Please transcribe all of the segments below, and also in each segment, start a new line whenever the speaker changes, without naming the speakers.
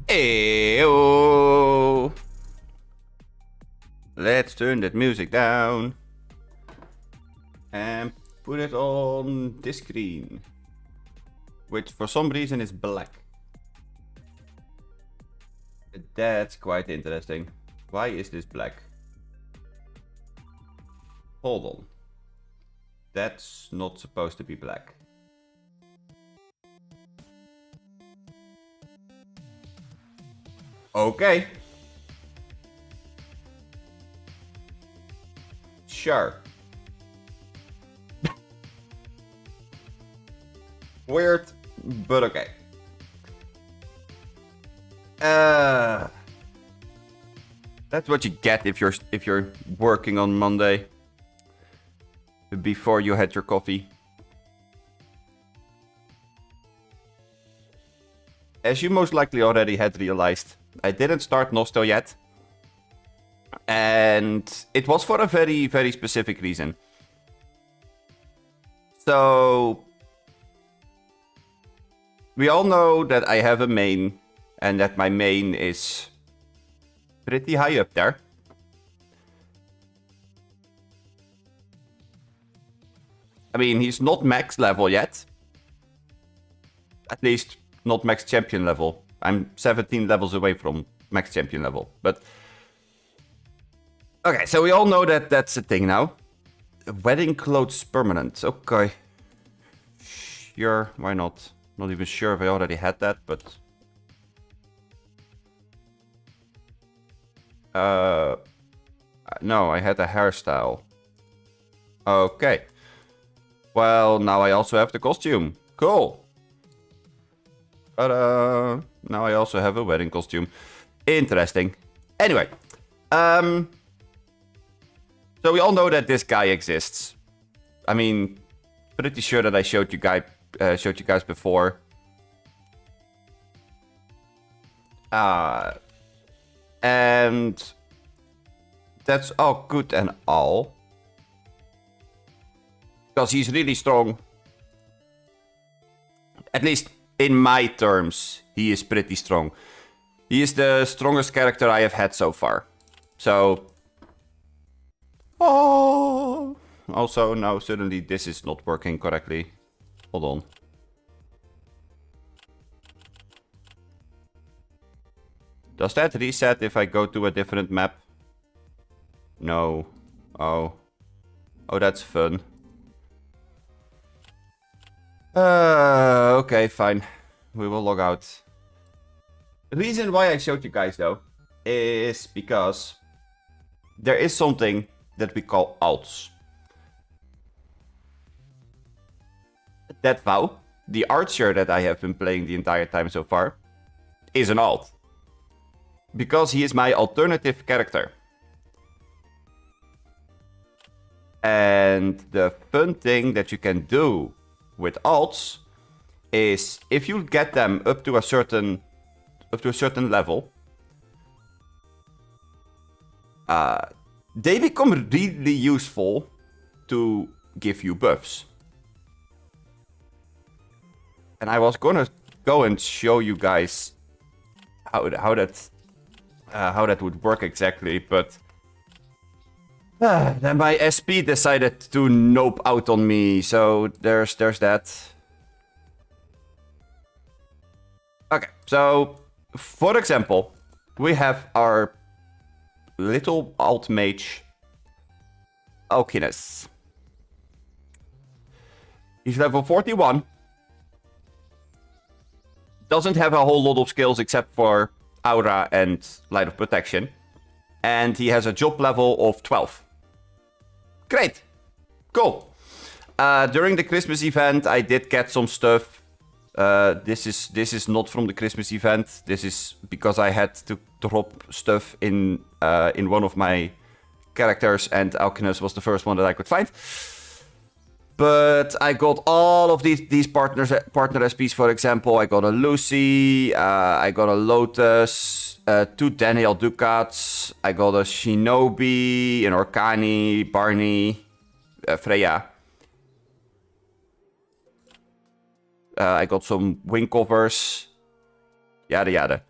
Ew. Let's turn that music down. And put it on this screen. Which for some reason is black. That's quite interesting. Why is this black? Hold on. That's not supposed to be black. Okay. Sure. Weird, but okay. That's what you get if you're working on Monday before you had your coffee. As you most likely already had realized, I didn't start Nostale yet. And it was for a very, very specific reason. So we all know that I have a main, and that my main is pretty high up there. I mean, he's not max level yet. At least not max champion level. I'm 17 levels away from max champion level, but... Okay, so we all know that that's a thing now. Wedding clothes permanent, okay. Sure, why not? Not even sure if I already had that, but... No, I had a hairstyle. Okay. Well, now I also have the costume. Cool. Now I also have a wedding costume. Interesting. Anyway. So we all know that this guy exists. I mean, pretty sure that I showed you guys before. And that's all good and all. Because he's really strong. At least in my terms, he is pretty strong. He is the strongest character I have had so far. So... Oh! Also, now suddenly this is not working correctly. Hold on. Does that reset if I go to a different map? No. Oh. Oh, that's fun. Okay, fine. We will log out. The reason why I showed you guys, though, is because there is something that we call alts. DeathsVow, the archer that I have been playing the entire time so far, is an alt. Because he is my alternative character. And the fun thing that you can do with alts is if you get them up to a certain level, they become really useful to give you buffs. And I was gonna go and show you guys how that would work exactly, but then my SP decided to nope out on me, so there's that. Okay, so for example, we have our little alt mage Alkinus. He's level 41. Doesn't have a whole lot of skills except for aura and light of protection. And he has a job level of 12. Great. Cool. During the Christmas event, I did get some stuff. This is not from the Christmas event. This is because I had to drop stuff in one of my characters, and Alkinus was the first one that I could find. But I got all of these partner SPs, for example. I got a Lucy, I got a Lotus, 2 Daniel Ducats, I got a Shinobi, an Orkani, Barney, Freya. I got some wing covers, yada yada.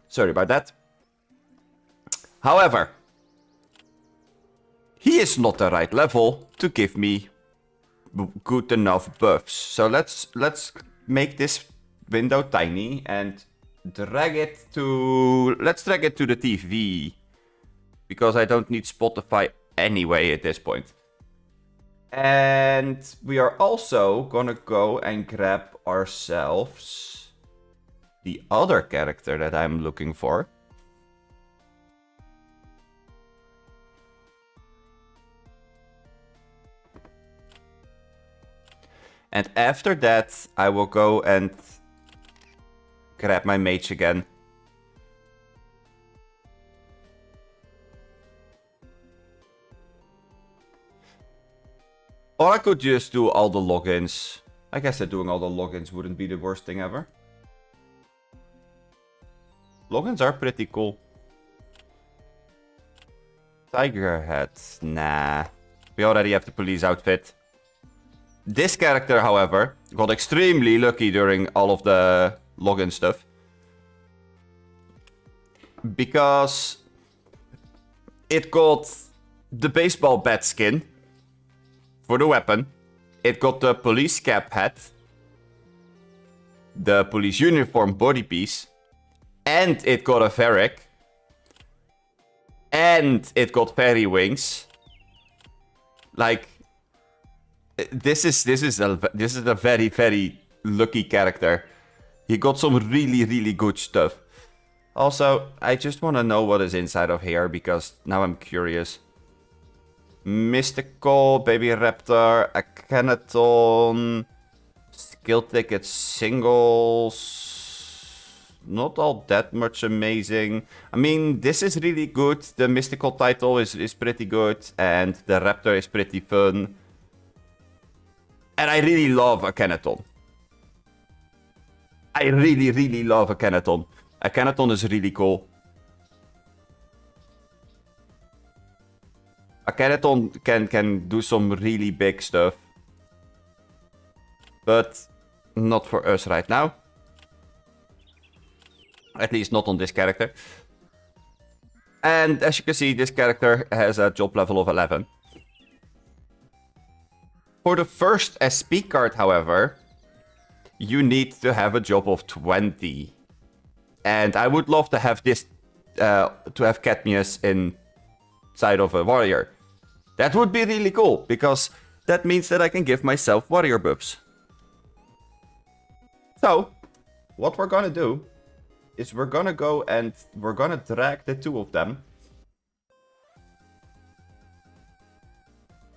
Sorry about that. However, he is not the right level to give me good enough buffs. So let's make this window tiny and drag it to... Let's drag it to the TV. Because I don't need Spotify anyway at this point. And we are also gonna go and grab ourselves the other character that I'm looking for. And after that, I will go and grab my mage again. Or I could just do all the logins. I guess that doing all the logins wouldn't be the worst thing ever. Logins are pretty cool. Tiger hat, nah. We already have the police outfit. This character, however, got extremely lucky during all of the login stuff. Because it got the baseball bat skin for the weapon. It got the police cap hat, the police uniform body piece, and it got a Varric. And it got fairy wings. Like, this is a very, very lucky character. He got some really, really good stuff. Also, I just want to know what is inside of here, because now I'm curious. Mystical, Baby Raptor, Akhenaton, skill ticket singles. Not all that much amazing. I mean, this is really good. The Mystical title is pretty good, and the Raptor is pretty fun. And I really love Akhenaton. I really, really love Akhenaton. Akhenaton is really cool. Akhenaton can do some really big stuff. But not for us right now. At least not on this character. And as you can see, this character has a job level of 11. For the first SP card, however, you need to have a job of 20. And I would love to have this, to have Cadmius inside of a warrior. That would be really cool, because that means that I can give myself warrior buffs. So, what we're gonna do is we're gonna go and we're gonna drag the two of them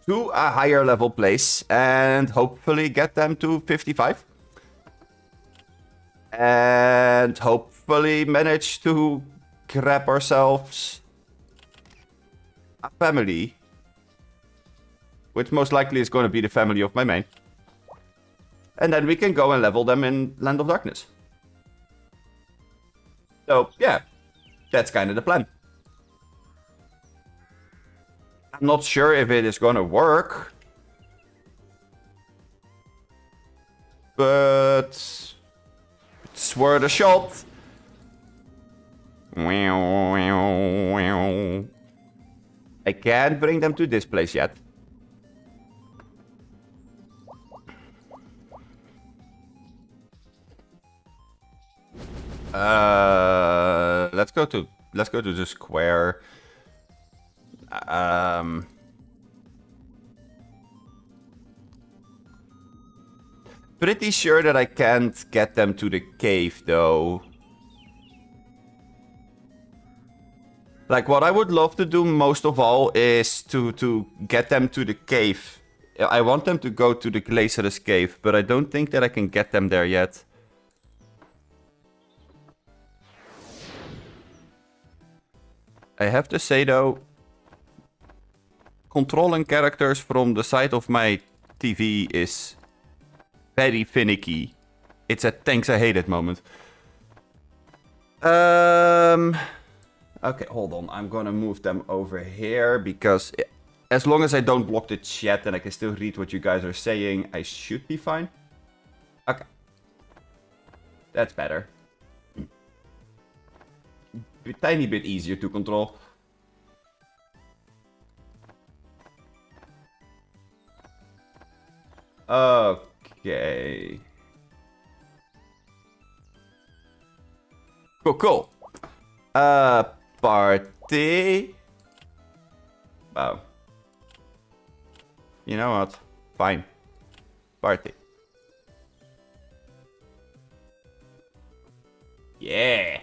to a higher level place and hopefully get them to 55. And hopefully manage to grab ourselves a family. Which most likely is going to be the family of my main. And then we can go and level them in Land of Darkness. So, yeah. That's kind of the plan. I'm not sure if it is going to work. But it's worth a shot. I can't bring them to this place yet. Let's go to the square. Pretty sure that I can't get them to the cave, though. Like, what I would love to do most of all is to get them to the cave. I want them to go to the Glacier's cave, but I don't think that I can get them there yet. I have to say, though, controlling characters from the side of my TV is very finicky. It's a thanks I hate it moment. Okay, hold on. I'm gonna move them over here because as long as I don't block the chat and I can still read what you guys are saying, I should be fine. Okay. That's better. A tiny bit easier to control. Okay. Cool, cool. Party. Wow. You know what? Fine. Party. Yeah.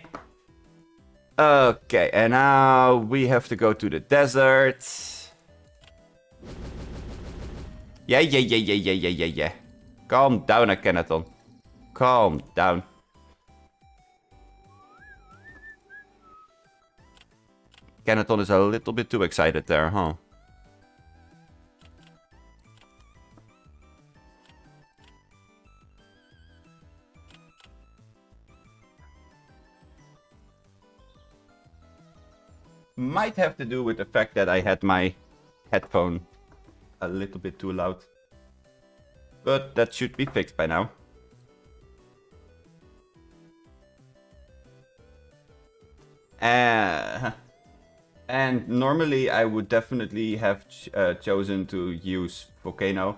Okay, and now we have to go to the desert. Yeah. Calm down, Akhenaton. Calm down. Akhenaton is a little bit too excited there, huh? Might have to do with the fact that I had my headphone a little bit too loud. But that should be fixed by now. And normally I would definitely have chosen to use Volcano.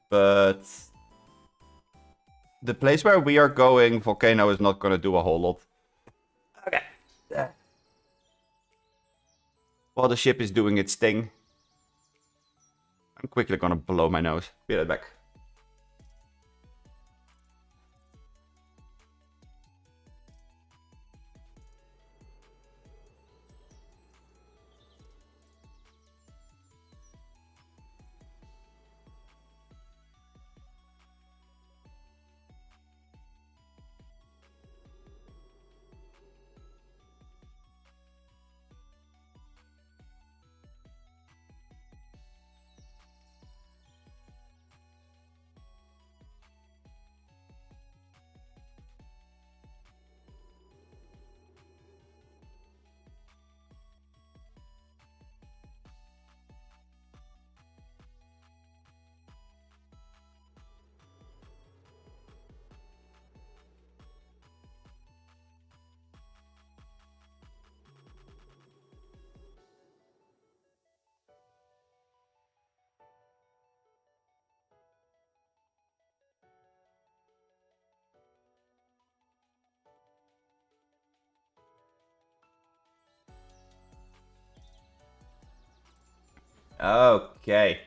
But the place where we are going, Volcano is not going to do a whole lot. Okay. While the ship is doing its thing, I'm quickly gonna blow my nose. Be right back. Okay.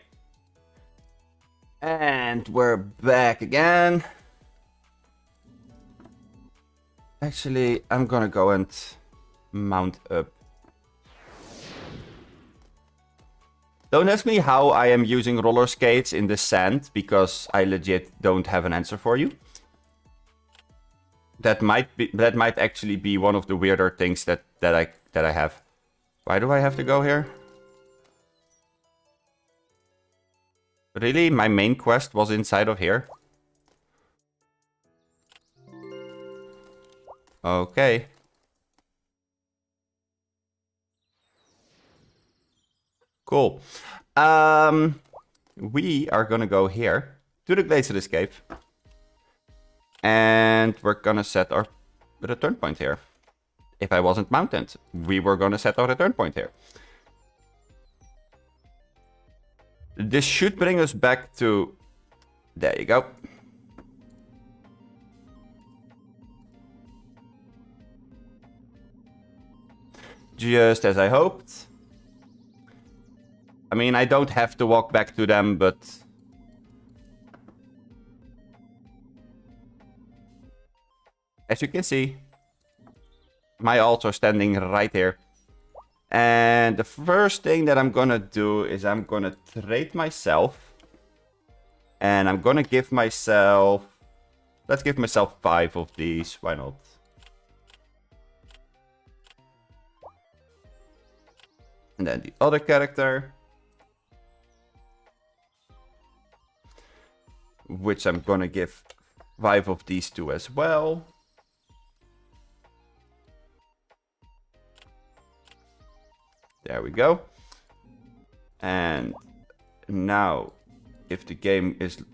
And we're back again. Actually, I'm gonna go and mount up. Don't ask me how I am using roller skates in the sand, because I legit don't have an answer for you. That might actually be one of the weirder things that I have. Why do I have to go here? Really? My main quest was inside of here? Okay. Cool. We are gonna go here to the Glacier Escape. And we're gonna set our return point here. If I wasn't mounted, we were gonna set our return point here. This should bring us back to... There you go. Just as I hoped. I mean, I don't have to walk back to them, but... As you can see, my alts are standing right here. And the first thing that I'm gonna do is I'm gonna trade myself. And I'm gonna give myself... Let's give myself 5 of these, why not? And then the other character. Which I'm gonna give 5 of these to as well. There we go. And now, if the game is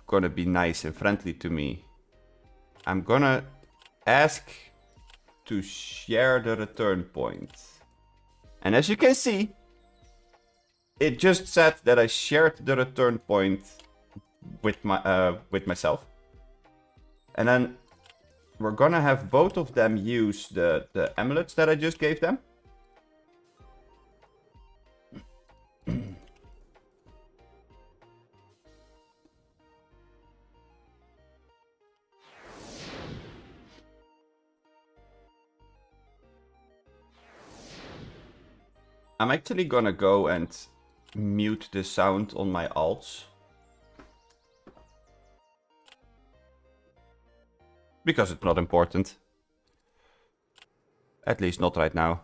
gonna be nice and friendly to me, I'm gonna ask to share the return point. And as you can see, it just said that I shared the return point with myself. And then we're gonna have both of them use the amulets that I just gave them. I'm actually gonna go and mute the sound on my alts. Because it's not important. At least not right now.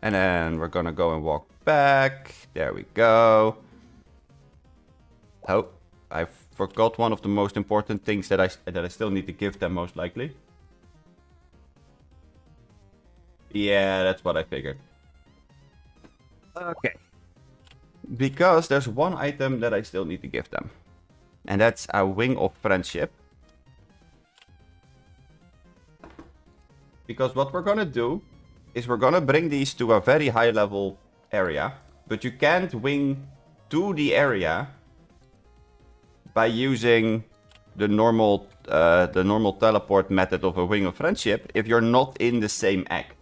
And then we're gonna go and walk back. There we go. Oh, I forgot one of the most important things that I still need to give them, most likely. Yeah, that's what I figured. Okay. Because there's one item that I still need to give them. And that's a Wing of Friendship. Because what we're gonna do is we're gonna bring these to a very high level area. But you can't wing to the area by using the normal teleport method of a Wing of Friendship if you're not in the same act.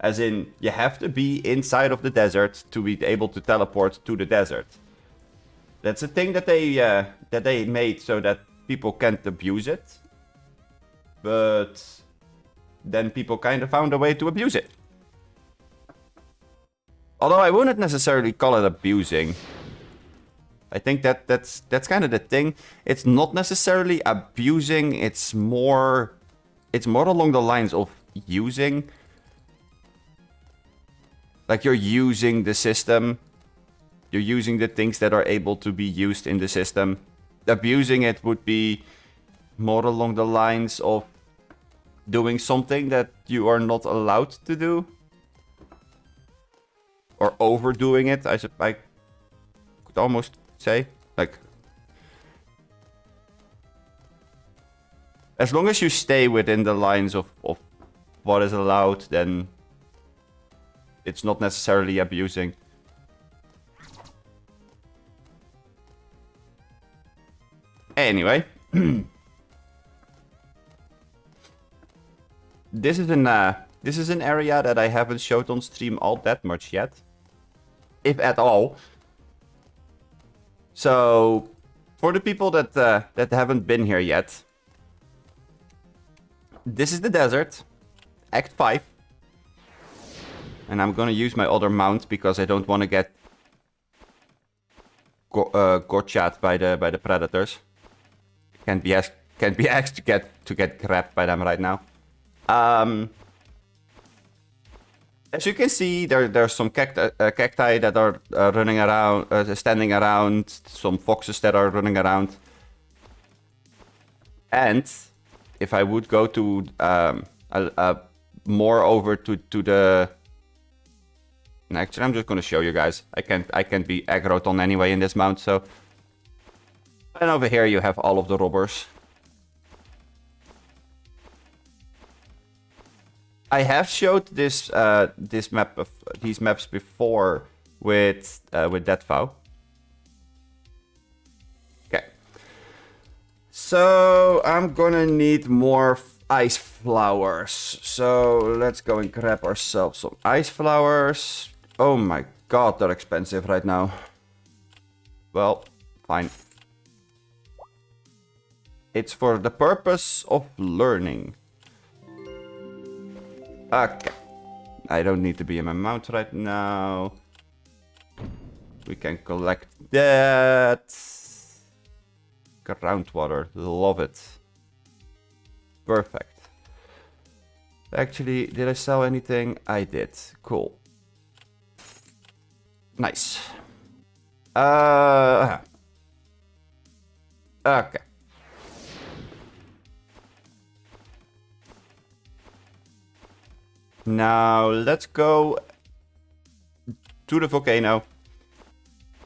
As in, you have to be inside of the desert to be able to teleport to the desert. That's a thing that they made so that people can't abuse it. But then people kind of found a way to abuse it. Although I wouldn't necessarily call it abusing. I think that's kind of the thing. It's not necessarily abusing. It's more along the lines of using. Like, you're using the system. You're using the things that are able to be used in the system. Abusing it would be more along the lines of doing something that you are not allowed to do. Or overdoing it, I could almost say. Like, as long as you stay within the lines of what is allowed, then it's not necessarily abusing. Anyway. This is an area that I haven't showed on stream all that much yet. If at all. So, for the people that haven't been here yet. This is the desert. Act 5. And I'm gonna use my other mount because I don't want to get gotcha'd by the predators. Can't be asked to get grabbed by them right now. As you can see, there's some cacti that are running around, standing around. Some foxes that are running around. And if I would go to more over to the. Actually, I'm just gonna show you guys. I can't be aggroed on anyway in this mount, so. And over here you have all of the robbers. I have showed these maps before with DeathsVow. Okay. So I'm gonna need more ice flowers. So let's go and grab ourselves some ice flowers. Oh my god, they're expensive right now. Well, fine. It's for the purpose of learning. Okay. I don't need to be in my mount right now. We can collect that. Groundwater. Love it. Perfect. Actually, did I sell anything? I did. Cool. Nice. Okay. Now, let's go to the volcano.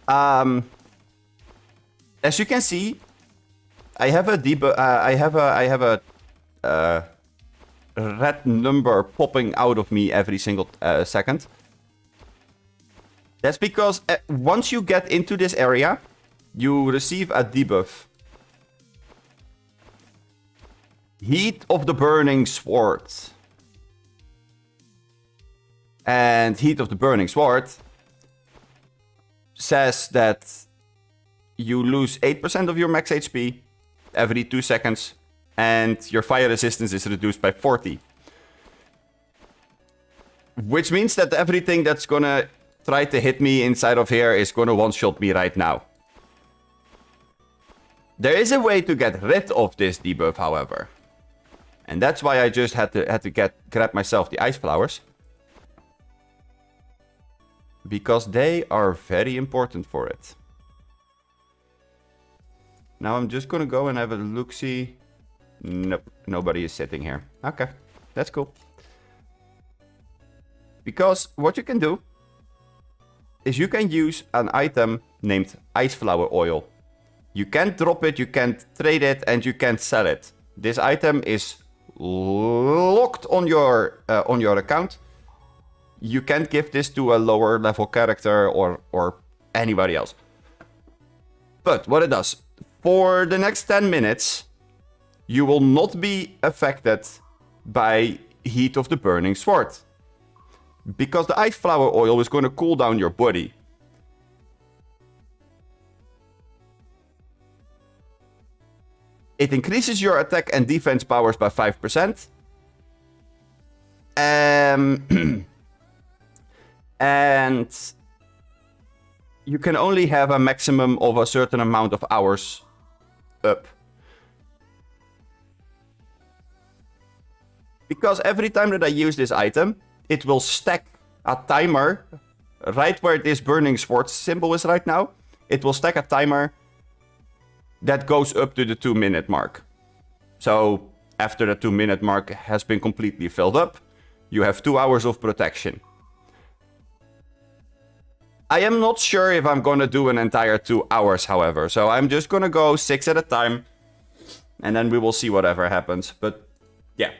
As you can see, I have a debuff. I have a red number popping out of me every single second. That's because once you get into this area, you receive a debuff. Heat of the Burning Sword. And Heat of the Burning Sword says that you lose 8% of your max HP every 2 seconds, and your fire resistance is reduced by 40. Which means that everything that's gonna try to hit me inside of here is gonna one-shot me right now. There is a way to get rid of this debuff, however. And that's why I just had to grab myself the ice flowers. Because they are very important for it. Now I'm just gonna go and have a look-see. Nope, nobody is sitting here. Okay, that's cool. Because what you can do is you can use an item named Ice Flower Oil. You can't drop it, you can't trade it, and you can't sell it. This item is locked on your account. You can't give this to a lower level character or anybody else. But what it does, for the next 10 minutes, you will not be affected by Heat of the Burning Sword. Because the Ice Flower Oil is going to cool down your body. It increases your attack and defense powers by 5%. And you can only have a maximum of a certain amount of hours up. Because every time that I use this item, it will stack a timer right where this Burning Sword symbol is right now. It will stack a timer that goes up to the 2-minute mark. So after the 2-minute mark has been completely filled up, you have 2 hours of protection. I am not sure if I'm gonna do an entire 2 hours, however. So I'm just gonna go 6 at a time. And then we will see whatever happens. But yeah.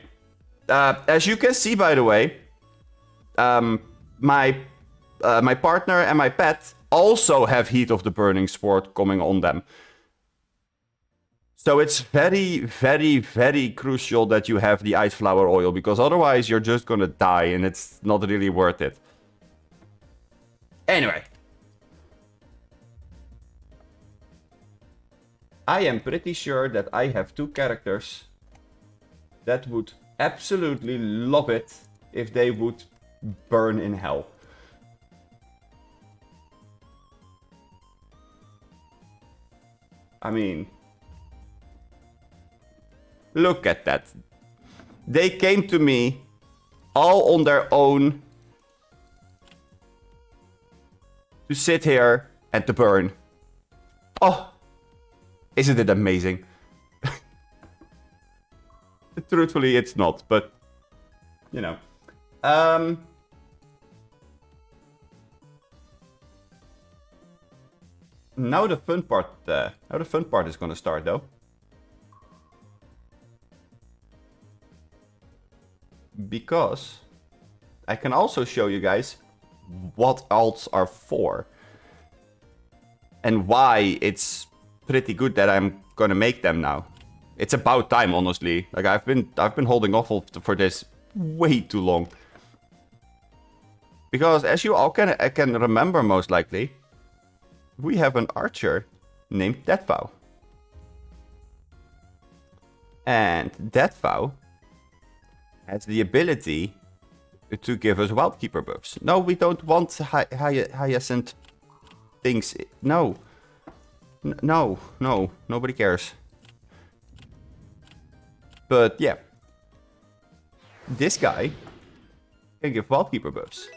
As you can see, by the way, my partner and my pet also have Heat of the Burning Sword coming on them. So it's very, very, very crucial that you have the Ice Flower Oil, because otherwise you're just gonna die and it's not really worth it. Anyway. I am pretty sure that I have 2 characters that would absolutely love it if they would burn in hell. I mean, look at that. They came to me all on their own to sit here and to burn. Oh, isn't it amazing? Truthfully, it's not, but you know. Now the fun part is gonna start, though. Because I can also show you guys what alts are for. And why it's pretty good that I'm gonna make them now. It's about time, honestly. Like I've been holding off for this way too long. Because as you all can remember most likely, we have an archer named DeathsVow. And DeathsVow has the ability to give us Wildkeeper buffs. No, we don't want Hyacinth things. No. No, nobody cares. But yeah. This guy can give Wildkeeper buffs.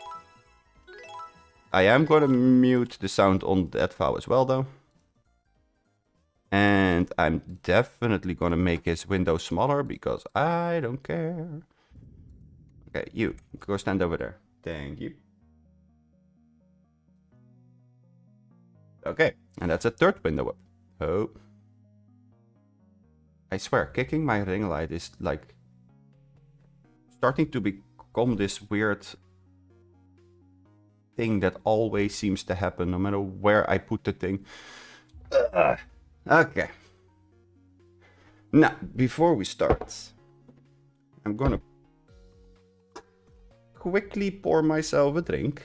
I am gonna mute the sound on DeathsVow as well, though. And I'm definitely gonna make his window smaller because I don't care. Okay, you go stand over there. Thank you. Okay, and that's a third window up. Oh. I swear, kicking my ring light is like starting to become this weird thing that always seems to happen no matter where I put the thing. Okay. Now, before we start, I'm gonna quickly pour myself a drink.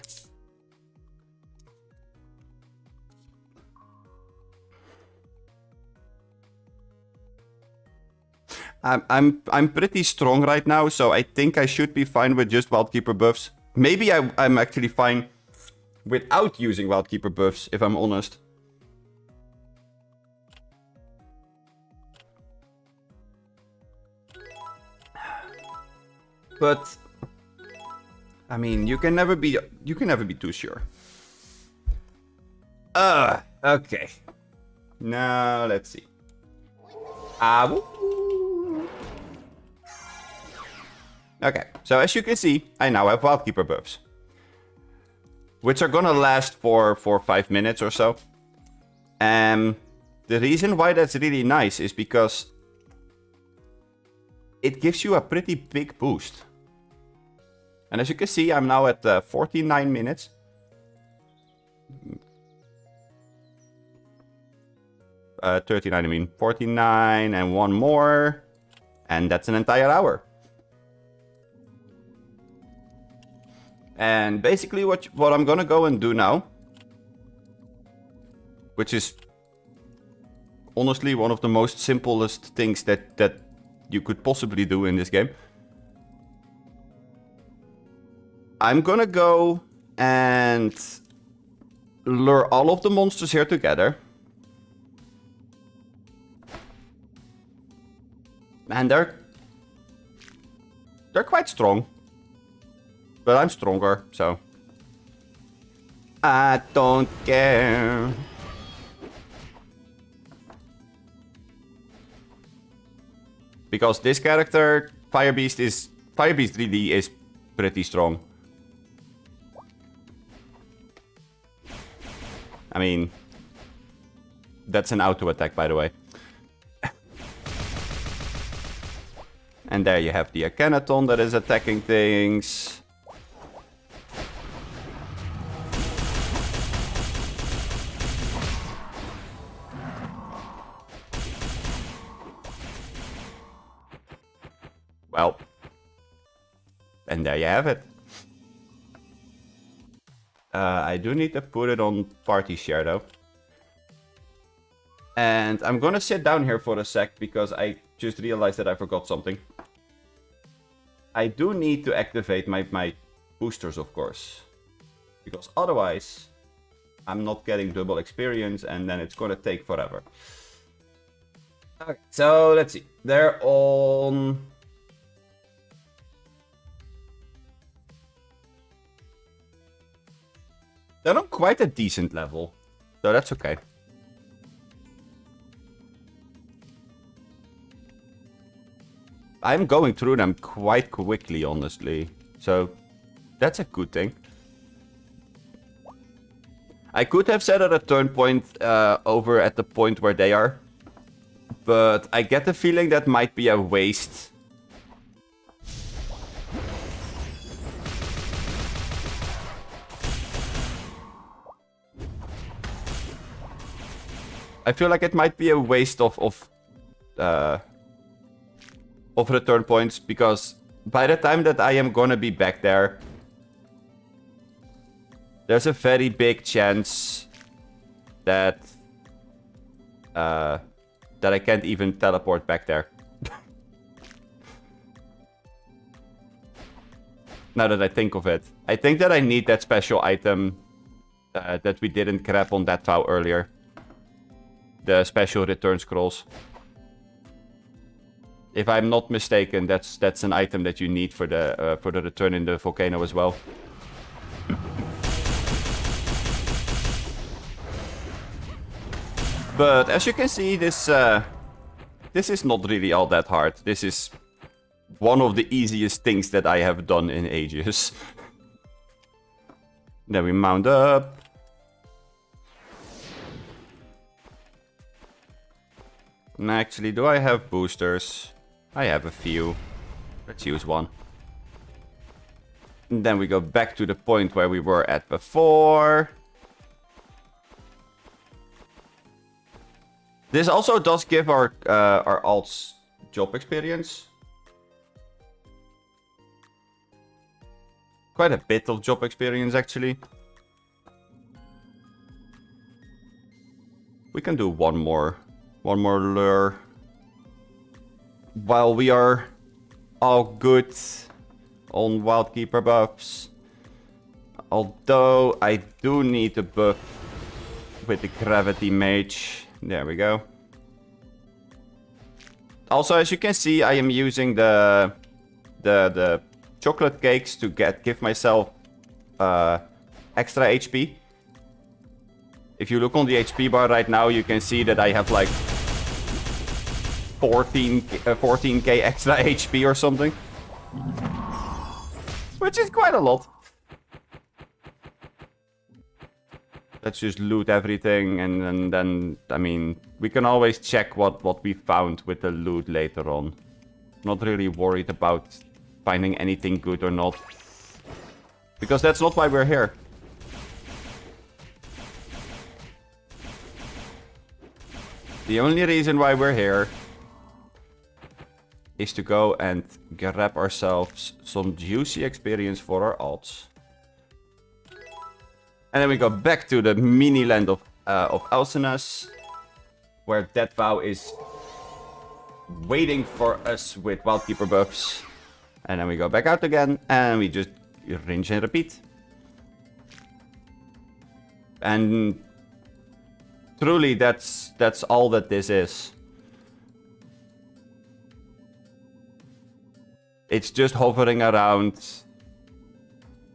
I'm pretty strong right now, so I think I should be fine with just Wildkeeper buffs. Maybe I'm actually fine without using Wildkeeper buffs, if I'm honest. But I mean, you can never be too sure. Okay. Now let's see. Okay, so as you can see, I now have Wildkeeper buffs, which are gonna last for 5 minutes or so. The reason why that's really nice is because it gives you a pretty big boost. And as you can see, I'm now at 49 minutes. Uh, 39, I mean. 49 and one more. And that's an entire hour. And basically what I'm gonna go and do now, which is honestly one of the most simplest things that you could possibly do in this game. I'm gonna go and lure all of the monsters here together. And they're quite strong. But I'm stronger, so I don't care. Because this character, Firebeast really is pretty strong. I mean, that's an auto attack, by the way. And there you have the Akhenaton that is attacking things. Well, and there you have it. I do need to put it on party share though. And I'm gonna sit down here for a sec because I just realized that I forgot something. I do need to activate my boosters, of course. Because otherwise, I'm not getting double experience and then it's gonna take forever. Okay, so let's see. They're on... They're on quite a decent level, so that's okay. I'm going through them quite quickly, honestly, so that's a good thing. I could have set a return point over at the point where they are, but I get the feeling that might be a waste. I feel like it might be a waste of return points, because by the time that I am gonna be back there, there's a very big chance that I can't even teleport back there. Now that I think of it, I think that I need that special item that we didn't grab on DeathsVow earlier. The special return scrolls. If I'm not mistaken, that's an item that you need for the return in the volcano as well. But as you can see, this is not really all that hard. This is one of the easiest things that I have done in ages. Then we mount up. Actually, do I have boosters? I have a few. Let's use one. And then we go back to the point where we were at before. This also does give our alts job experience. Quite a bit of job experience, actually. We can do one more lure. While we are all good on Wildkeeper buffs. Although I do need a buff with the Gravity Mage. There we go. Also, as you can see, I am using the chocolate cakes to give myself extra HP. If you look on the HP bar right now, you can see that I have like 14k extra HP or something. Which is quite a lot. Let's just loot everything and then, I mean, we can always check what we found with the loot later on. Not really worried about finding anything good or not. Because that's not why we're here. The only reason why we're here is to go and grab ourselves some juicy experience for our alts. And then we go back to the mini land of Elsinus, where DeathsVow is waiting for us with Wildkeeper buffs. And then we go back out again, and we just rinse and repeat. And truly, that's all that this is. It's just hovering around,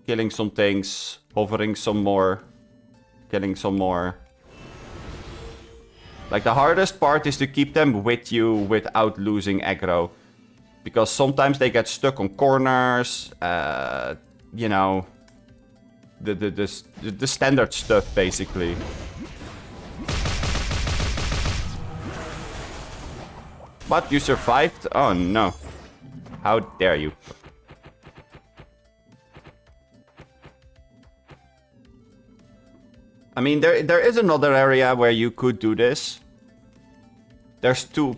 killing some things, hovering some more, killing some more. Like, the hardest part is to keep them with you without losing aggro. Because sometimes they get stuck on corners, you know, the standard stuff, basically. But you survived? Oh no. How dare you? I mean, there is another area where you could do this. There's two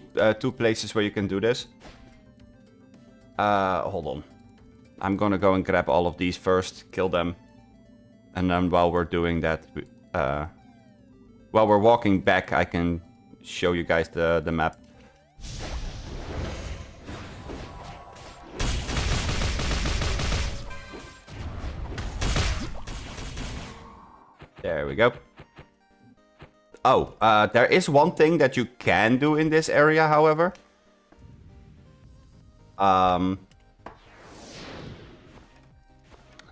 places where you can do this. Hold on. I'm gonna go and grab all of these first, kill them. And then while we're doing that, while we're walking back, I can show you guys the map. There we go. Oh, there is one thing that you can do in this area, however.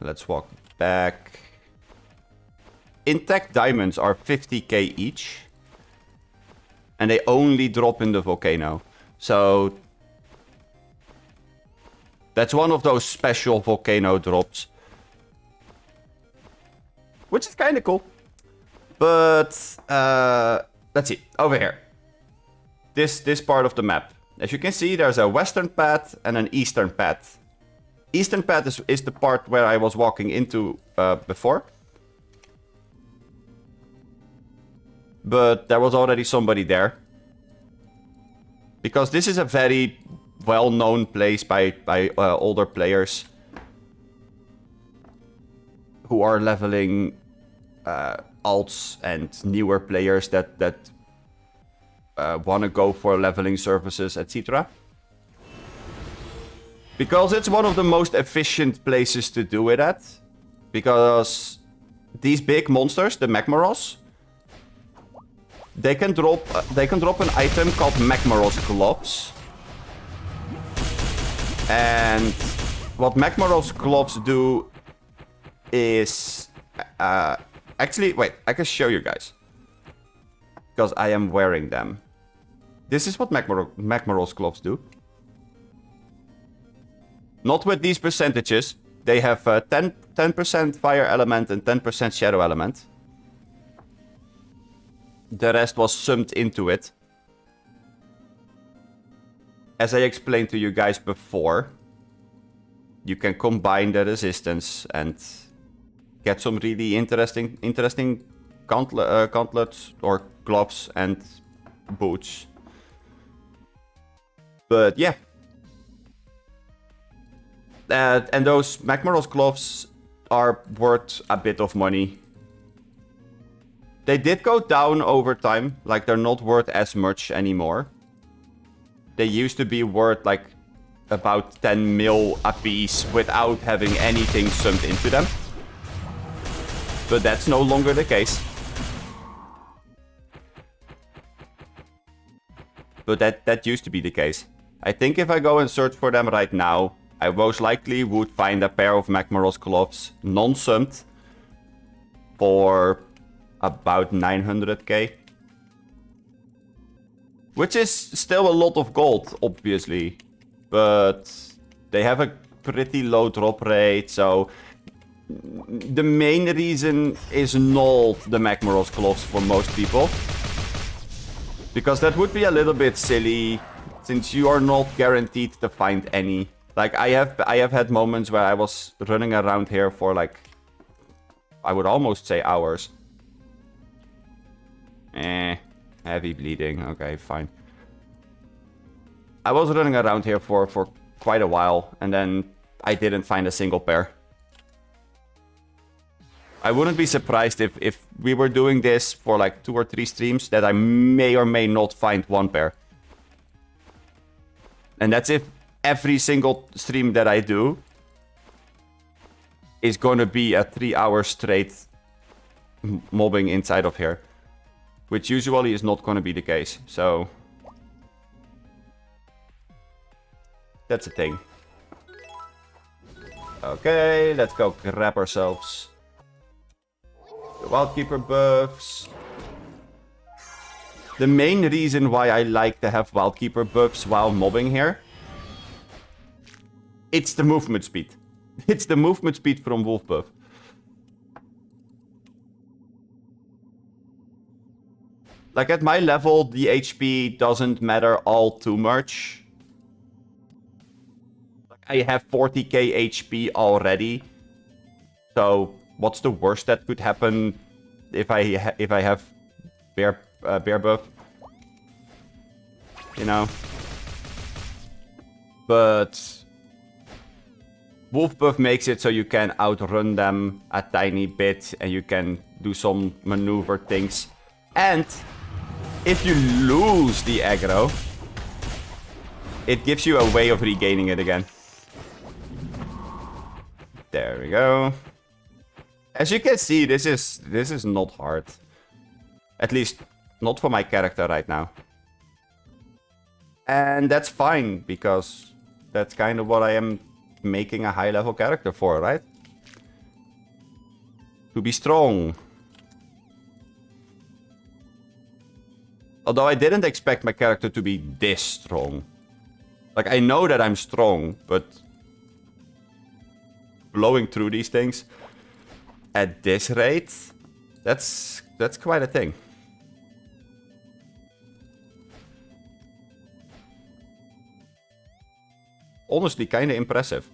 Let's walk back. Intact diamonds are 50k each. And they only drop in the volcano. So that's one of those special volcano drops. Which is kind of cool. But let's see. Over here. This part of the map. As you can see, there's a western path and an eastern path. Eastern path is the part where I was walking into before. But there was already somebody there. Because this is a very well-known place by older players. Who are leveling alts and newer players that want to go for leveling services, etc. Because it's one of the most efficient places to do it at. Because these big monsters, the Magmaros, they can drop an item called Magmaros Gloves. And what Magmaros Gloves do is actually, wait, I can show you guys. Because I am wearing them. This is what Magmaros Gloves do. Not with these percentages. They have 10% fire element and 10% shadow element. The rest was summed into it. as I explained to you guys before, you can combine the resistance and get some really interesting gauntlets or gloves and boots. But yeah. And those Magmaros gloves are worth a bit of money. They did go down over time, like they're not worth as much anymore. They used to be worth like about 10 mil a piece without having anything summed into them. But that's no longer the case. But that used to be the case. I think if I go and search for them right now, I most likely would find a pair of Magmaros gloves, non-summed, for about 900k. Which is still a lot of gold, obviously. But they have a pretty low drop rate, so the main reason is not the Magmaros gloves for most people. Because that would be a little bit silly, since you are not guaranteed to find any. Like, I have had moments where I was running around here for, like, I would almost say hours. Heavy bleeding. Okay, fine. I was running around here for quite a while, and then I didn't find a single pair. I wouldn't be surprised if we were doing this for, like, 2 or 3 streams, that I may or may not find one pair. And that's if every single stream that I do is going to be a 3-hour straight mobbing inside of here. Which usually is not going to be the case, so that's a thing. Okay, let's go grab ourselves the Wildkeeper buffs. The main reason why I like to have Wildkeeper buffs while mobbing here, it's the movement speed. It's the movement speed from Wolf buff. Like, at my level, the HP doesn't matter all too much. I have 40k HP already. So, what's the worst that could happen if I have bear buff? You know? But Wolf buff makes it so you can outrun them a tiny bit and you can do some maneuver things. And if you lose the aggro, it gives you a way of regaining it again. There we go. As you can see, this is not hard. At least, not for my character right now. And that's fine, because that's kind of what I am making a high-level character for, right? To be strong. Although I didn't expect my character to be this strong. Like, I know that I'm strong, but blowing through these things at this rate, that's quite a thing. Honestly, kind of impressive.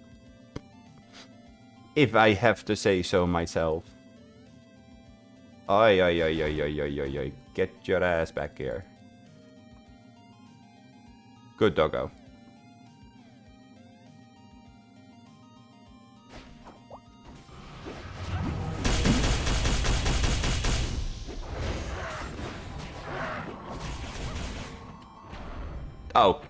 If I have to say so myself. Oi, oi, oi, oi, oi, oi, oi, oi. Get your ass back here. Good doggo. Oh,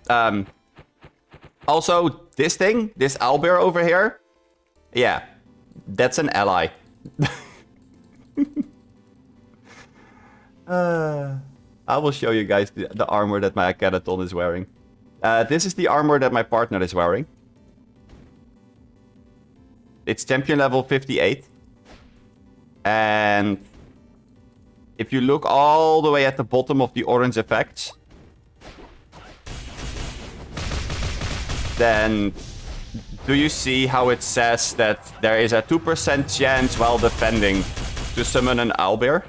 also, this thing, this owlbear over here, yeah, that's an ally. I will show you guys the armor that my Akhenaton is wearing. This is the armor that my partner is wearing. It's champion level 58. And if you look all the way at the bottom of the orange effects, then do you see how it says that there is a 2% chance while defending to summon an owlbear?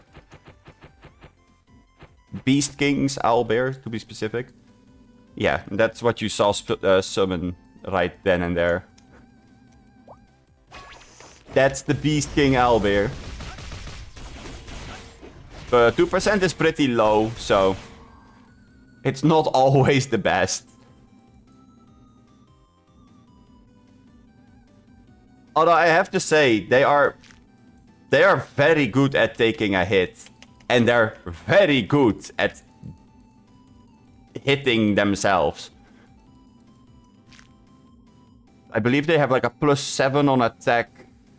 Beast King's owlbear, to be specific. Yeah, that's what you saw summon right then and there. That's the Beast King Owlbear. 2% is pretty low, so it's not always the best. Although I have to say, they are very good at taking a hit. And they're very good at hitting themselves. I believe they have like a +7 on attack.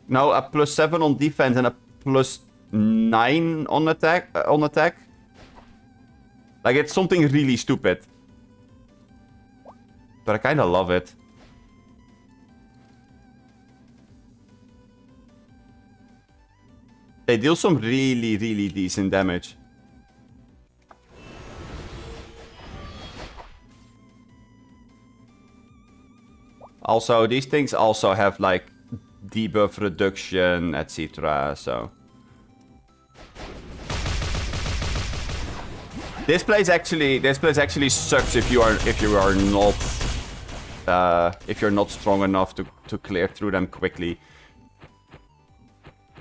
No, a +7 on defense and a +9 on attack. Like, it's something really stupid. But I kind of love it. They deal some really, really decent damage. Also, these things also have like debuff reduction, etc. So this place actually sucks if you're not strong enough to clear through them quickly.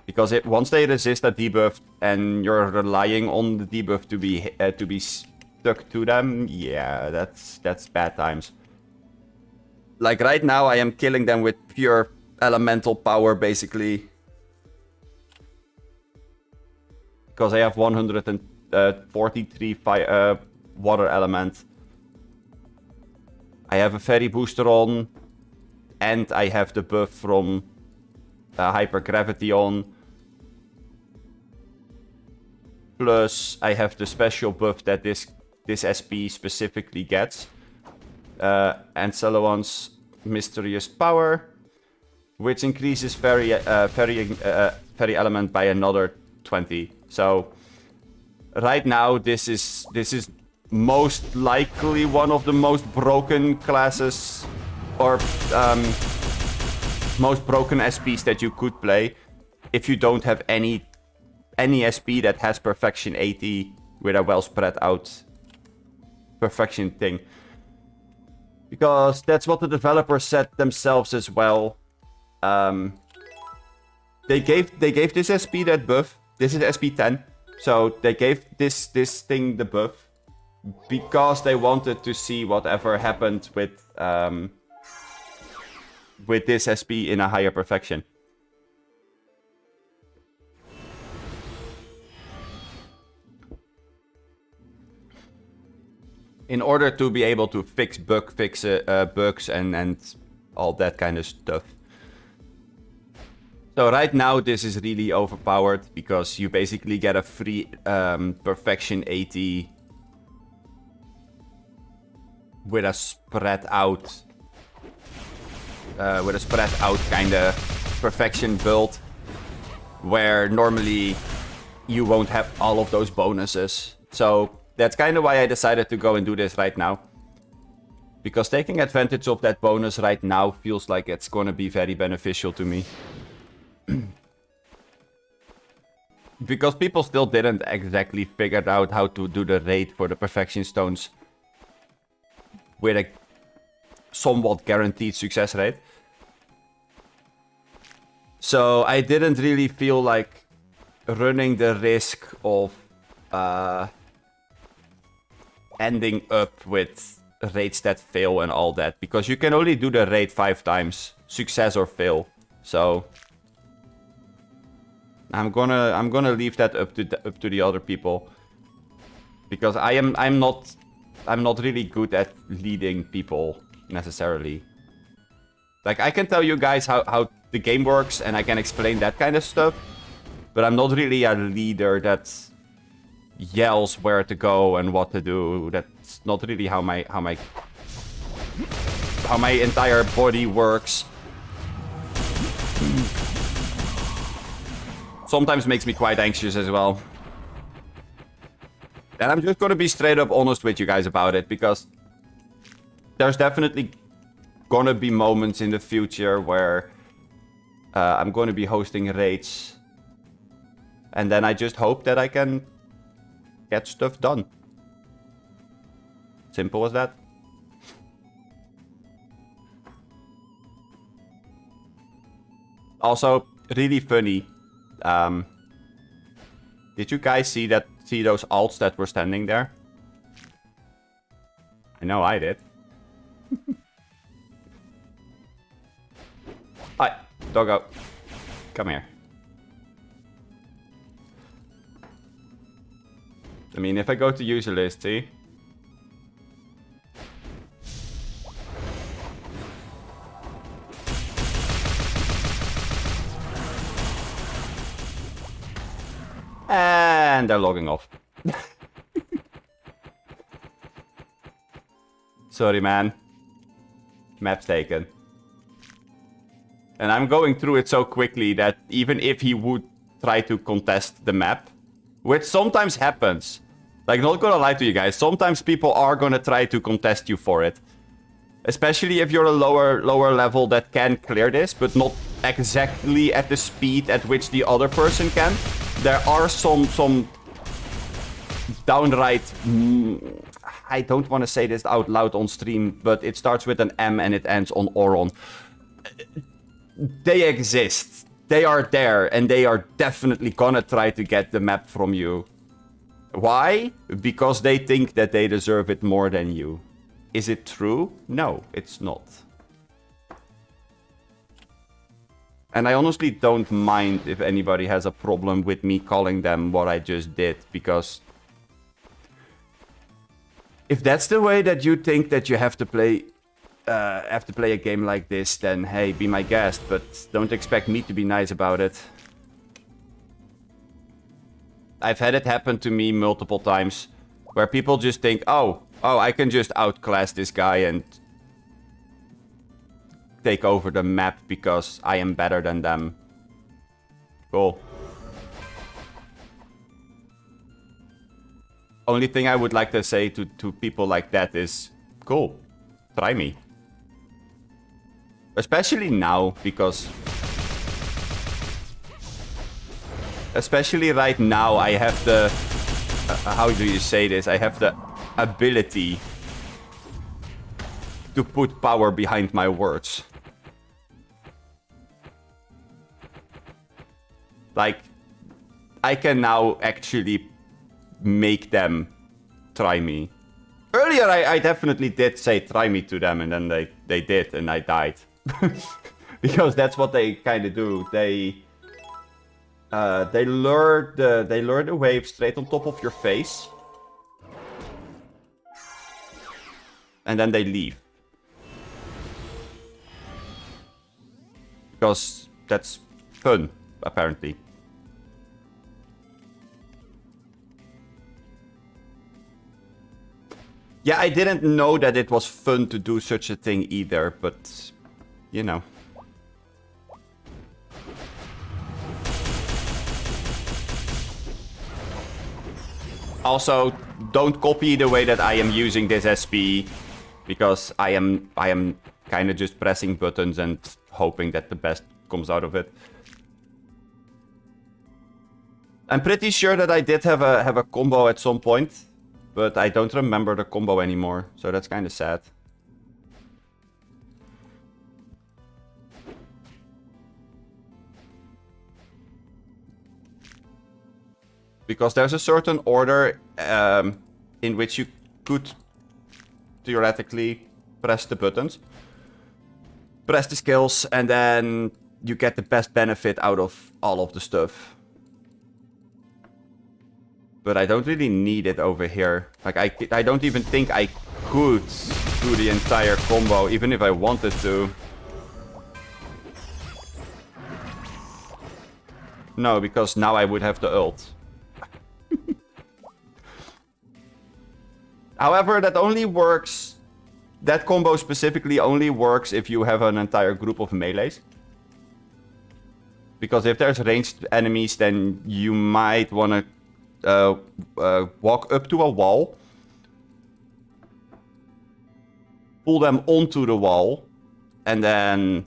Because once they resist a debuff and you're relying on the debuff to be stuck to them, yeah, that's bad times. Like right now, I am killing them with pure elemental power, basically. Because I have 143 water element. I have a fairy booster on. And I have the buff from hypergravity on. Plus, I have the special buff that this SP specifically gets. Anceloon's mysterious power, which increases fairy element by another 20. So right now this is most likely one of the most broken classes or most broken SPs that you could play if you don't have any SP that has perfection 80 with a well spread out perfection thing. Because that's what the developers said themselves as well. They gave this SP that buff. This is SP 10. So they gave this thing the buff because they wanted to see whatever happened with this SP in a higher perfection. In order to be able to fix bugs and all that kind of stuff. So right now this is really overpowered because you basically get a free perfection 80 with a spread out kind of perfection build, where normally you won't have all of those bonuses. So that's kind of why I decided to go and do this right now. Because taking advantage of that bonus right now feels like it's going to be very beneficial to me. Because people still didn't exactly figure out how to do the raid for the perfection stones with a somewhat guaranteed success rate. So I didn't really feel like running the risk of ending up with raids that fail and all that, because you can only do the raid 5 times, success or fail. So I'm gonna leave that up to the other people, because I'm not really good at leading people necessarily. Like, I can tell you guys how the game works and I can explain that kind of stuff, but I'm not really a leader that yells where to go and what to do. That's not really how my entire body works. Sometimes makes me quite anxious as well. And I'm just gonna be straight up honest with you guys about it, because there's definitely gonna be moments in the future where I'm gonna be hosting raids, and then I just hope that I can get stuff done. Simple as that. Also, really funny. Did you guys see those alts that were standing there? I know I did. Hi, doggo. Come here. I mean, if I go to user list, see? And they're logging off. Sorry, man. Map's taken. And I'm going through it so quickly that even if he would try to contest the map, which sometimes happens, like, not gonna lie to you guys, sometimes people are gonna try to contest you for it. Especially if you're a lower level that can clear this, but not exactly at the speed at which the other person can. There are some downright... I don't want to say this out loud on stream, but it starts with an M and it ends on Oron. They exist. They are there, and they are definitely gonna try to get the map from you. Why? Because they think that they deserve it more than you. Is it true? No, it's not. And I honestly don't mind if anybody has a problem with me calling them what I just did, because if that's the way that you think that you have to play a game like this, then hey, be my guest, but don't expect me to be nice about it. I've had it happen to me multiple times, where people just think, oh, I can just outclass this guy and take over the map because I am better than them. Cool. Only thing I would like to say to people like that is, cool, try me. Especially now, because... Especially right now, I have the... how do you say this? I have the ability to put power behind my words. Like, I can now actually make them try me. Earlier, I definitely did say try me to them, and then they did, and I died. Because that's what they kind of do. They lure the wave straight on top of your face. And then they leave. Because that's fun, apparently. Yeah, I didn't know that it was fun to do such a thing either, but, you know. Also, don't copy the way that I am using this SP, because I am kind of just pressing buttons and hoping that the best comes out of it. I'm pretty sure that I did have a combo at some point, but I don't remember the combo anymore, so that's kind of sad. Because there's a certain order in which you could theoretically press the buttons, press the skills, and then you get the best benefit out of all of the stuff. But I don't really need it over here. Like, I don't even think I could do the entire combo, even if I wanted to. No, because now I would have the ult. However, that only works... That combo specifically only works if you have an entire group of melees. Because if there's ranged enemies, then you might want to walk up to a wall. Pull them onto the wall. And then...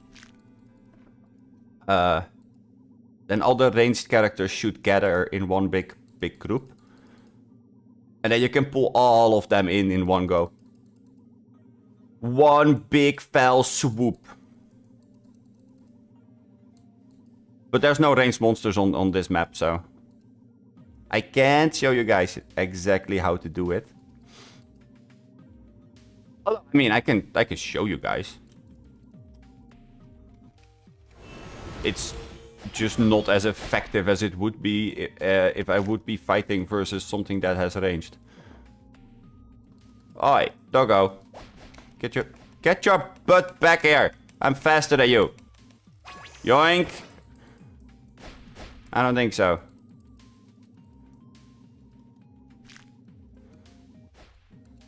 then all the ranged characters should gather in one big group. And then you can pull all of them in one go. One big fell swoop. But there's no ranged monsters on this map, so... I can't show you guys exactly how to do it. I mean, I can show you guys. It's just not as effective as it would be if I would be fighting versus something that has ranged. Oi, doggo. Get your butt back here. I'm faster than you. Yoink. I don't think so.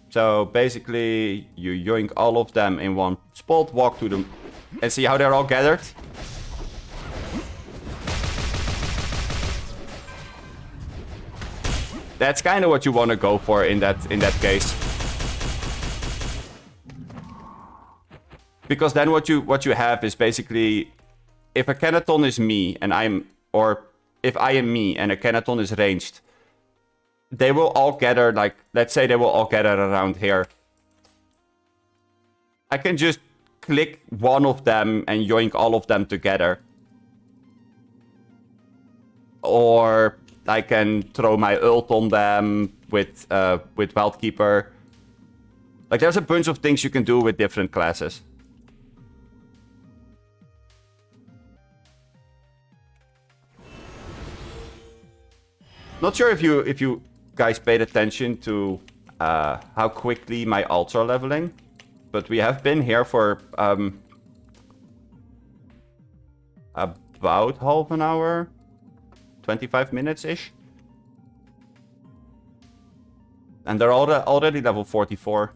So basically, you yoink all of them in one spot, walk to them, and see how they're all gathered. That's kind of what you want to go for in that case. Because then what you have is basically, if a Kenaton is me and if I am me and a Kenaton is ranged, they will all gather, like, let's say they will all gather around here. I can just click one of them and yoink all of them together. Or I can throw my ult on them with Wildkeeper. Like, there's a bunch of things you can do with different classes. Not sure if you guys paid attention to how quickly my ults are leveling, but we have been here for about half an hour, 25 minutes-ish. And they're already level 44.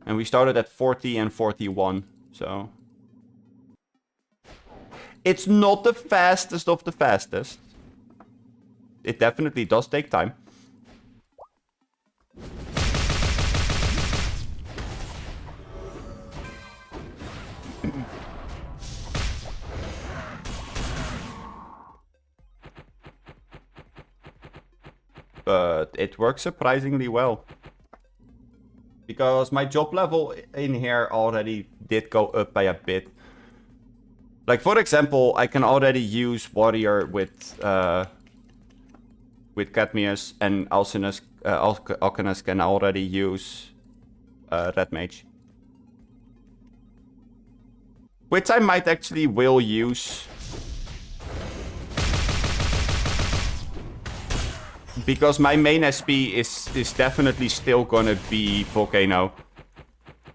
And we started at 40 and 41, so... It's not the fastest of the fastest. It definitely does take time. But it works surprisingly well. Because my job level in here already did go up by a bit. Like, for example, I can already use Warrior with Cadmius, and Alcinous can already use Red Mage. Which I might actually will use. Because my main SP is definitely still gonna be Volcano.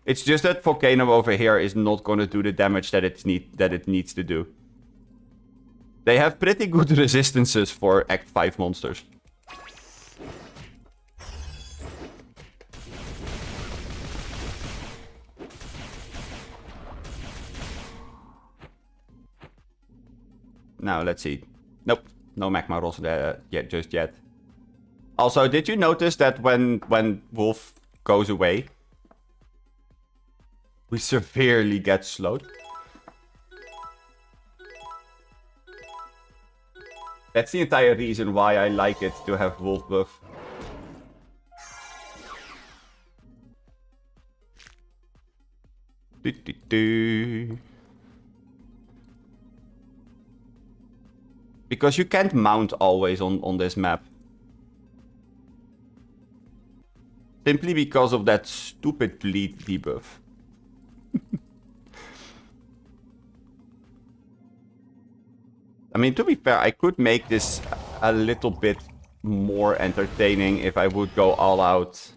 It's just that Volcano over here is not gonna do the damage that it needs to do. They have pretty good resistances for Act 5 monsters. Now, let's see. Nope, no Magma Rolls just yet. Also, did you notice that when Wolf goes away, we severely get slowed? That's the entire reason why I like it to have Wolf buff. Because you can't mount always on this map. Simply because of that stupid bleed debuff. I mean, to be fair, I could make this a little bit more entertaining if I would go all out.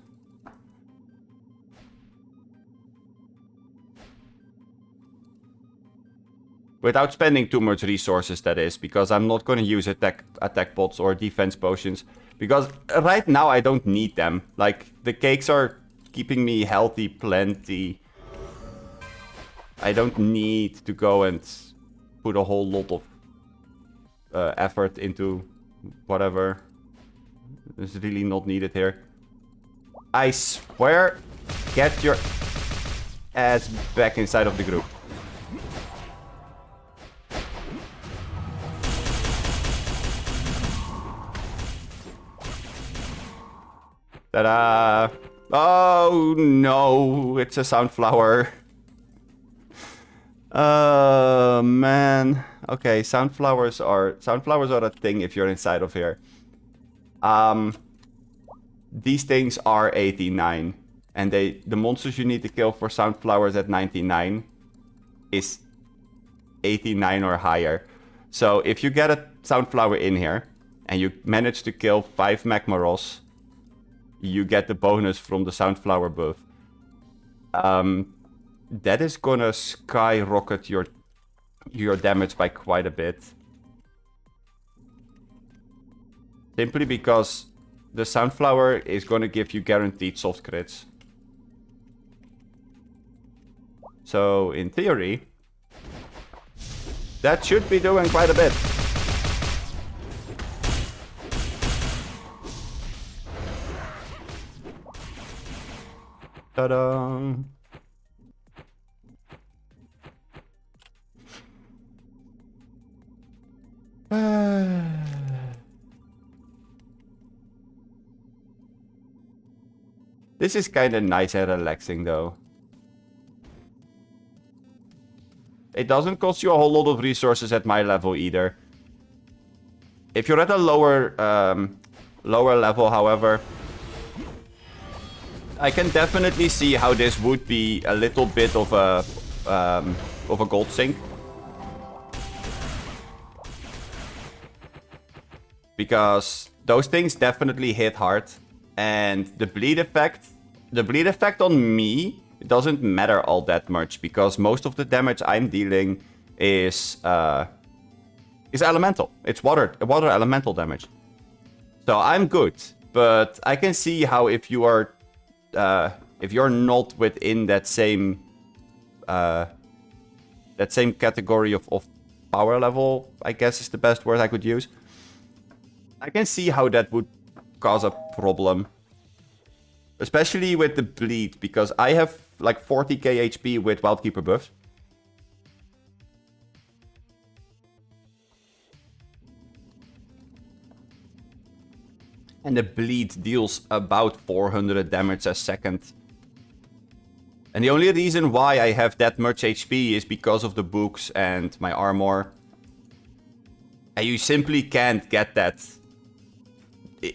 Without spending too much resources, that is, because I'm not going to use attack pots or defense potions. Because right now I don't need them. Like, the cakes are keeping me healthy plenty. I don't need to go and put a whole lot of effort into whatever. It's really not needed here. I swear, get your ass back inside of the group. Ta-da! Oh no, it's a Soundflower. Man. Okay, sunflowers are a thing if you're inside of here. These things are 89. And the monsters you need to kill for sunflowers at 99 is 89 or higher. So if you get a sunflower in here and you manage to kill 5 magmaros, you get the bonus from the sunflower buff. That is gonna skyrocket your damage by quite a bit. Simply because the sunflower is gonna give you guaranteed soft crits. So, in theory, that should be doing quite a bit. Ta-da! This is kind of nice and relaxing, though. It doesn't cost you a whole lot of resources at my level either. If you're at a lower level, however, I can definitely see how this would be a little bit of a gold sink. Because those things definitely hit hard. And the bleed effect on me, it doesn't matter all that much, because most of the damage I'm dealing is elemental. It's water elemental damage. So I'm good, but I can see how if you're not within that same category of power level, I guess is the best word I could use. I can see how that would cause a problem. Especially with the bleed, because I have like 40k HP with Wildkeeper buffs. And the bleed deals about 400 damage a second. And the only reason why I have that much HP is because of the books and my armor. And you simply can't get that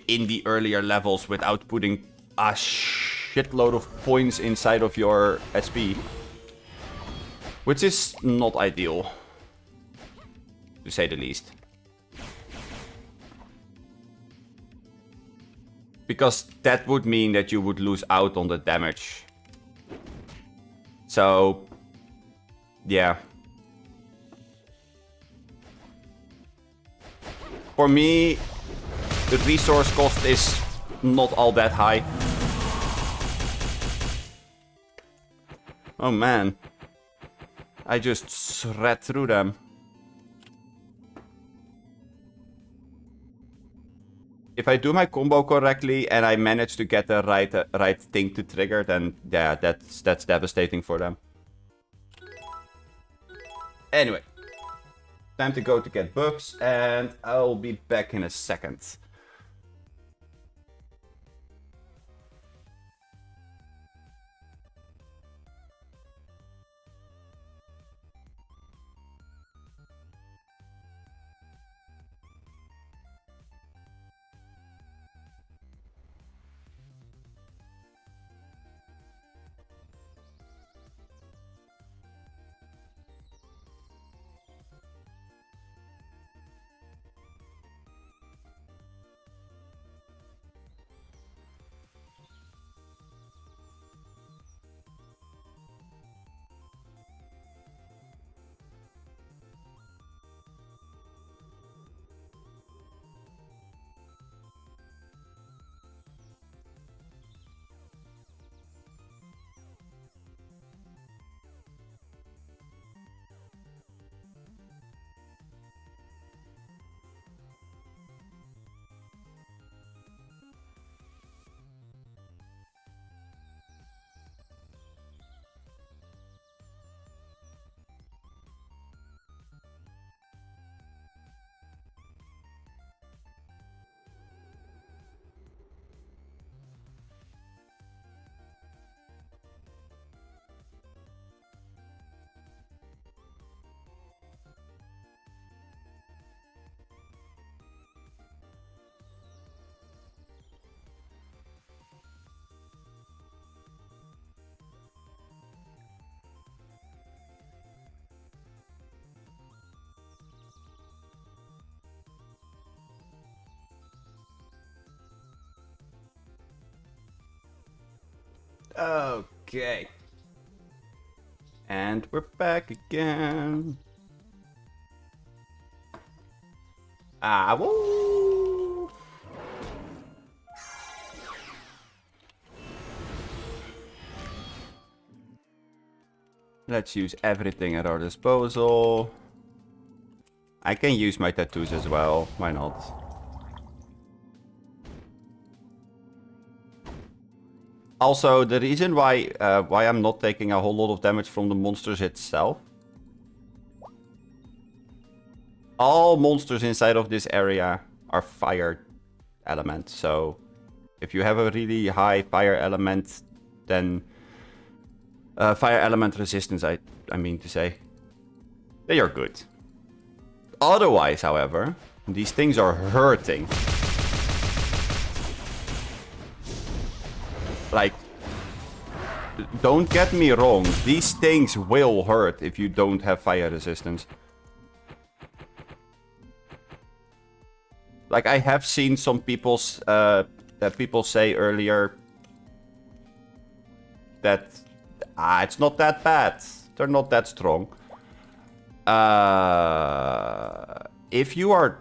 in the earlier levels without putting a shitload of points inside of your SP. Which is not ideal, to say the least. Because that would mean that you would lose out on the damage. So, yeah. For me, the resource cost is not all that high. Oh man. I just shred through them. If I do my combo correctly and I manage to get the right thing to trigger, then yeah, that's devastating for them. Anyway. Time to go to get buffs, and I'll be back in a second. Okay. And we're back again. Ah, woo! Let's use everything at our disposal. I can use my tattoos as well. Why not? Also, the reason why I'm not taking a whole lot of damage from the monsters itself. All monsters inside of this area are fire element. So if you have a really high fire element, then fire element resistance, I mean to say, they are good. Otherwise, however, these things are hurting. Like, don't get me wrong, these things will hurt if you don't have fire resistance. Like, I have seen some people's that people say earlier that it's not that bad. They're not that strong. If you are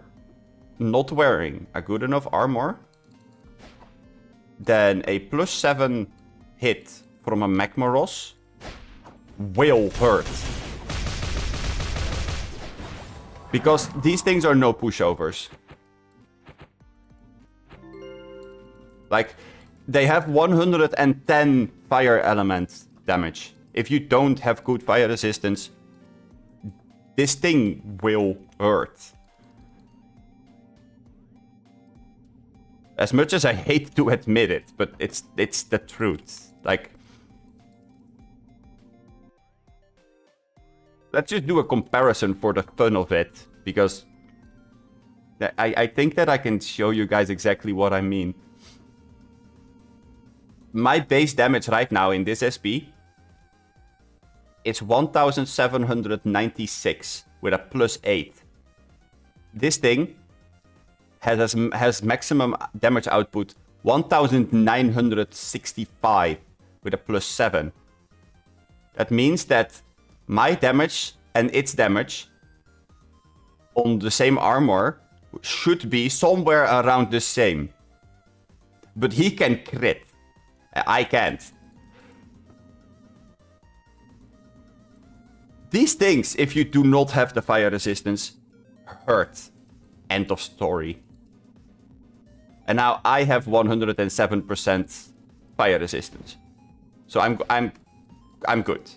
not wearing a good enough armor, then a +7 hit from a Magmaros will hurt. Because these things are no pushovers. Like, they have 110 fire element damage. If you don't have good fire resistance, this thing will hurt. As much as I hate to admit it, but it's the truth. Like, let's just do a comparison for the fun of it, because I think that I can show you guys exactly what I mean. My base damage right now in this SP is 1796 with a +8. This thing has maximum damage output 1965 with a +7. That means that my damage and its damage on the same armor should be somewhere around the same. But he can crit. I can't. These things, if you do not have the fire resistance, hurt. End of story. And now I have 107% fire resistance. So I'm good.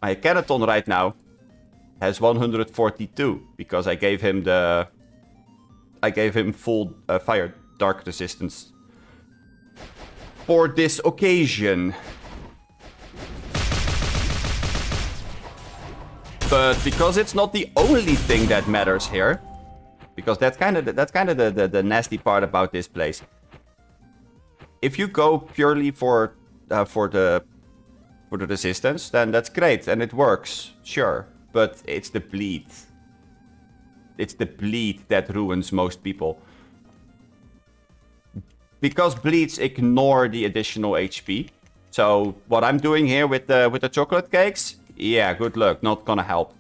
My Kenaton right now has 142 because I gave him full fire dark resistance for this occasion. But because it's not the only thing that matters here, because that's kind of the nasty part about this place. If you go purely for the resistance, then that's great and it works, sure. But it's the bleed. It's the bleed that ruins most people. Because bleeds ignore the additional HP. So what I'm doing here with the chocolate cakes, yeah, good luck, not gonna help.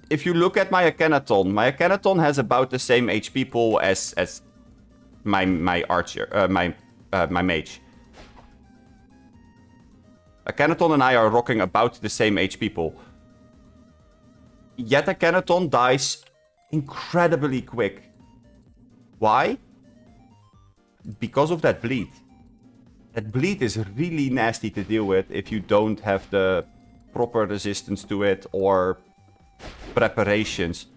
If you look at my Akhenaton has about the same HP pool as my archer, my mage. Akhenaton and I are rocking about the same HP pool. Yet Akhenaton dies incredibly quick. Why? Because of that bleed. That bleed is really nasty to deal with if you don't have the proper resistance to it or preparations.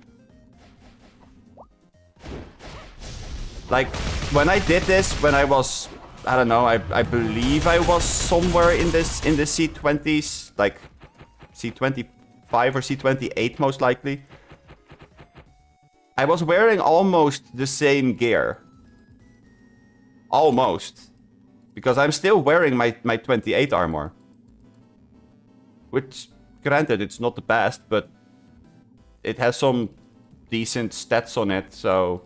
Like, when I did this, when I was, I don't know, I believe I was somewhere in the C20s, like C25 or C28 most likely. I was wearing almost the same gear. Almost. Because I'm still wearing my 28 armor. Which, granted, it's not the best, but it has some decent stats on it, so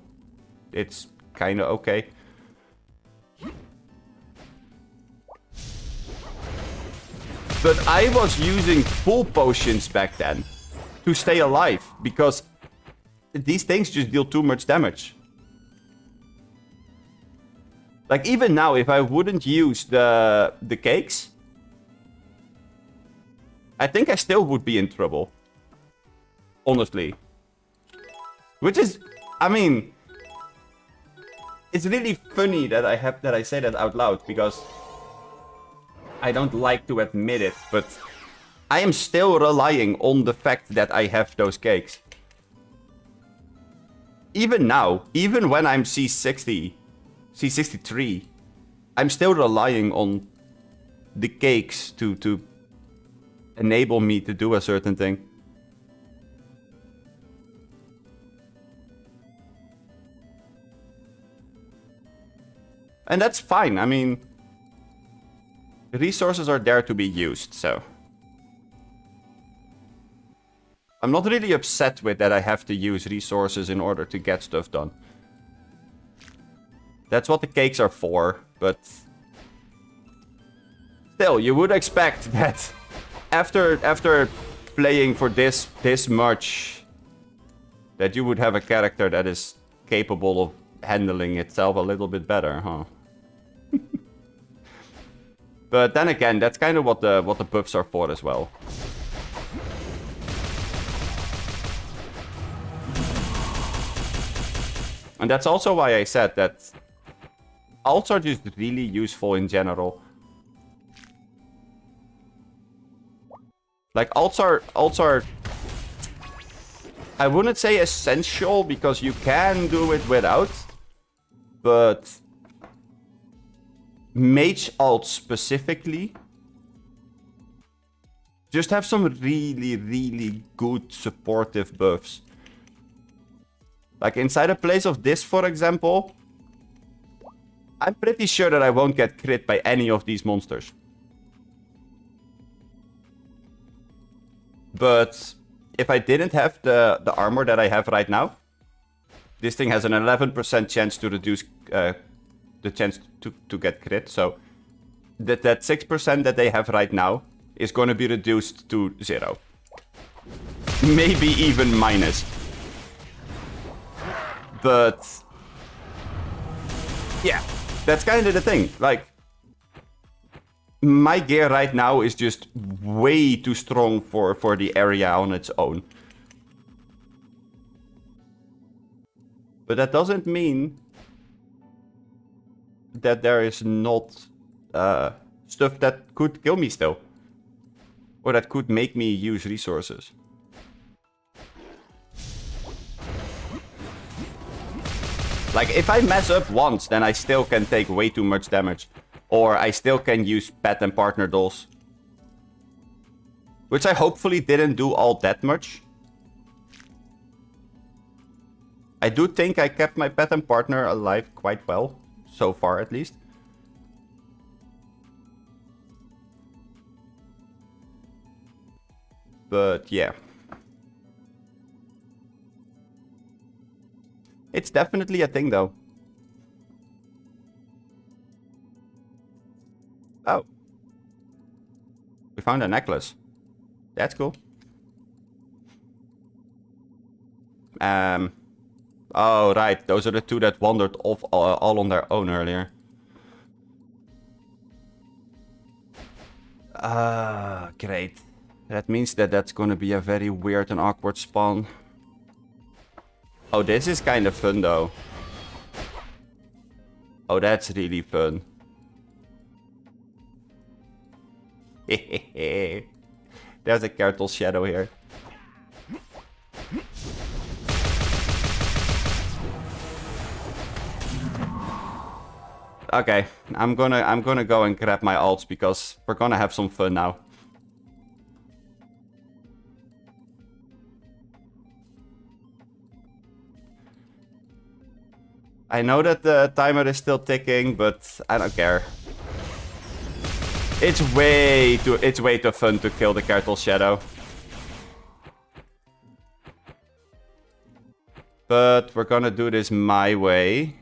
it's kind of okay. But I was using full potions back then to stay alive, because these things just deal too much damage. Like, even now, if I wouldn't use the cakes, I think I still would be in trouble. Honestly. Which is, I mean, it's really funny that I say that out loud, because I don't like to admit it, but I am still relying on the fact that I have those cakes. Even now, even when I'm C60, C63, I'm still relying on the cakes to enable me to do a certain thing. And that's fine. I mean, resources are there to be used, so I'm not really upset with that I have to use resources in order to get stuff done. That's what the cakes are for, but still, you would expect that after playing for this much, that you would have a character that is capable of handling itself a little bit better, huh? But then again, that's kind of what the buffs are for as well. And that's also why I said that ults are just really useful in general. Like, ults are I wouldn't say essential, because you can do it without, but mage ults specifically just have some really good supportive buffs. Like, inside a place of this, for example, I'm pretty sure that I won't get crit by any of these monsters. But if I didn't have the armor that I have right now, this thing has an 11% chance to reduce the chance to get crit. So that 6% that they have right now is going to be reduced to 0. Maybe even minus. But yeah, that's kind of the thing. Like, my gear right now is just way too strong for the area on its own. But that doesn't mean that there is not stuff that could kill me still. Or that could make me use resources. Like, if I mess up once, then I still can take way too much damage. Or I still can use pet and partner dolls. Which I hopefully didn't do all that much. I do think I kept my pet and partner alive quite well. So far, at least. But yeah. It's definitely a thing, though. Oh. We found a necklace. That's cool. Oh, right. Those are the two that wandered off all on their own earlier. Great. That means that that's gonna be a very weird and awkward spawn. Oh, this is kind of fun, though. Oh, that's really fun. There's a Kertle shadow here. Okay, I'm gonna go and grab my ults, because we're gonna have some fun now. I know that the timer is still ticking, but I don't care. It's way too fun to kill the Kertle shadow. But we're gonna do this my way.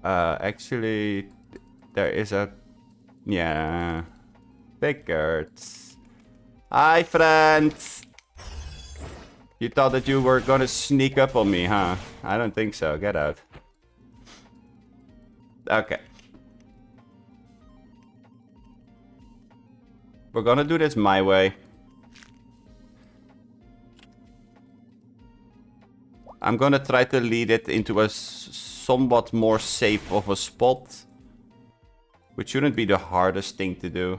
Actually, there is a Yeah. Pickard. Hi, friend. You thought that you were gonna sneak up on me, huh? I don't think so. Get out. Okay. We're gonna do this my way. I'm gonna try to lead it into a somewhat more safe of a spot. Which shouldn't be the hardest thing to do.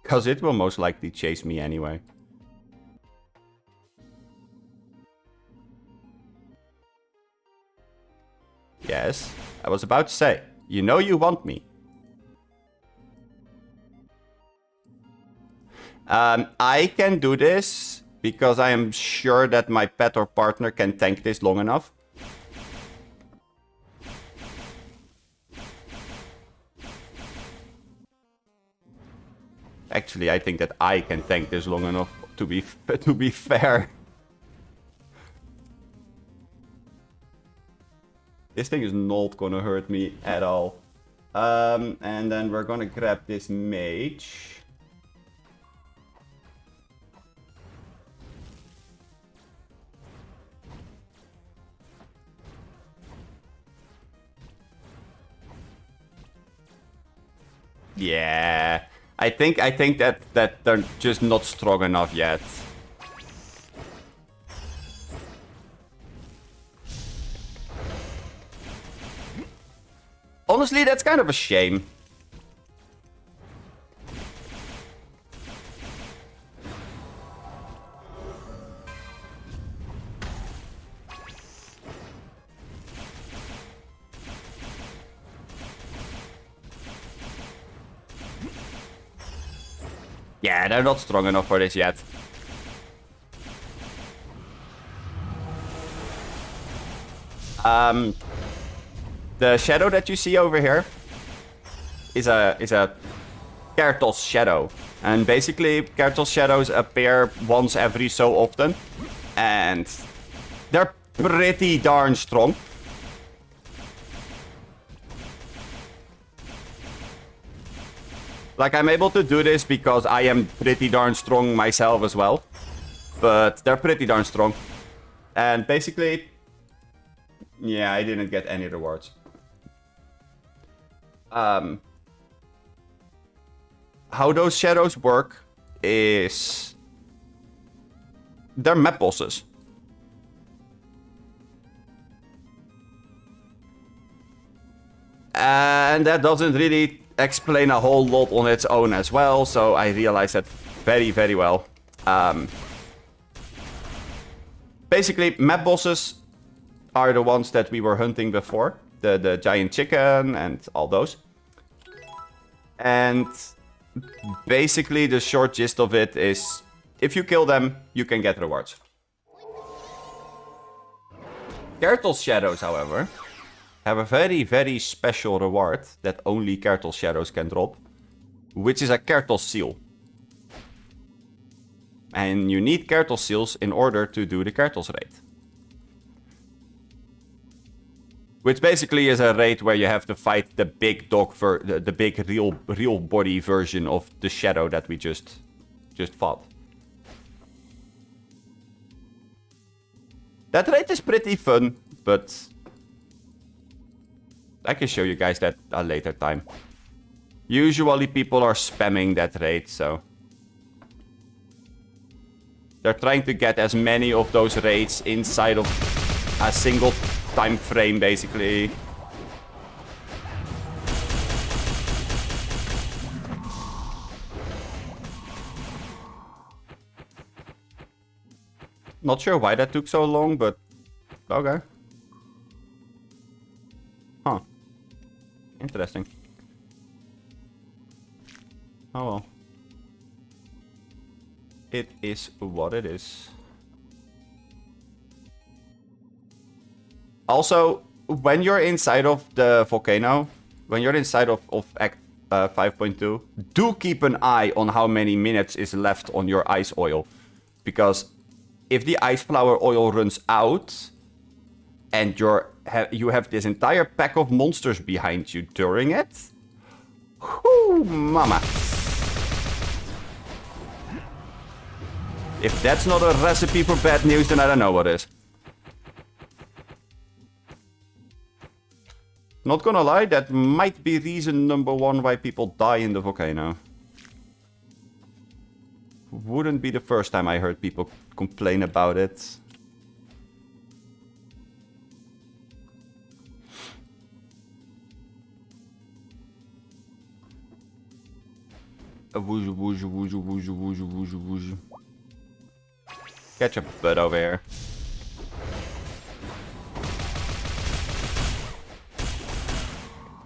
Because it will most likely chase me anyway. Yes, I was about to say, you know you want me. I can do this because I am sure that my pet or partner can tank this long enough. Actually, I think that I can tank this long enough to be fair. This thing is not gonna hurt me at all. And then we're gonna grab this mage. Yeah. I think that they're just not strong enough yet. Honestly, that's kind of a shame. Yeah, they're not strong enough for this yet. The shadow that you see over here is a Kertos shadow. And basically, Kertos shadows appear once every so often. And they're pretty darn strong. Like, I'm able to do this because I am pretty darn strong myself as well. But they're pretty darn strong. And basically, yeah, I didn't get any rewards. How those shadows work is they're map bosses. And that doesn't really explain a whole lot on its own as well, so I realized that very, very well. Basically, map bosses are the ones that we were hunting before. The giant chicken and all those. And basically, the short gist of it is, if you kill them, you can get rewards. Kertos shadows, however, have a very, very special reward that only Kertos shadows can drop, which is a Kertos seal. And you need Kertos seals in order to do the Kertos raid. Which basically is a raid where you have to fight the big dog, the big real body version of the shadow that we just fought. That raid is pretty fun, but I can show you guys that a later time. Usually people are spamming that raid, so they're trying to get as many of those raids inside of a single time frame, basically. Not sure why that took so long, but okay. Huh. Interesting. Oh well. It is what it is. Also, when you're inside of the volcano, when you're inside of Act 5.2, do keep an eye on how many minutes is left on your ice oil. Because if the ice flower oil runs out, and you have this entire pack of monsters behind you during it. Whoo, mama. If that's not a recipe for bad news, then I don't know what is. Not gonna lie, that might be reason number one why people die in the volcano. Wouldn't be the first time I heard people complain about it. Catch a butt over here.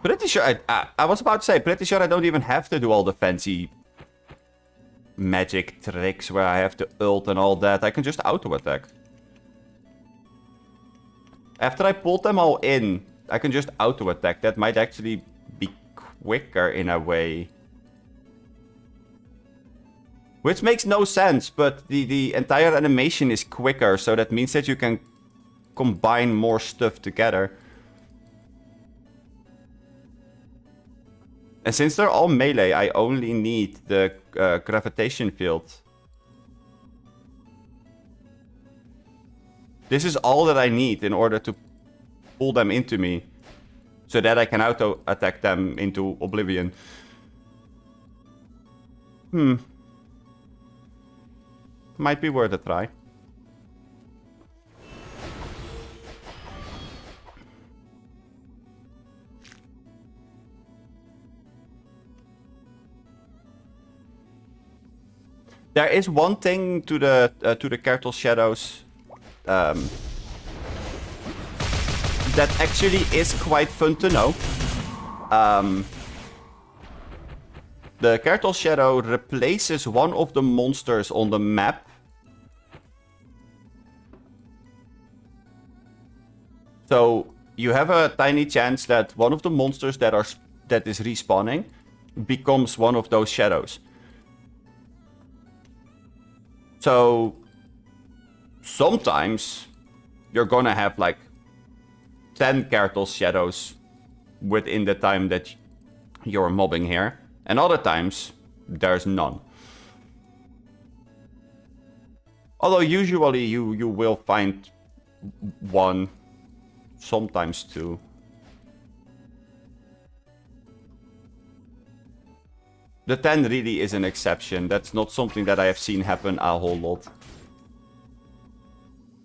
Pretty sure I was about to say, pretty sure I don't even have to do all the fancy magic tricks where I have to ult and all that. I can just auto attack. After I pulled them all in, I can just auto attack. That might actually be quicker in a way. Which makes no sense, but the entire animation is quicker, so that means that you can combine more stuff together. And since they're all melee, I only need the gravitation field. This is all that I need in order to pull them into me, so that I can auto-attack them into oblivion. Might be worth a try. There is one thing to the Kertle Shadows that actually is quite fun to know. The Kertle Shadow replaces one of the monsters on the map. So you have a tiny chance that one of the monsters that is respawning becomes one of those shadows. So sometimes you're gonna have like 10 Kertle Shadows within the time that you're mobbing here. And other times, there's none. Although usually you will find one, sometimes two. The 10 really is an exception. That's not something that I have seen happen a whole lot.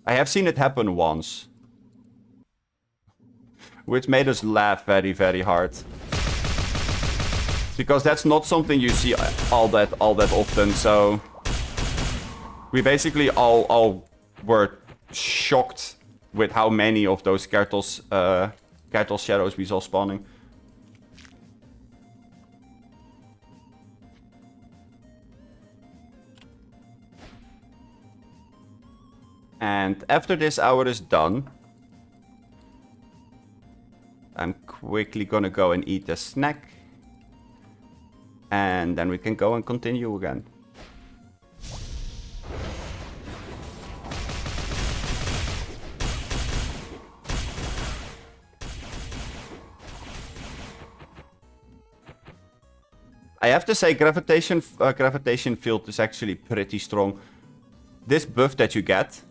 I have seen it happen once. Which made us laugh very, very hard. Because that's not something you see all that often, so... We basically all were shocked with how many of those Kertle Shadows we saw spawning. And after this hour is done, I'm quickly gonna go and eat a snack. And then we can go and continue again. I have to say, gravitation field is actually pretty strong. This buff that you get,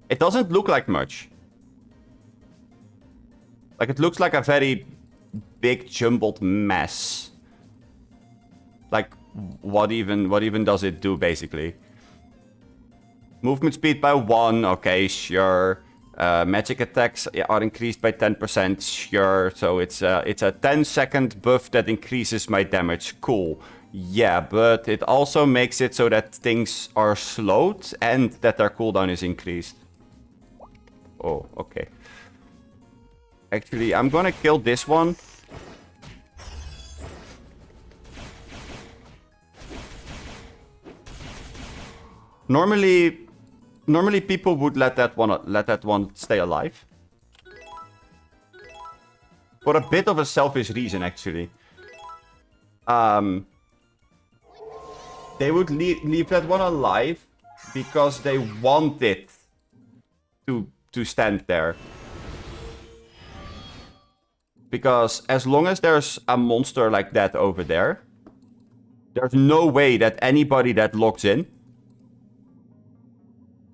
it doesn't look like much. Like, it looks like a very big jumbled mess. Like, what even does it do, basically? Movement speed by 1, okay, sure. Magic attacks are increased by 10%, sure. So it's a 10-second buff that increases my damage, cool. Yeah, but it also makes it so that things are slowed and that their cooldown is increased. Oh, okay. Actually, I'm gonna kill this one. Normally people would let that one stay alive. For a bit of a selfish reason, actually. They would leave that one alive because they wanted to stand there. Because as long as there's a monster like that over there, there's no way that anybody that logs in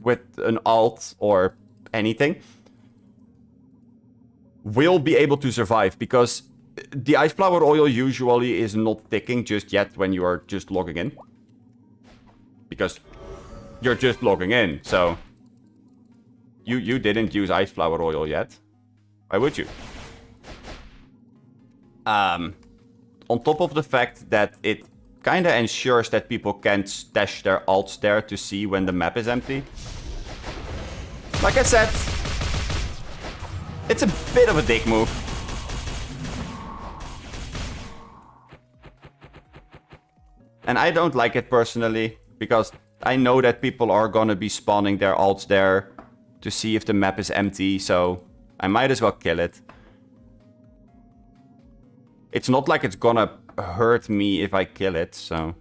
with an alt or anything will be able to survive, because the ice flower oil usually is not ticking just yet when you are just logging in. Because you're just logging in, so you didn't use ice flower oil yet. Why would you? On top of the fact that it kind of ensures that people can't stash their alts there to see when the map is empty. Like I said, it's a bit of a dick move. And I don't like it personally, because I know that people are gonna be spawning their alts there to see if the map is empty, so I might as well kill it. It's not like it's gonna hurt me if I kill it, so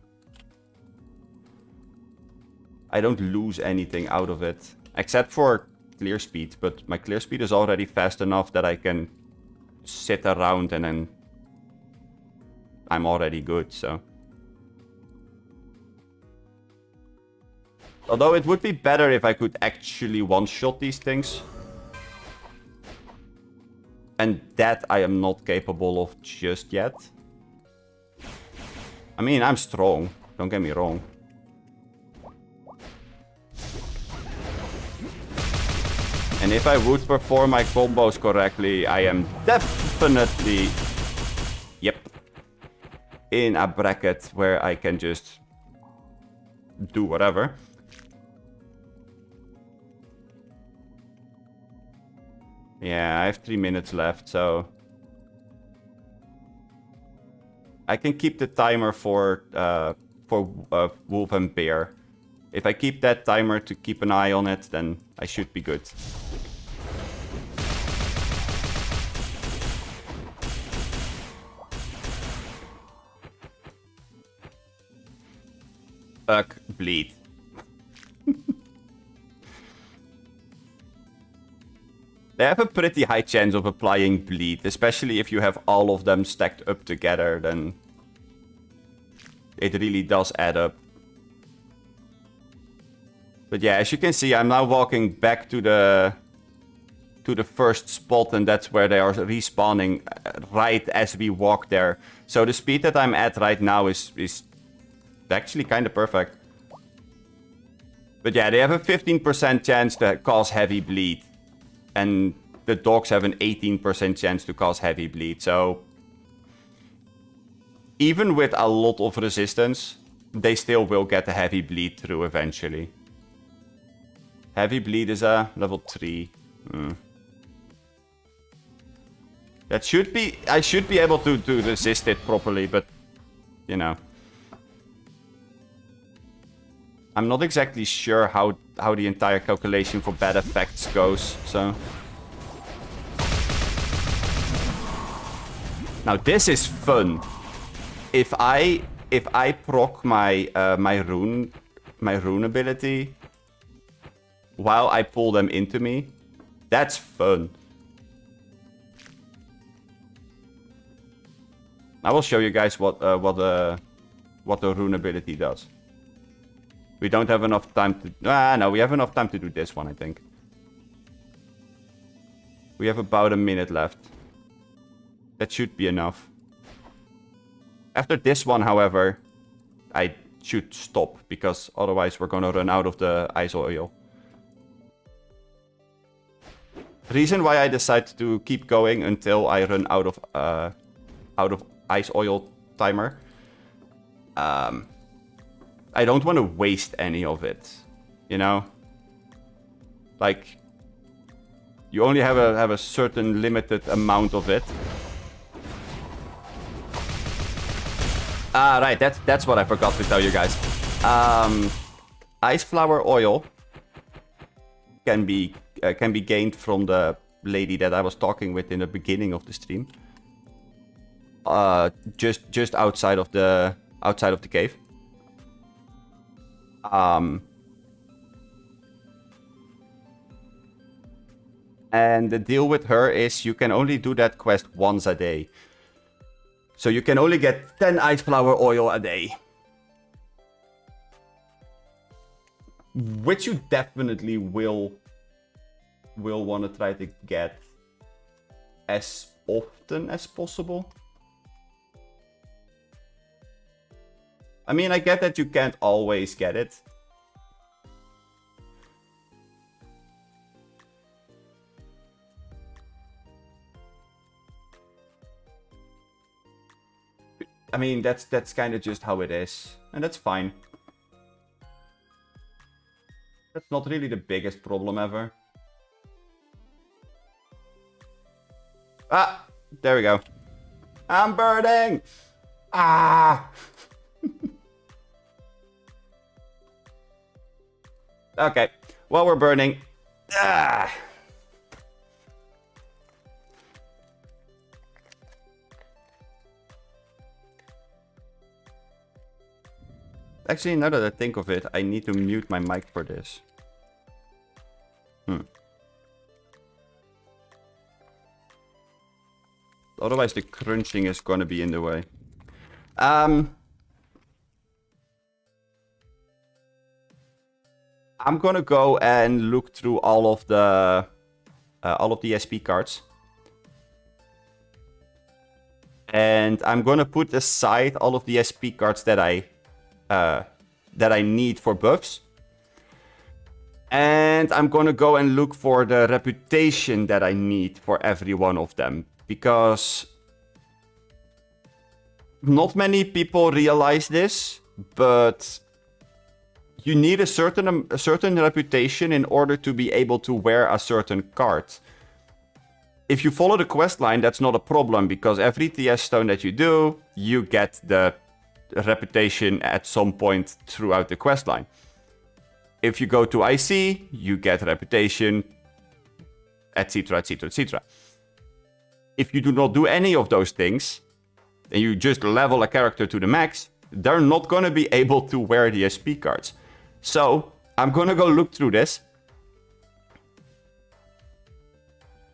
I don't lose anything out of it. Except for clear speed, but my clear speed is already fast enough that I can sit around and then I'm already good, so. Although it would be better if I could actually one-shot these things. And that I am not capable of just yet. I mean, I'm strong, don't get me wrong. And if I would perform my combos correctly, I am definitely, yep, in a bracket where I can just do whatever. Yeah, I have 3 minutes left, so I can keep the timer for Wolf and Bear. If I keep that timer to keep an eye on it, then I should be good. Fuck, bleed. They have a pretty high chance of applying bleed, especially if you have all of them stacked up together, then it really does add up. But yeah, as you can see, I'm now walking back to the first spot, and that's where they are respawning right as we walk there. So the speed that I'm at right now is actually kind of perfect. But yeah, they have a 15% chance to cause heavy bleed. And the dogs have an 18% chance to cause heavy bleed. So even with a lot of resistance, they still will get a heavy bleed through eventually. Heavy bleed is a level 3. That should be... I should be able to resist it properly, but... You know. I'm not exactly sure how the entire calculation for bad effects goes, so... Now this is fun. If I proc my my rune ability while I pull them into me, that's fun. I will show you guys what the rune ability does. We don't have enough time to... no, we have enough time to do this one, I think. We have about a minute left. That should be enough. After this one, however, I should stop, because otherwise we're gonna run out of the ice oil. Reason why I decided to keep going until I run out of ice oil timer. I don't want to waste any of it, you know? Like, you only have a certain limited amount of it. Ah, right, that's what I forgot to tell you guys. Ice flower oil can be gained from the lady that I was talking with in the beginning of the stream. Just outside of the cave. And the deal with her is you can only do that quest once a day. So you can only get 10 ice flower oil a day. Which you definitely will want to try to get as often as possible. I mean, I get that you can't always get it. I mean, that's kind of just how it is. And that's fine. That's not really the biggest problem ever. Ah! There we go. I'm burning! Ah! Okay. While we're burning... Ah! Actually, now that I think of it, I need to mute my mic for this. Otherwise, the crunching is going to be in the way. I'm going to go and look through all of the SP cards. And I'm going to put aside all of the SP cards that I need for buffs. And I'm going to go and look for the reputation that I need for every one of them. Because not many people realize this, but you need a certain reputation in order to be able to wear a certain card. If you follow the quest line, that's not a problem, because every TS stone that you do, you get the reputation at some point throughout the quest line. If you go to IC, you get reputation, etc, etc, etc. If you do not do any of those things, and you just level a character to the max, they're not going to be able to wear the SP cards. So, I'm going to go look through this.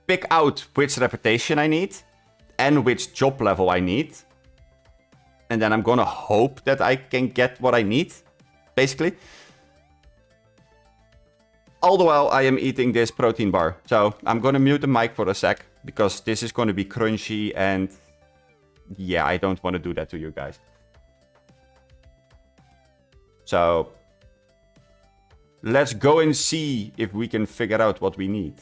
Pick out which reputation I need, and which job level I need. And then I'm going to hope that I can get what I need, basically. All the while I am eating this protein bar. So, I'm going to mute the mic for a sec, because this is going to be crunchy and yeah, I don't want to do that to you guys. So let's go and see if we can figure out what we need.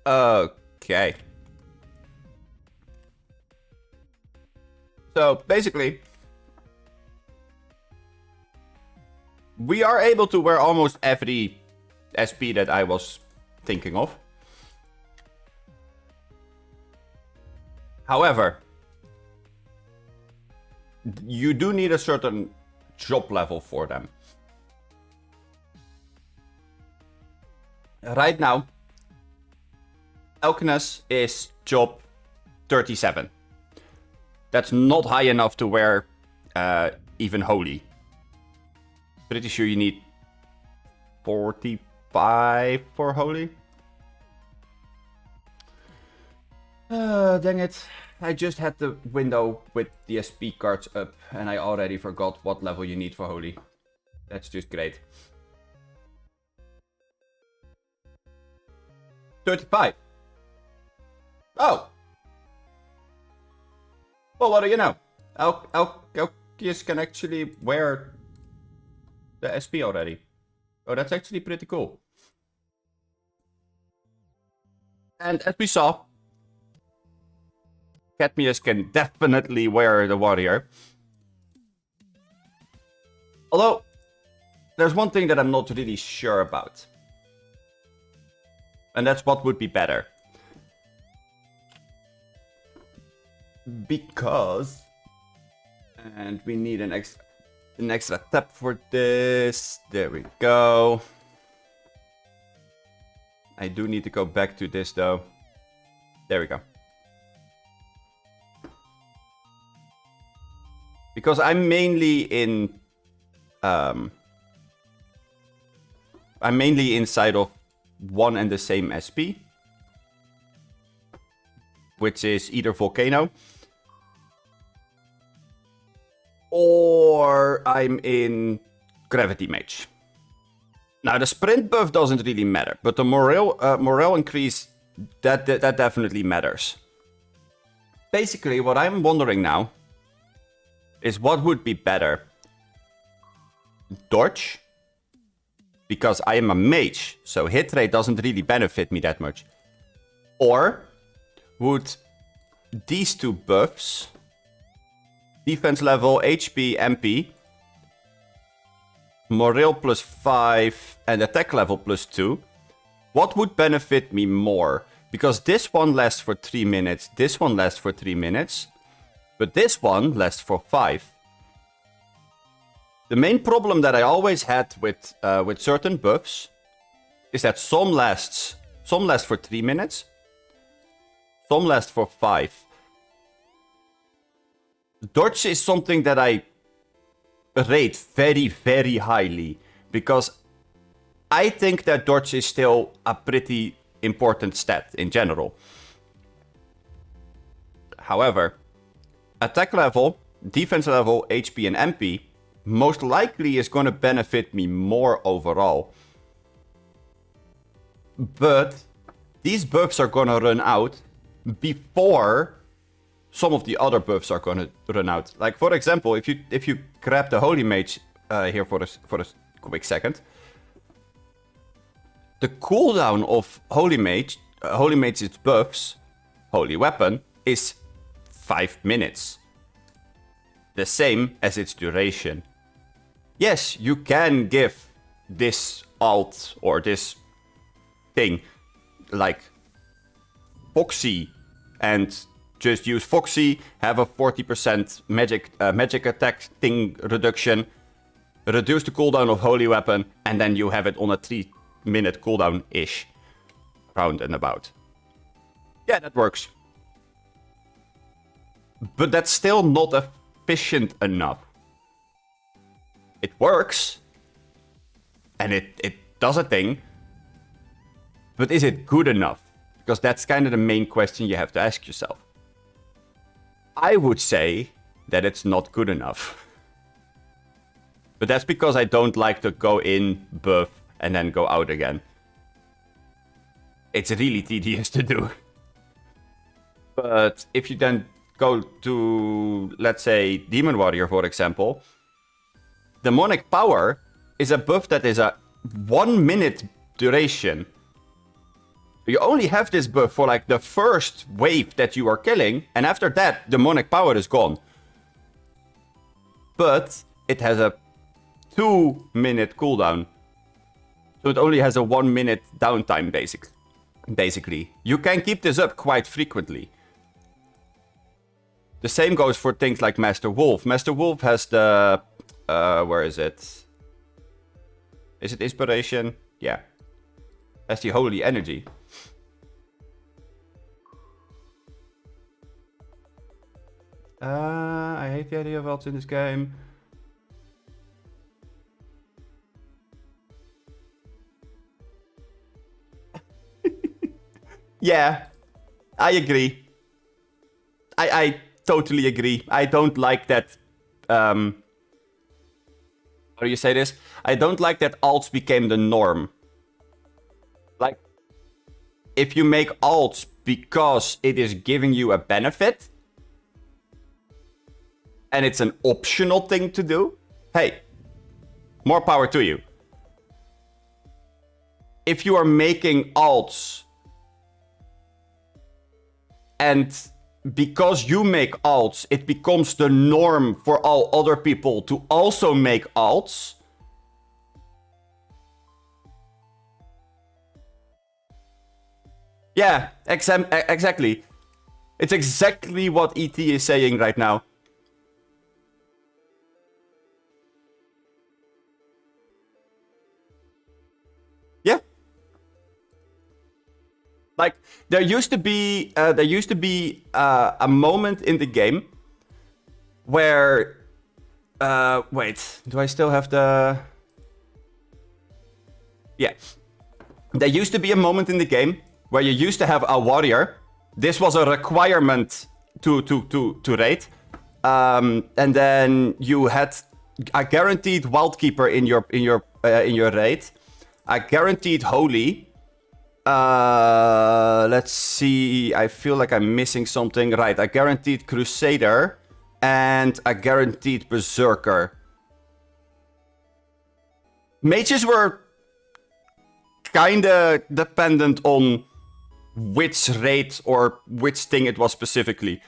Okay. So basically, we are able to wear almost every SP that I was thinking of. However, you do need a certain job level for them. Right now, Alchemist is job 37. That's not high enough to wear even Holy. Pretty sure you need 45 for Holy. Dang it. I just had the window with the SP cards up and I already forgot what level you need for Holy. That's just great. 35. Oh. Well, what do you know? Alchemist can actually wear the SP already. Oh, that's actually pretty cool. And as we saw, Cadmius can definitely wear the warrior. Although, there's one thing that I'm not really sure about. And that's what would be better. Because... And we need an extra tab for this. There we go. I do need to go back to this though. There we go. Because I'm mainly in... I'm mainly inside of one and the same SP. Which is either Volcano. Or I'm in Gravity Mage. Now the sprint buff doesn't really matter. But the morale increase, that definitely matters. Basically what I'm wondering now is what would be better. Dodge. Because I am a mage, so hit rate doesn't really benefit me that much. Or would these two buffs, defense level, HP, MP, morale plus 5 and attack level plus 2, what would benefit me more? Because this one lasts for 3 minutes, this one lasts for 3 minutes, but this one lasts for 5. The main problem that I always had with certain buffs is that some last for 3 minutes, some last for 5. Dodge is something that I rate very, very highly because I think that dodge is still a pretty important stat in general. However, attack level, defense level, HP and MP most likely is going to benefit me more overall. But these buffs are going to run out before some of the other buffs are going to run out. Like for example, if you grab the Holy Mage here for a quick second, the cooldown of Holy Mage's buffs, Holy Weapon, is 5 minutes. The same as its duration. Yes, you can give this alt or this thing like Foxy and just use Foxy, have a 40% magic attack thing reduction, reduce the cooldown of Holy Weapon, and then you have it on a 3-minute cooldown-ish. Round and about. Yeah, that works. But that's still not efficient enough. It works. And it does a thing. But is it good enough? Because that's kind of the main question you have to ask yourself. I would say that it's not good enough. But that's because I don't like to go in, buff, and then go out again. It's really tedious to do. But if you then go to, let's say, Demon Warrior, for example, Demonic Power is a buff that is a 1 minute duration. You only have this buff for like the first wave that you are killing, and after that, demonic power is gone. But it has a 2-minute cooldown. So it only has a 1-minute downtime, basically. You can keep this up quite frequently. The same goes for things like Master Wolf. Master Wolf has the... where is it? Is it Inspiration? Yeah. Has the Holy Energy. I hate the idea of ults in this game. Yeah, I agree. I totally agree. I don't like that... how do you say this? I don't like that alts became the norm. Like, if you make alts because it is giving you a benefit, and it's an optional thing to do, hey, more power to you. If you are making alts, and because you make alts, it becomes the norm for all other people to also make alts, yeah, exactly. It's exactly what ET is saying right now. Yeah. Like, there used to be a moment in the game where... wait, do I still have the... Yeah. There used to be a moment in the game where you used to have a warrior. This was a requirement to raid. And then you had a guaranteed Wildkeeper in your raid. A guaranteed Holy. Let's see. I feel like I'm missing something. Right, a guaranteed Crusader and a guaranteed Berserker. Mages were kinda dependent on which raid or which thing it was specifically.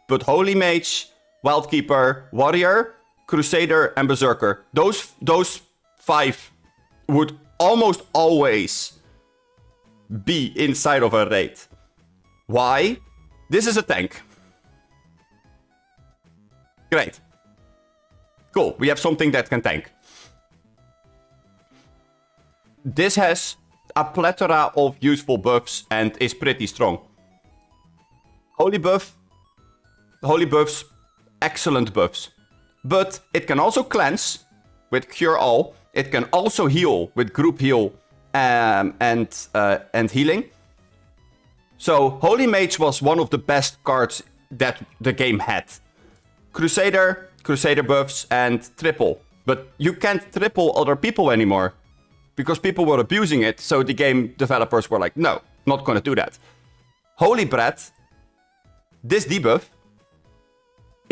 But Holy Mage, Wildkeeper, Warrior, Crusader, and Berserker. Those 5 would almost always be inside of a raid. Why? This is a tank. Great. Cool, we have something that can tank. This has a plethora of useful buffs and is pretty strong. Holy buffs, excellent buffs. But it can also cleanse with Cure All. It can also heal with Group Heal and healing. So Holy Mage was one of the best cards that the game had. Crusader buffs, and triple. But you can't triple other people anymore. Because people were abusing it, so the game developers were like, no, not gonna do that. Holy Bread, this debuff,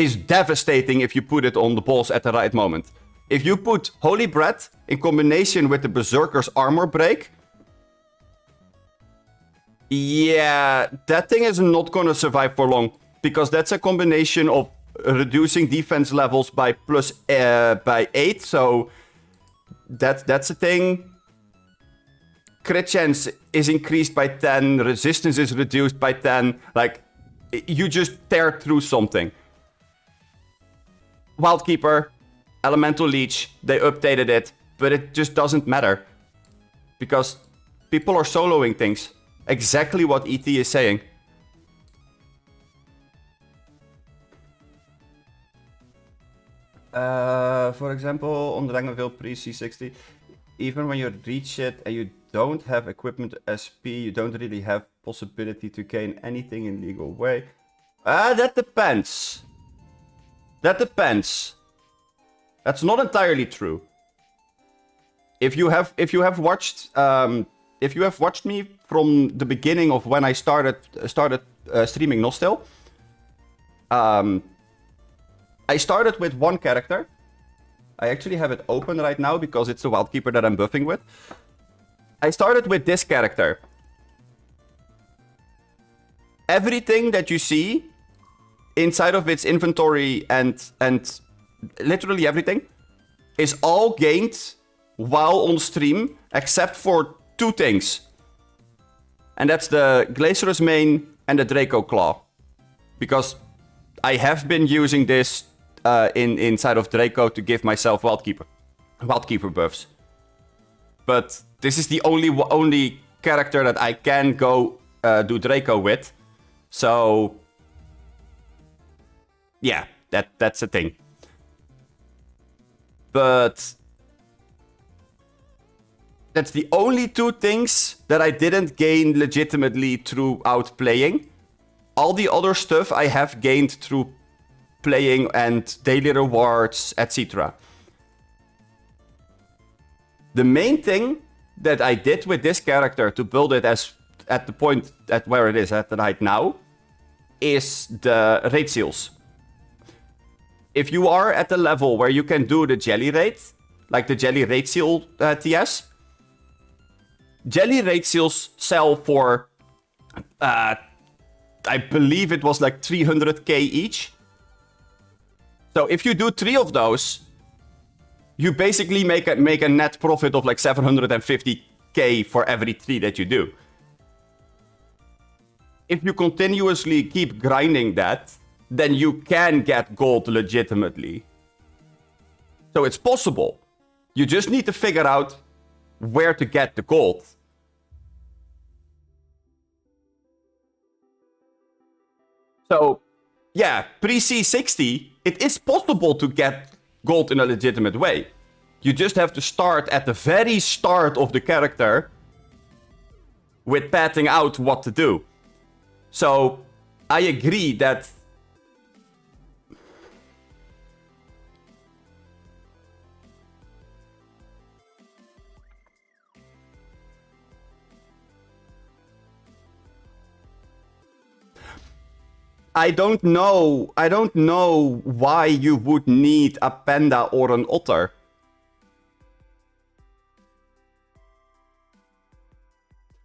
is devastating if you put it on the boss at the right moment. If you put Holy Bread in combination with the Berserker's Armor Break, yeah, that thing is not gonna survive for long. Because that's a combination of reducing defense levels by by 8, so that's a thing. Crit chance is increased by 10, resistance is reduced by 10. Like, you just tear through something. Wildkeeper, Elemental Leech, they updated it, but it just doesn't matter. Because people are soloing things. Exactly what ET is saying. For example, on the Dragonville pre-C60, even when you reach it and you don't have equipment SP, you don't really have possibility to gain anything in legal way. That depends. That depends. That's not entirely true. If you have watched me from the beginning of when I started streaming Nostale, I started with one character. I actually have it open right now because it's the Wildkeeper that I'm buffing with. I started with this character. everything that you see inside of its inventory and literally everything is all gained while on stream, except for 2 things. And that's the Glacierous Mane and the Draco Claw. Because I have been using this inside of Draco to give myself Wildkeeper buffs. But this is the only character that I can go do Draco with. So yeah, that's the thing. But that's the only 2 things that I didn't gain legitimately throughout playing. All the other stuff I have gained through playing and daily rewards, etc. The main thing that I did with this character to build it as at the point at where it is at right now is the raid seals. If you are at the level where you can do the jelly raid, like the jelly raid seal TS, jelly raid seals sell for, I believe it was like 300k each. So if you do 3 of those, you basically make a net profit of like 750k for every 3 that you do. If you continuously keep grinding that, then you can get gold legitimately. So it's possible. You just need to figure out where to get the gold. So, yeah, pre-C60, it is possible to get gold in a legitimate way. You just have to start at the very start of the character with padding out what to do. So, I agree that I don't know why you would need a panda or an otter.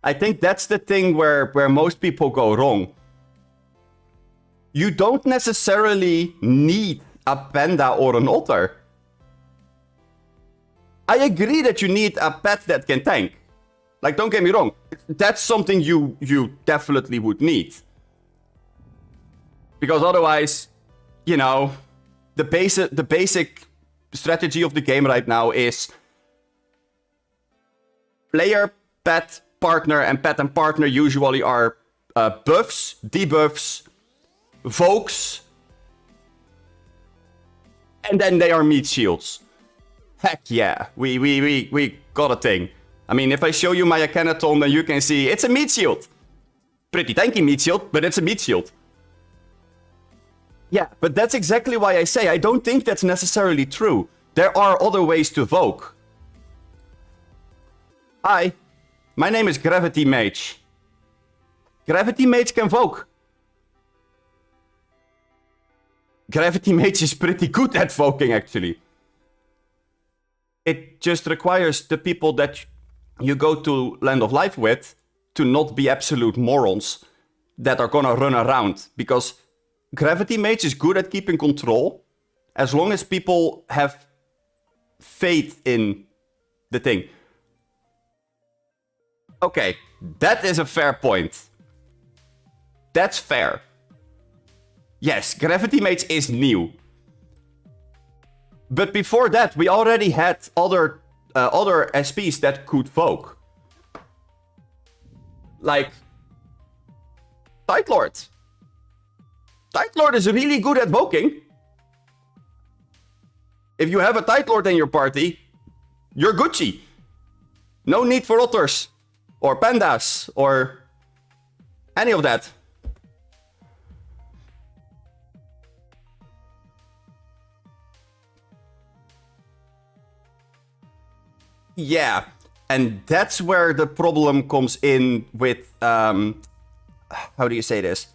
I think that's the thing where most people go wrong. You don't necessarily need a panda or an otter. I agree that you need a pet that can tank. Like, don't get me wrong. That's something you definitely would need. Because otherwise, you know, the basic strategy of the game right now is player, pet, partner, and pet and partner usually are buffs, debuffs, vokes, and then they are meat shields. Heck yeah, we got a thing. I mean, if I show you my Akhenaton, then you can see it's a meat shield. Pretty tanky meat shield, but it's a meat shield. Yeah, but that's exactly why I say I don't think that's necessarily true. There are other ways to voke. Hi, my name is Gravity Mage. Gravity Mage can voke. Gravity Mage is pretty good at voking, actually. It just requires the people that you go to Land of Life with to not be absolute morons that are gonna run around, because Gravity Mage is good at keeping control as long as people have faith in the thing. Okay, that is a fair point. That's fair. Yes, Gravity Mage is new. But before that, we already had other SPs that could voke. Like Tidelord. Tidelord is really good at voking. If you have a Tidelord in your party, you're Gucci. No need for otters, or pandas, or any of that. Yeah, and that's where the problem comes in with, how do you say this?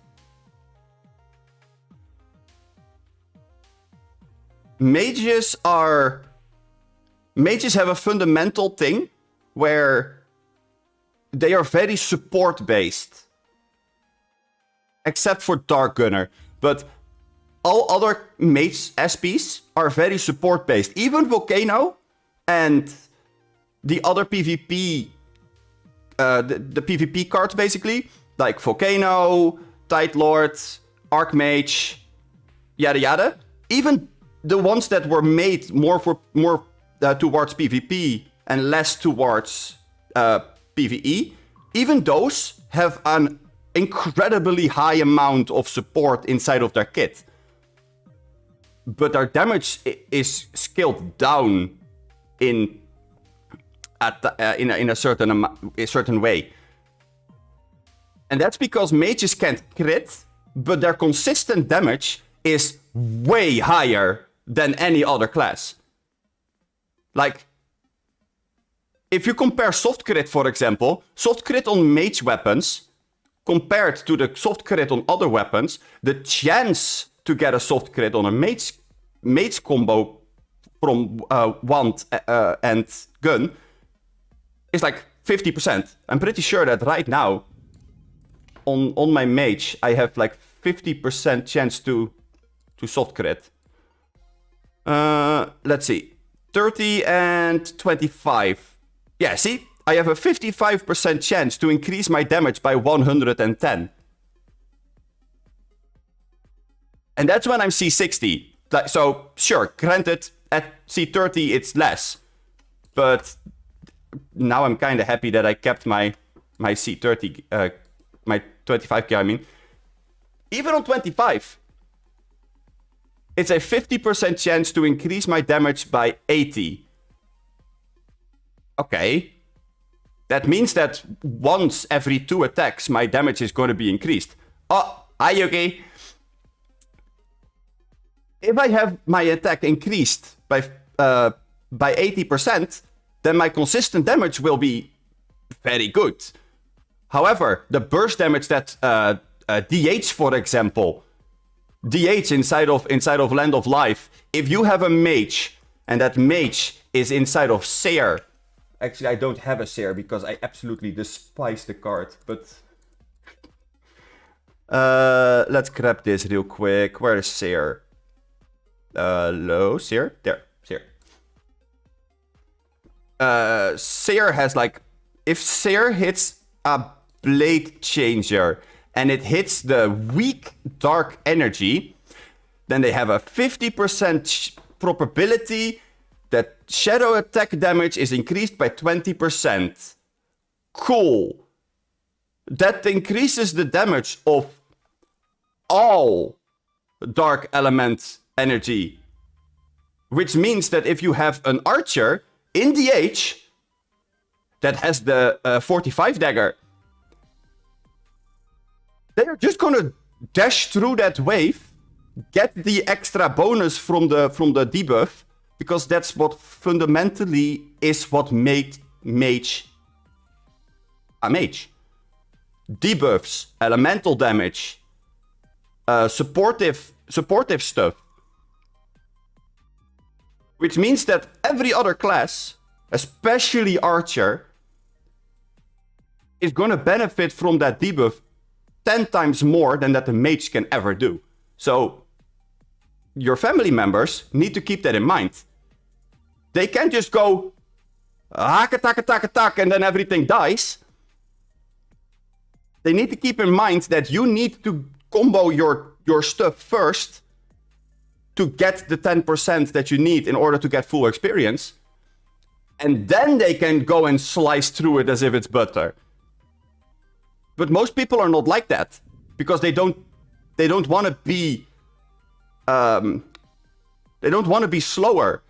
Mages have a fundamental thing where they are very support based. except for Dark Gunner. But all other mage SPs are very support-based. Even Volcano and the other PvP, the PvP cards basically, like Volcano, Tide Lord, Archmage, yada yada. Even the ones that were made more towards PvP and less towards PvE, even those have an incredibly high amount of support inside of their kit. But their damage is scaled down in a certain way. And that's because mages can't crit, but their consistent damage is way higher than any other class. Like, if you compare soft crit, for example, soft crit on mage weapons compared to the soft crit on other weapons, the chance to get a soft crit on a mage combo from wand and gun is like 50%. I'm pretty sure that right now on my mage I have like 50% chance to soft crit. Let's see. 30 and 25. Yeah, see? I have a 55% chance to increase my damage by 110. And that's when I'm C60. So, sure, granted, at C30 it's less. But now I'm kind of happy that I kept my C30, my 25k, I mean. Even on 25, it's a 50% chance to increase my damage by 80. Okay. That means that once every 2 attacks, my damage is going to be increased. Oh, hi, Yuki. If I have my attack increased by 80%, then my consistent damage will be very good. However, the burst damage that DH, for example, DH inside of Land of Life, if you have a mage and that mage is inside of Seer. Actually, I don't have a Seer because I absolutely despise the card, but let's grab this real quick. Where is Seer? Low Seer? There, Seer. Seer has like, if Seer hits a Blade Changer and it hits the weak dark energy, then they have a 50% probability that shadow attack damage is increased by 20%. Cool. That increases the damage of all dark element energy. Which means that if you have an archer in DH that has the 45 dagger, they're just gonna dash through that wave, get the extra bonus from the debuff, because that's what fundamentally is what made mage a mage. Debuffs, elemental damage, supportive stuff. Which means that every other class, especially Archer, is gonna benefit from that debuff 10 times more than that the mage can ever do. So your family members need to keep that in mind. They can't just go hack attack attack attack and then everything dies. They need to keep in mind that you need to combo your stuff first to get the 10% that you need in order to get full experience. And then they can go and slice through it as if it's butter. But most people are not like that, because they don't want to be slower.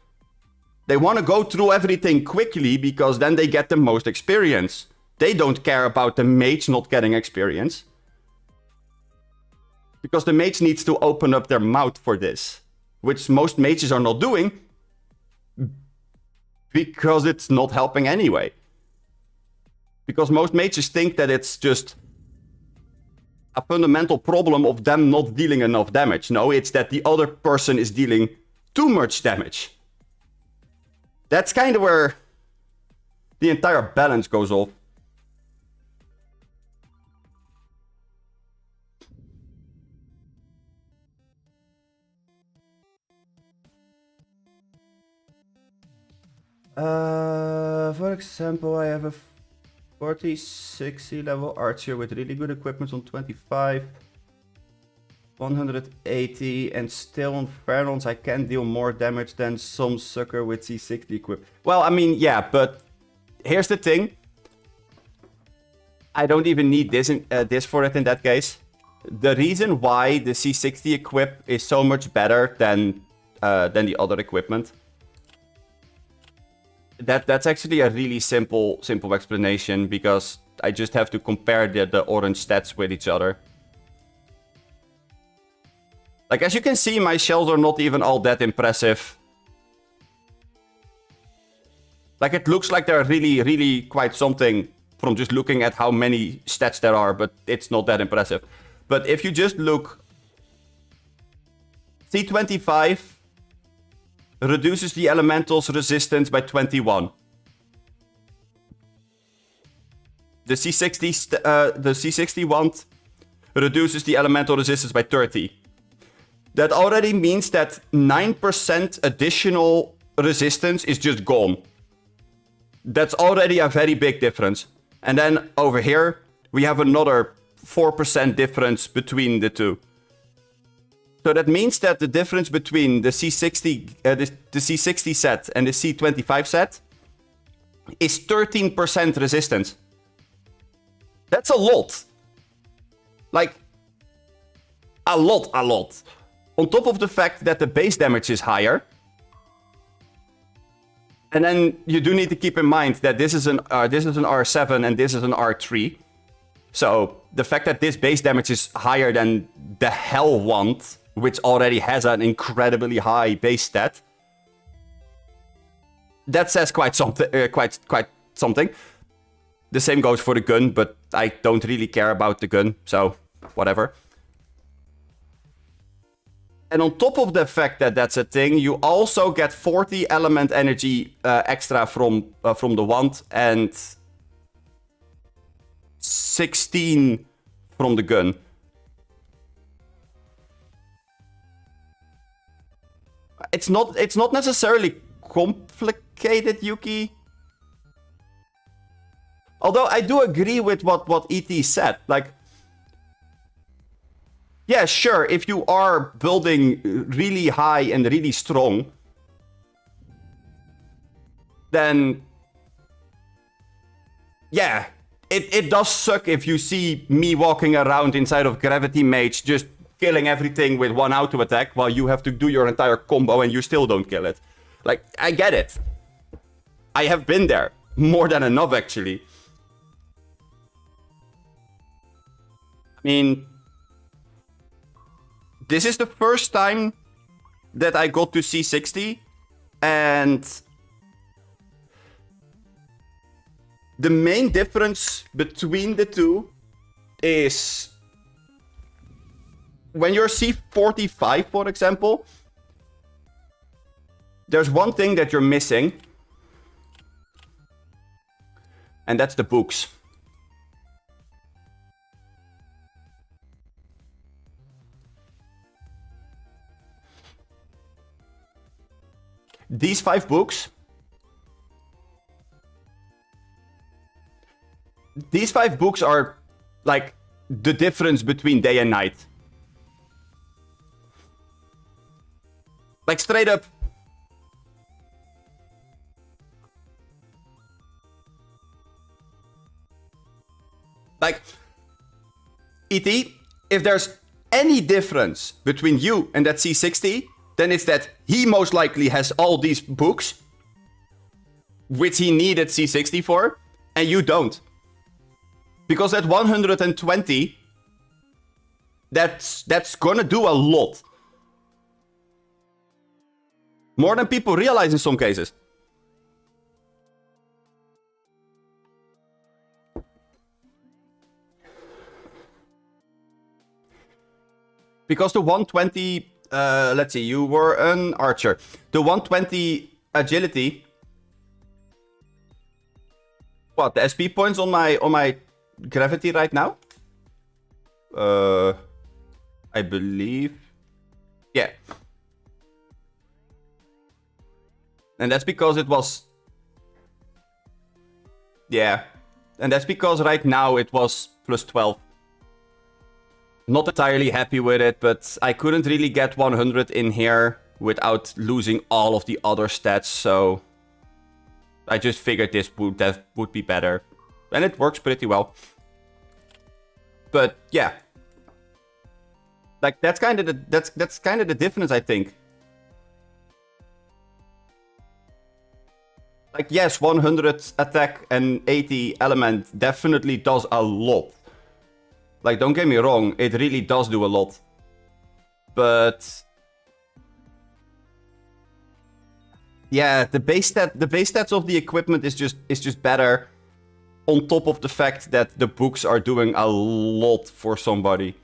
They want to go through everything quickly because then they get the most experience. They don't care about the mage not getting experience, because the mage needs to open up their mouth for this, which most mages are not doing because it's not helping anyway. Because most mages think that it's just a fundamental problem of them not dealing enough damage. No, it's that the other person is dealing too much damage. That's kind of where the entire balance goes off. For example, I have a 40, 60 level archer with really good equipment on 25. 180, and still on Fairlawns I can deal more damage than some sucker with C60 equip. Well, I mean, yeah, but here's the thing. I don't even need this for it in that case. The reason why the C60 equip is so much better than the other equipment. That's actually a really simple explanation, because I just have to compare the orange stats with each other. Like, as you can see, my shells are not even all that impressive. Like, it looks like they're really, really quite something from just looking at how many stats there are, but it's not that impressive. But if you just look... C25 reduces the elemental's resistance by 21. The C60 wand reduces the elemental resistance by 30. That already means that 9% additional resistance is just gone. That's already a very big difference. And then over here, we have another 4% difference between the two. So that means that the difference between the C60, the C60 set and the C25 set is 13% resistance. That's a lot. Like, a lot. On top of the fact that the base damage is higher. And then you do need to keep in mind that this is an R7 and this is an R3. So the fact that this base damage is higher than the Hell Wand, which already has an incredibly high base stat, that says quite something. Quite something. The same goes for the gun, but I don't really care about the gun, so whatever. And on top of the fact that that's a thing, you also get 40 element energy extra from the wand and 16 from the gun. It's not necessarily complicated, Yuki. Although I do agree with what ET said. Like, yeah, sure, if you are building really high and really strong, then yeah, it does suck if you see me walking around inside of Gravity Mage just killing everything with one auto attack while you have to do your entire combo and you still don't kill it. Like, I get it. I have been there. More than enough, actually. I mean, this is the first time that I got to C60, and the main difference between the two is when you're C45, for example, there's one thing that you're missing, and that's the books. These 5 books. These 5 books are like the difference between day and night. Like, straight up. Like, ET, if there's any difference between you and that C60, then it's that he most likely has all these books, which he needed C60 for, and you don't. Because at 120, that's gonna do a lot. More than people realize in some cases. Because the 120... let's see, you were an archer. The 120 agility. What, the SP points on my gravity right now? I believe. Yeah. And that's because it was Yeah. And that's because right now it was plus 12. Not entirely happy with it, but I couldn't really get 100 in here without losing all of the other stats, so I just figured this would be better. And it works pretty well. But yeah. Like that's kind of the difference, I think. Like yes, 100 attack and 80 element definitely does a lot. Like, don't get me wrong, it really does do a lot. But yeah, the base stats of the equipment is just better. On top of the fact that the books are doing a lot for somebody.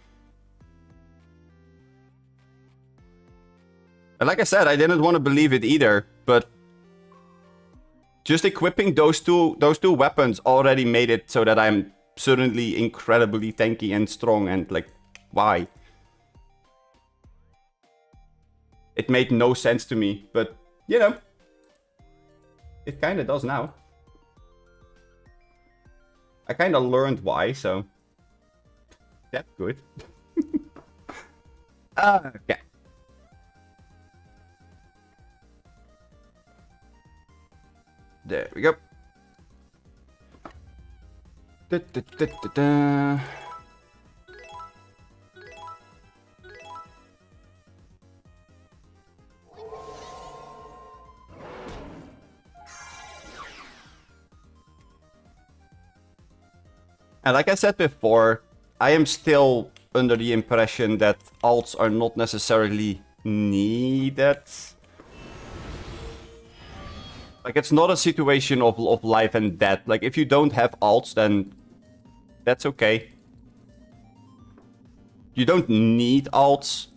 And like I said, I didn't want to believe it either, but just equipping those two weapons already made it so that I'm suddenly incredibly tanky and strong, and like, why? It made no sense to me, but you know, it kind of does now. I kind of learned why, so that's good. Okay. There we go. Da, da, da, da, da. And like I said before, I am still under the impression that alts are not necessarily needed. Like, it's not a situation of life and death. Like, if you don't have alts, then that's okay. You don't need alts.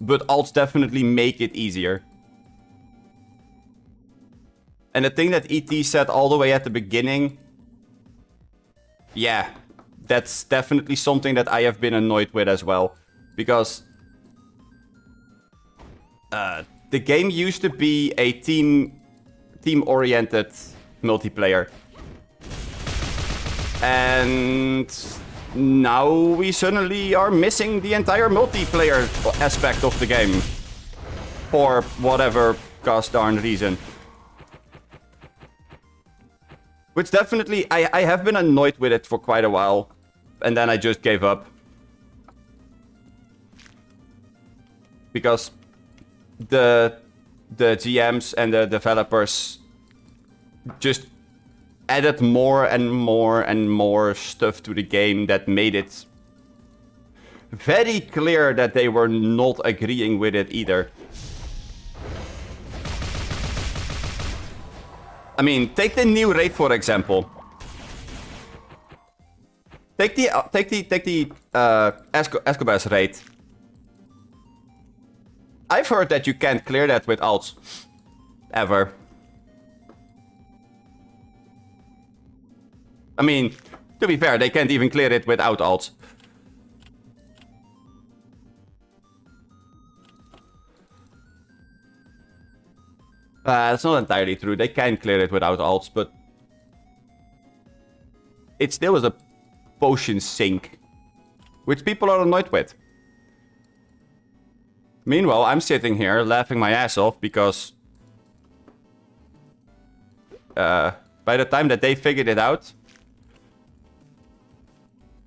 But alts definitely make it easier. And the thing that ET said all the way at the beginning... Yeah, that's definitely something that I have been annoyed with as well. Because... the game used to be a team-oriented multiplayer. And now we suddenly are missing the entire multiplayer aspect of the game. For whatever gosh darn reason. Which definitely, I have been annoyed with it for quite a while. And then I just gave up. Because the GMs and the developers just added more and more and more stuff to the game that made it very clear that they were not agreeing with it either. I mean, take the new raid for example. Take the Escobar's raid. I've heard that you can't clear that with alts. Ever. I mean, to be fair, they can't even clear it without alts. That's not entirely true. They can clear it without alts, but... it still is a potion sink. Which people are annoyed with. Meanwhile, I'm sitting here laughing my ass off because... by the time that they figured it out...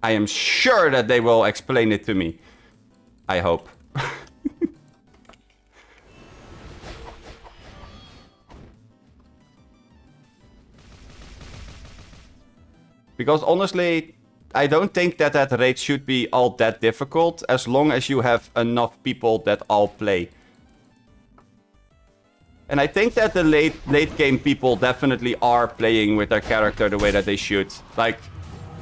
I am sure that they will explain it to me. I hope. Because honestly, I don't think that that raid should be all that difficult, as long as you have enough people that all play. And I think that the late game people definitely are playing with their character the way that they should. Like,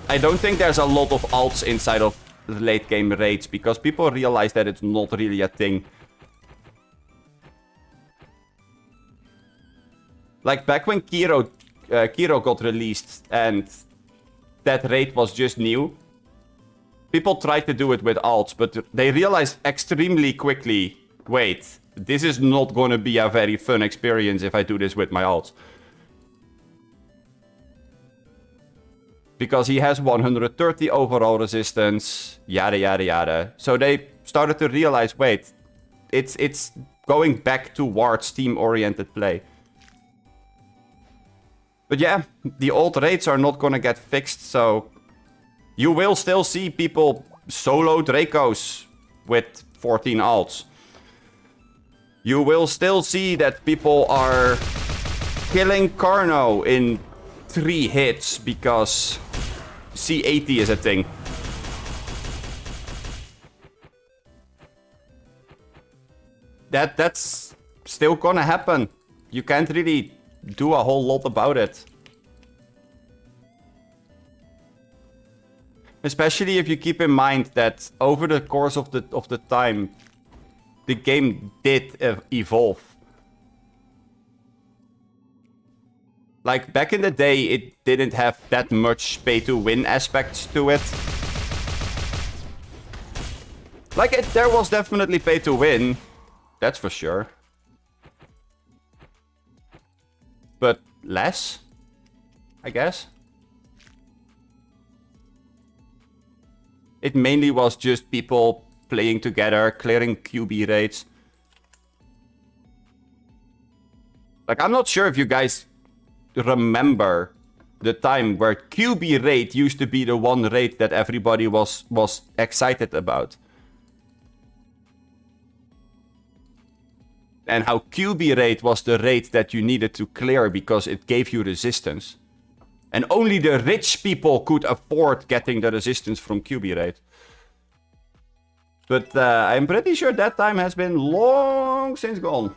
I don't think there's a lot of alts inside of the late game raids, because people realize that it's not really a thing. Like, back when Kiro got released and that raid was just new, people tried to do it with alts, but they realized extremely quickly, wait, this is not gonna be a very fun experience if I do this with my alts. Because he has 130 overall resistance, yada yada yada. So they started to realize, wait, it's going back towards team-oriented play. But yeah, the old raids are not gonna get fixed, so you will still see people solo Dracos with 14 alts. You will still see that people are killing Carno in 3 hits because C80 is a thing. That's still gonna happen. You can't really do a whole lot about it. Especially if you keep in mind that over the course of the time, the game did evolve. Like, back in the day, it didn't have that much pay-to-win aspects to it. Like, there was definitely pay-to-win. That's for sure. But less, I guess. It mainly was just people playing together, clearing QB raids. Like, I'm not sure if you guys remember the time where QB raid used to be the one raid that everybody was excited about. And how QB raid was the raid that you needed to clear because it gave you resistance. And only the rich people could afford getting the resistance from QB raid. But I'm pretty sure that time has been long since gone.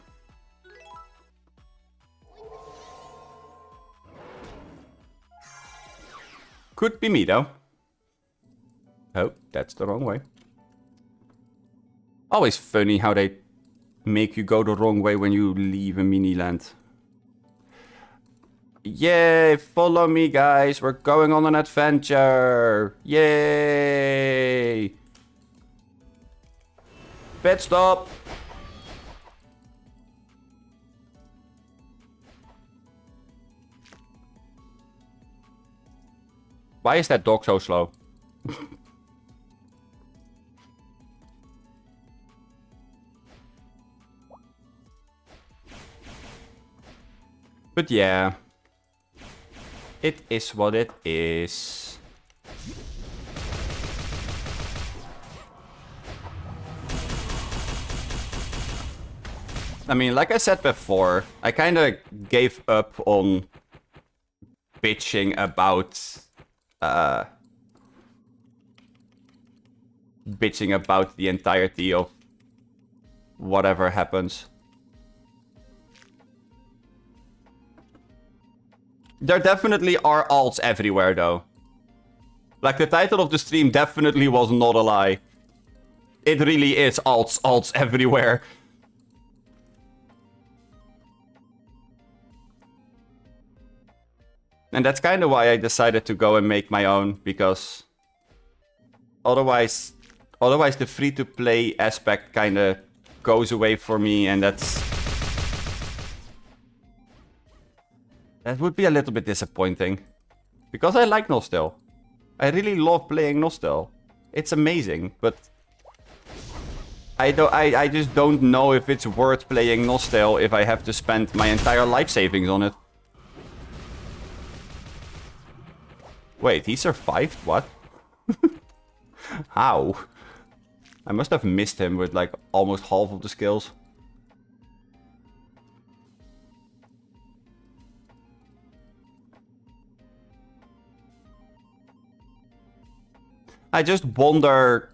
Could be me, though. Oh, that's the wrong way. Always funny how they make you go the wrong way when you leave a mini-land. Yay, follow me, guys. We're going on an adventure. Yay. Pit stop. Why is that dog so slow? But yeah. It is what it is. I mean, like I said before, I kind of gave up on bitching about the entirety of whatever happens. There definitely are alts everywhere, though. Like, the title of the stream definitely was not a lie. It really is alts everywhere. And that's kind of why I decided to go and make my own, because otherwise the free-to-play aspect kind of goes away for me, and that would be a little bit disappointing. Because I like Nostale. I really love playing Nostale. It's amazing, but I just don't know if it's worth playing Nostale if I have to spend my entire life savings on it. Wait, he survived? What? How? I must have missed him with like almost half of the skills. I just wonder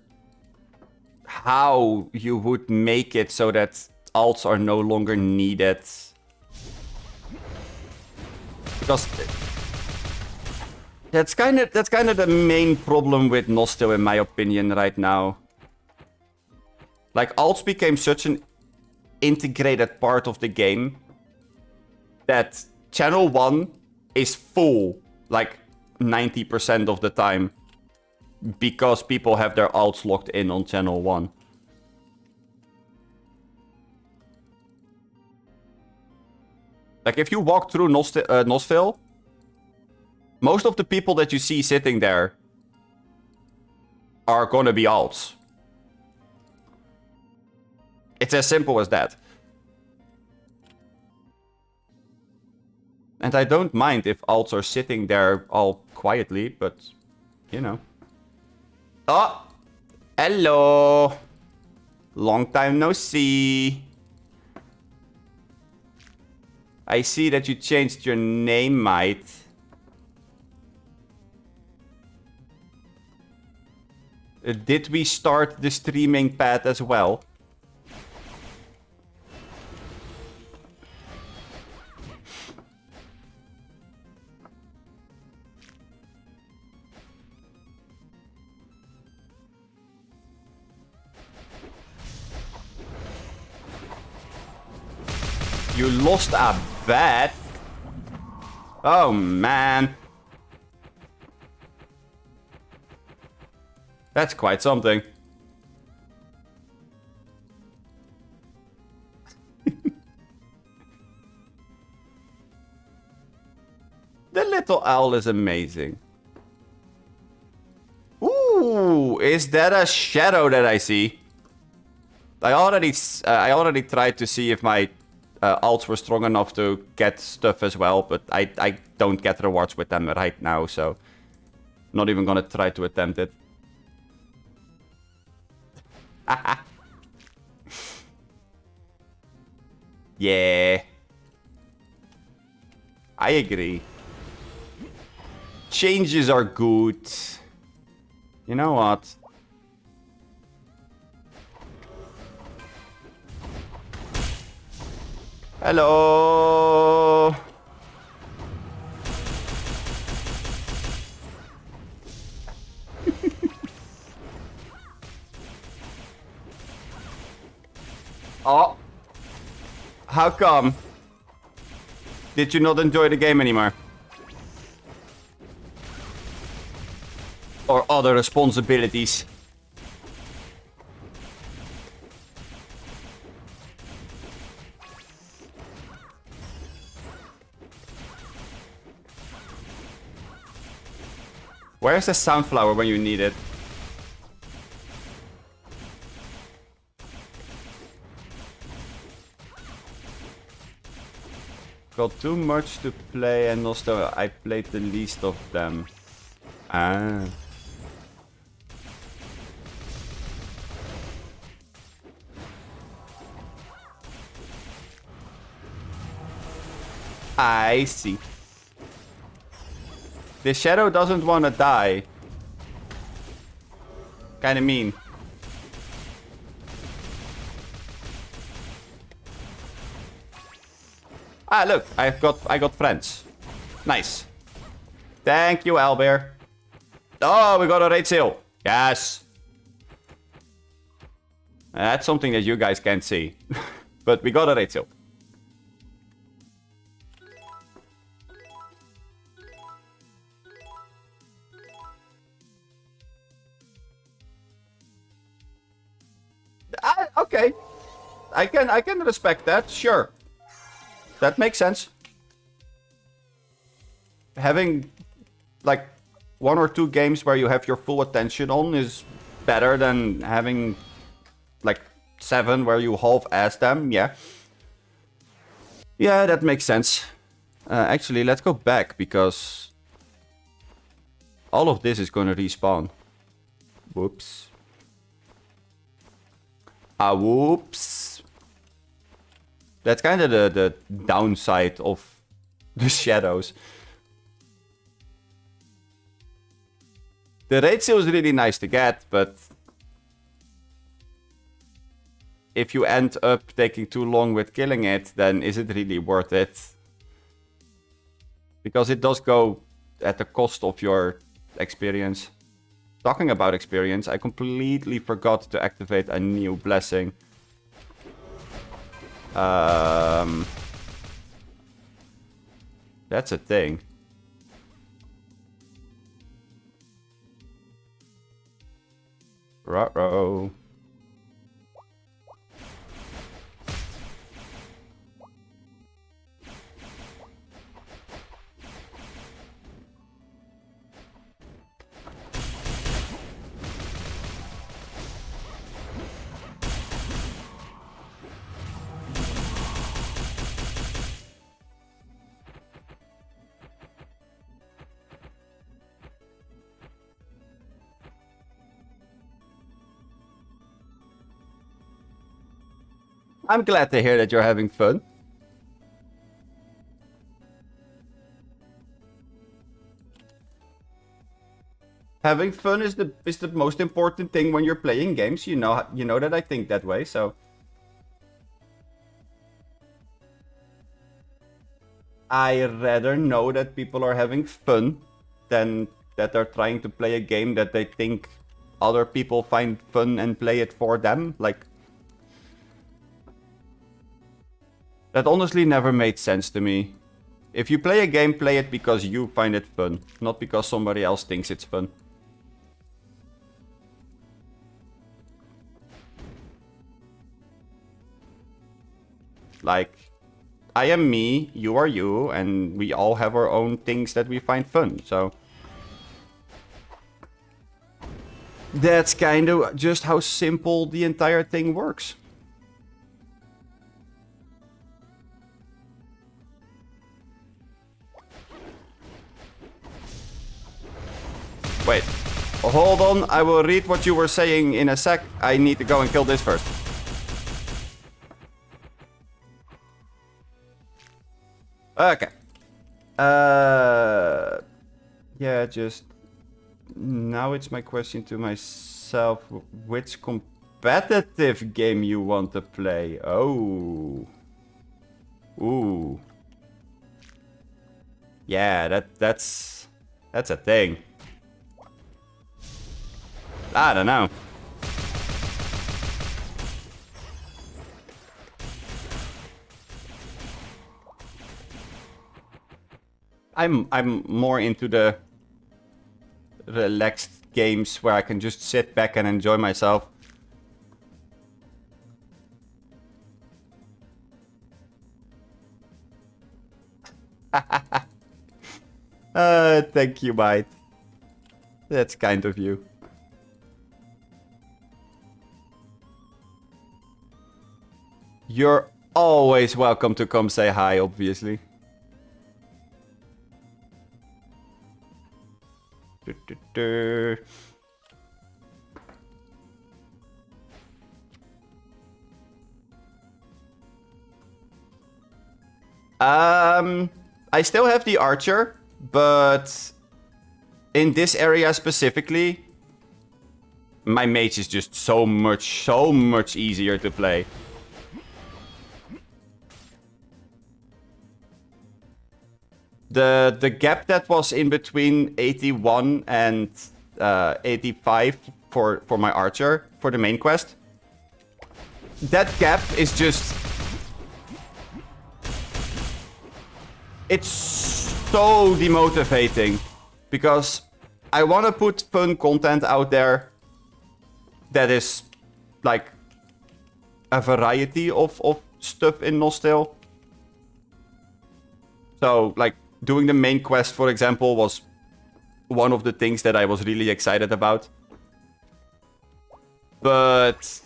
how you would make it so that alts are no longer needed. Because that's kind of the main problem with Nostale, in my opinion, right now. Like, alts became such an integrated part of the game that Channel 1 is full, like, 90% of the time. Because people have their alts locked in on Channel 1. Like, if you walk through Nostale, Most of the people that you see sitting there are gonna be alts. It's as simple as that. And I don't mind if alts are sitting there all quietly, but, you know. Oh! Hello! Long time no see. I see that you changed your name, mate. Did we start the streaming pad as well? You lost a bet? Oh, man. That's quite something. The little owl is amazing. Ooh, is that a shadow that I see? I already tried to see if my alts were strong enough to get stuff as well, but I don't get rewards with them right now, so not even gonna try to attempt it. Yeah. I agree. Changes are good. You know what? Hello. Oh. How come? Did you not enjoy the game anymore? Or other responsibilities? Where's the sunflower when you need it? Got too much to play and Nostale. I played the least of them. Ah. I see. The shadow doesn't want to die. Kinda mean. Ah, look, I got friends. Nice. Thank you, Owlbear. Oh, we got a raid sale. Yes. That's something that you guys can't see. But we got a raid sale. Okay. I can respect that, sure. That makes sense. Having like 1 or 2 games where you have your full attention on is better than having like 7 where you half-ass them, yeah. Yeah, that makes sense. Actually, let's go back because all of this is going to respawn. Whoops. Whoops. That's kind of the downside of the shadows. The raid seal is really nice to get, but if you end up taking too long with killing it, then is it really worth it? Because it does go at the cost of your experience. Talking about experience, I completely forgot to activate a new blessing. That's a thing. Ruh-roh. I'm glad to hear that you're having fun. Having fun is the most important thing when you're playing games. You know that I think that way, so. I rather know that people are having fun than that they're trying to play a game that they think other people find fun and play it for them. Like, that honestly never made sense to me. If you play a game, play it because you find it fun, not because somebody else thinks it's fun. Like, I am me, you are you, and we all have our own things that we find fun, so. That's kind of just how simple the entire thing works. Wait, hold on, I will read what you were saying in a sec. I need to go and kill this first. Okay. Yeah, just... Now it's my question to myself. Which competitive game you want to play? Oh. Ooh. Yeah, that's a thing. I don't know. I'm more into the relaxed games where I can just sit back and enjoy myself. Thank you, mate. That's kind of you. You're always welcome to come say hi, obviously. I still have the archer, but in this area specifically, my mage is just so much easier to play. The gap that was in between 81 and 85 for my archer, for the main quest, that gap is just... It's so demotivating, because I want to put fun content out there that is like a variety of stuff in Nostale. So, like, doing the main quest, for example, was one of the things that I was really excited about. But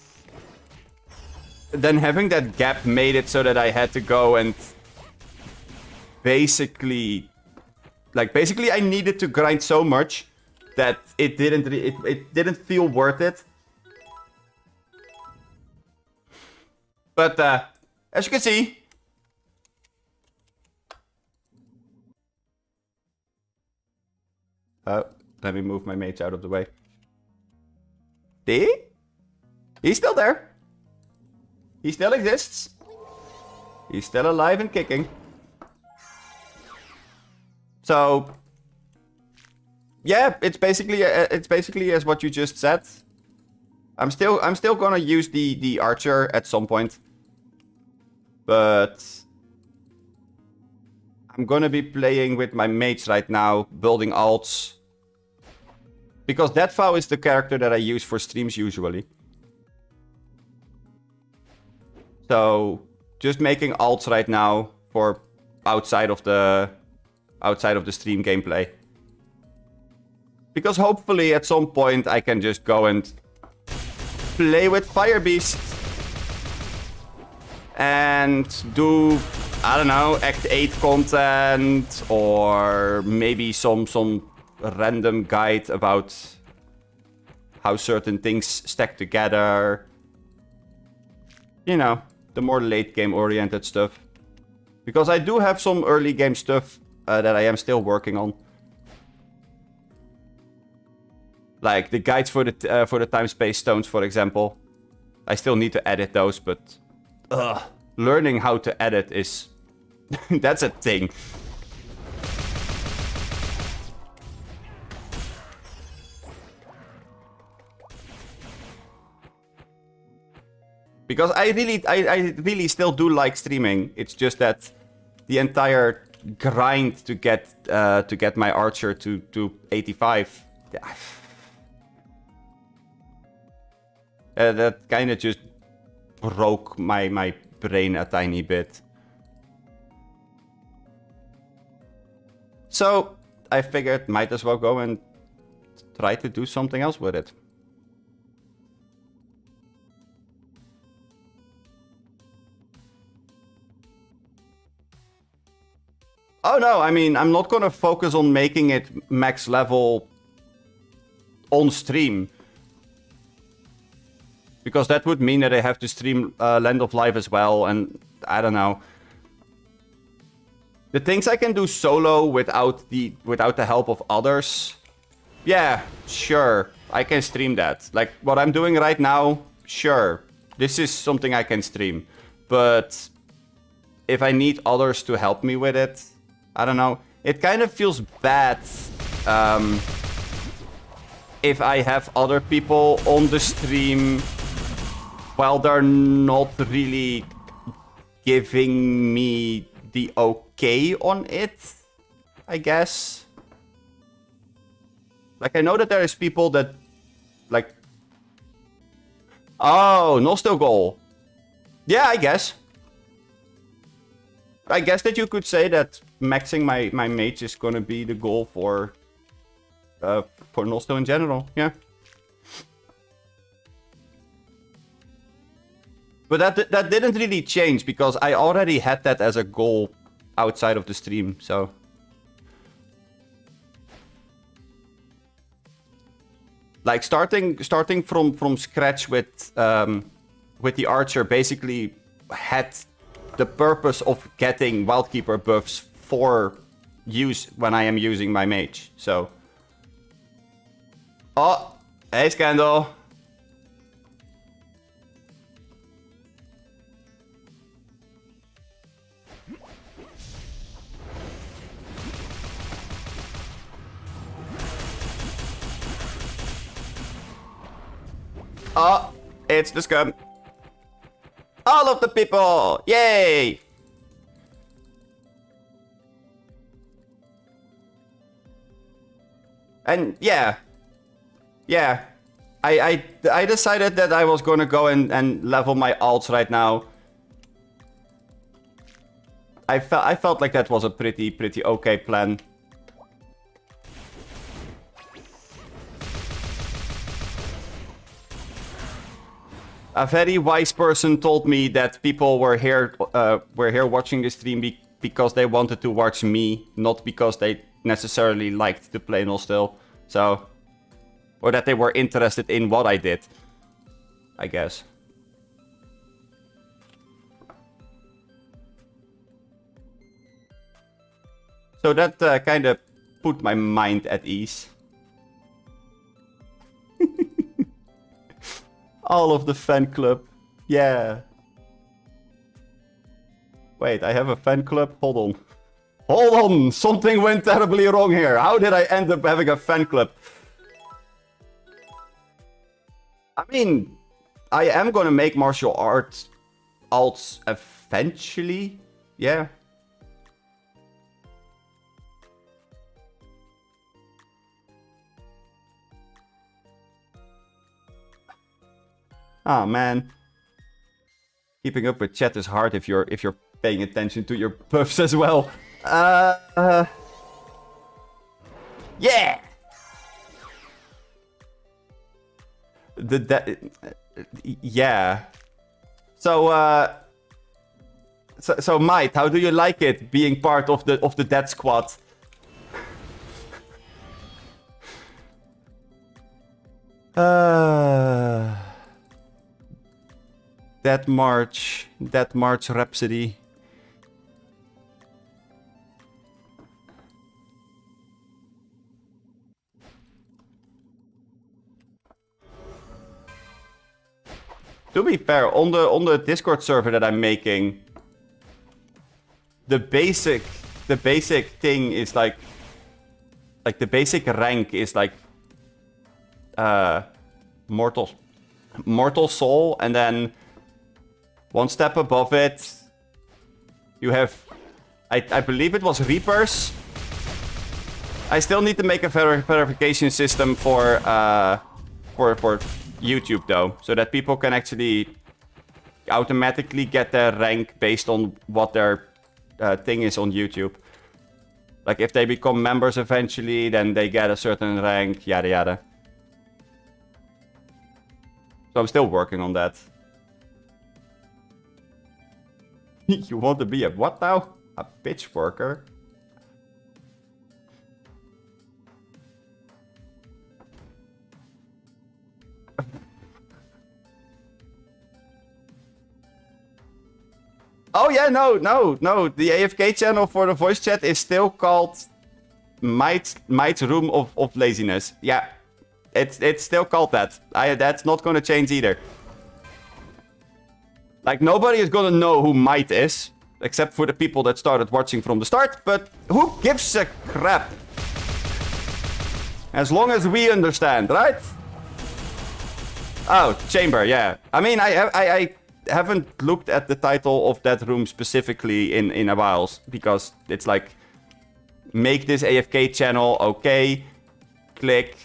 then having that gap made it so that I had to go and basically I needed to grind so much that it didn't feel worth it. But as you can see, let me move my mage out of the way. See? He's still there. He still exists. He's still alive and kicking. So, yeah, it's basically as what you just said. I'm still gonna use the archer at some point, but I'm gonna be playing with my mates right now, building alts, because DeathsVow is the character that I use for streams usually. So just making alts right now for outside of the stream gameplay. Because hopefully at some point I can just go and play with Fire Beast and do, I don't know, Act 8 content, or maybe some random guide about how certain things stack together. You know, the more late game oriented stuff. Because I do have some early game stuff that I am still working on. Like the guides for the time-space stones, for example. I still need to edit those, but learning how to edit is... that's a thing. Because I really still do like streaming. It's just that the entire grind to get my archer to 85. That kind of just broke my brain a tiny bit. So I figured might as well go and try to do something else with it. Oh no, I mean, I'm not gonna focus on making it max level on stream. Because that would mean that I have to stream Land of Life as well, and I don't know. The things I can do solo without the help of others, yeah, sure, I can stream that. Like what I'm doing right now, sure, this is something I can stream. But if I need others to help me with it, I don't know. It kind of feels bad if I have other people on the stream while they're not really giving me the okay on it, I guess. Like, I know that there is people that, like... Oh, Nostale goal. Yeah, I guess. I guess that you could say that maxing my mage is gonna be the goal for Nostale in general, yeah. But that didn't really change, because I already had that as a goal outside of the stream, so... Like, starting from scratch with the archer basically had the purpose of getting Wildkeeper buffs for use when I am using my mage, so... Oh! Hey, Scandal! Oh, it's the scum. All of the people! Yay! And yeah. Yeah. I decided that I was gonna go and level my alts right now. I felt like that was a pretty okay plan. A very wise person told me that people were here watching the stream because they wanted to watch me, not because they necessarily liked to play Nostale. So, or that they were interested in what I did, I guess. So that kind of put my mind at ease. All of the fan club. Yeah. Wait, I have a fan club? Hold on. Hold on! Something went terribly wrong here. How did I end up having a fan club? I mean, I am gonna make martial arts alts eventually. Yeah. Oh man, keeping up with chat is hard if you're paying attention to your buffs as well. Yeah. Yeah. So Might, how do you like it being part of the death squad? Death March Rhapsody. To be fair, on the Discord server that I'm making, the basic thing is like the basic rank is like mortal soul, and then one step above it you have I believe it was Reapers. I still need to make a verification system for YouTube though, so that people can actually automatically get their rank based on what their thing is on YouTube. Like if they become members eventually, then they get a certain rank, yada yada. So I'm still working on that. You want to be a what now? A pitch worker? Oh yeah, no. The AFK channel for the voice chat is still called Might's Room of Laziness. Yeah, it's still called that. That's not gonna change either. Like, nobody is gonna know who Might is, except for the people that started watching from the start, but who gives a crap? As long as we understand, right? Oh, Chamber, yeah. I mean, I haven't looked at the title of that room specifically in a while, because it's like, make this AFK channel, okay, click.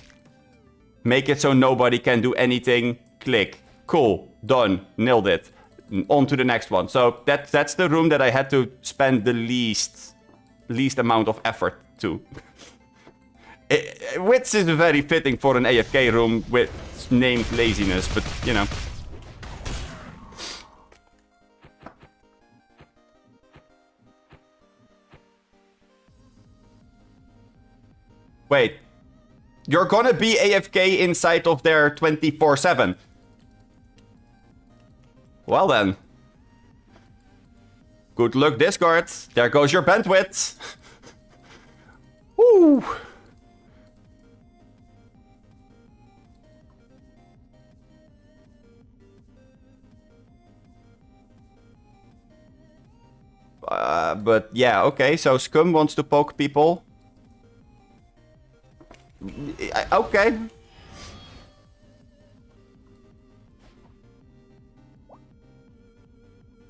Make it so nobody can do anything, click. Cool, done, nailed it. On to the next one. So that's the room that I had to spend the least amount of effort to. Which is very fitting for an AFK room with named Laziness, but you know. Wait, you're gonna be AFK inside of there 24/7. Well then. Good luck, Discord. There goes your bandwidth. Woo. But yeah, okay, so Scum wants to poke people. Okay.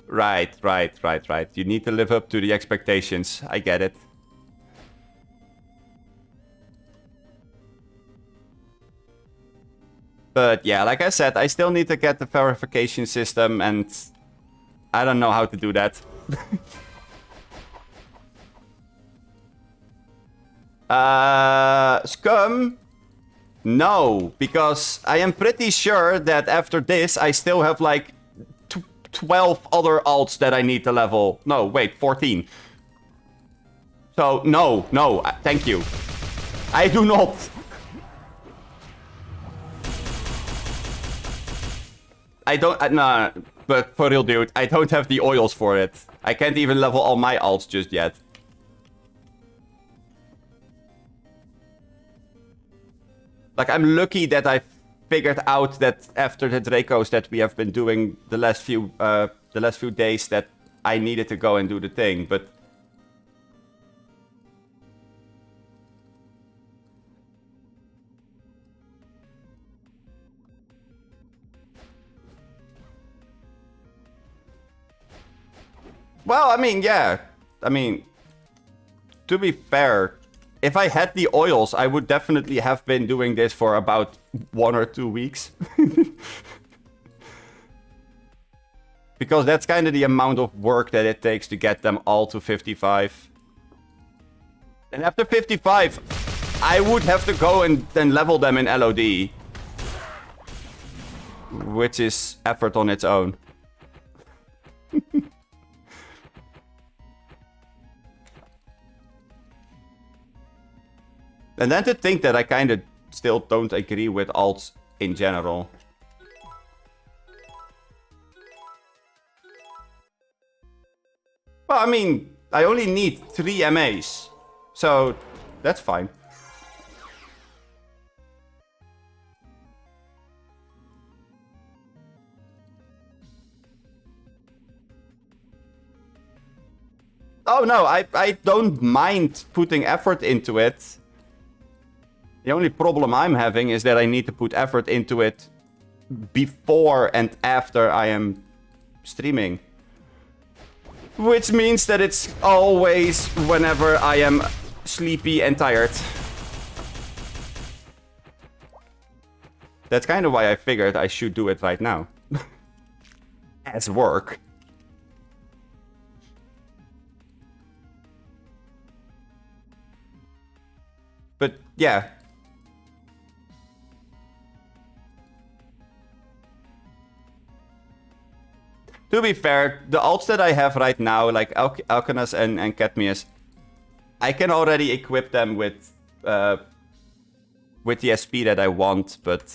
Right. You need to live up to the expectations. I get it. But yeah, like I said, I still need to get the verification system, and I don't know how to do that. Scum? No, because I am pretty sure that after this I still have like 12 other alts that I need to level. No, wait, 14. So, no, thank you. I do not. I don't, nah, but for real, dude, I don't have the oils for it. I can't even level all my alts just yet. Like, I'm lucky that I figured out that after the Dracos that we have been doing the last few days, that I needed to go and do the thing, but well, I mean, yeah. I mean, to be fair, if I had the oils, I would definitely have been doing this for about 1 or 2 weeks. Because that's kind of the amount of work that it takes to get them all to 55. And after 55, I would have to go and then level them in LOD. Which is effort on its own. And then to think that I kind of still don't agree with alts in general. Well, I mean, I only need 3 MAs. So, that's fine. Oh no, I don't mind putting effort into it. The only problem I'm having is that I need to put effort into it before and after I am streaming. Which means that it's always whenever I am sleepy and tired. That's kind of why I figured I should do it right now. As work. But yeah. To be fair, the ults that I have right now, like Alcanas and Cadmius, I can already equip them with the SP that I want, but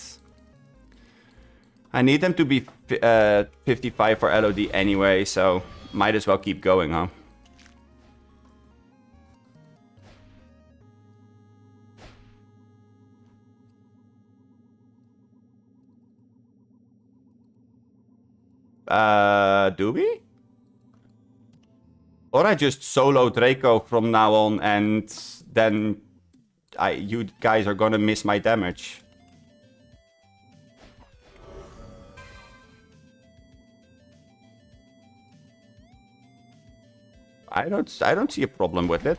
I need them to be 55 for LOD anyway, so might as well keep going, huh? Do we? Or I just solo Draco from now on, and then you guys are gonna miss my damage. I don't see a problem with it.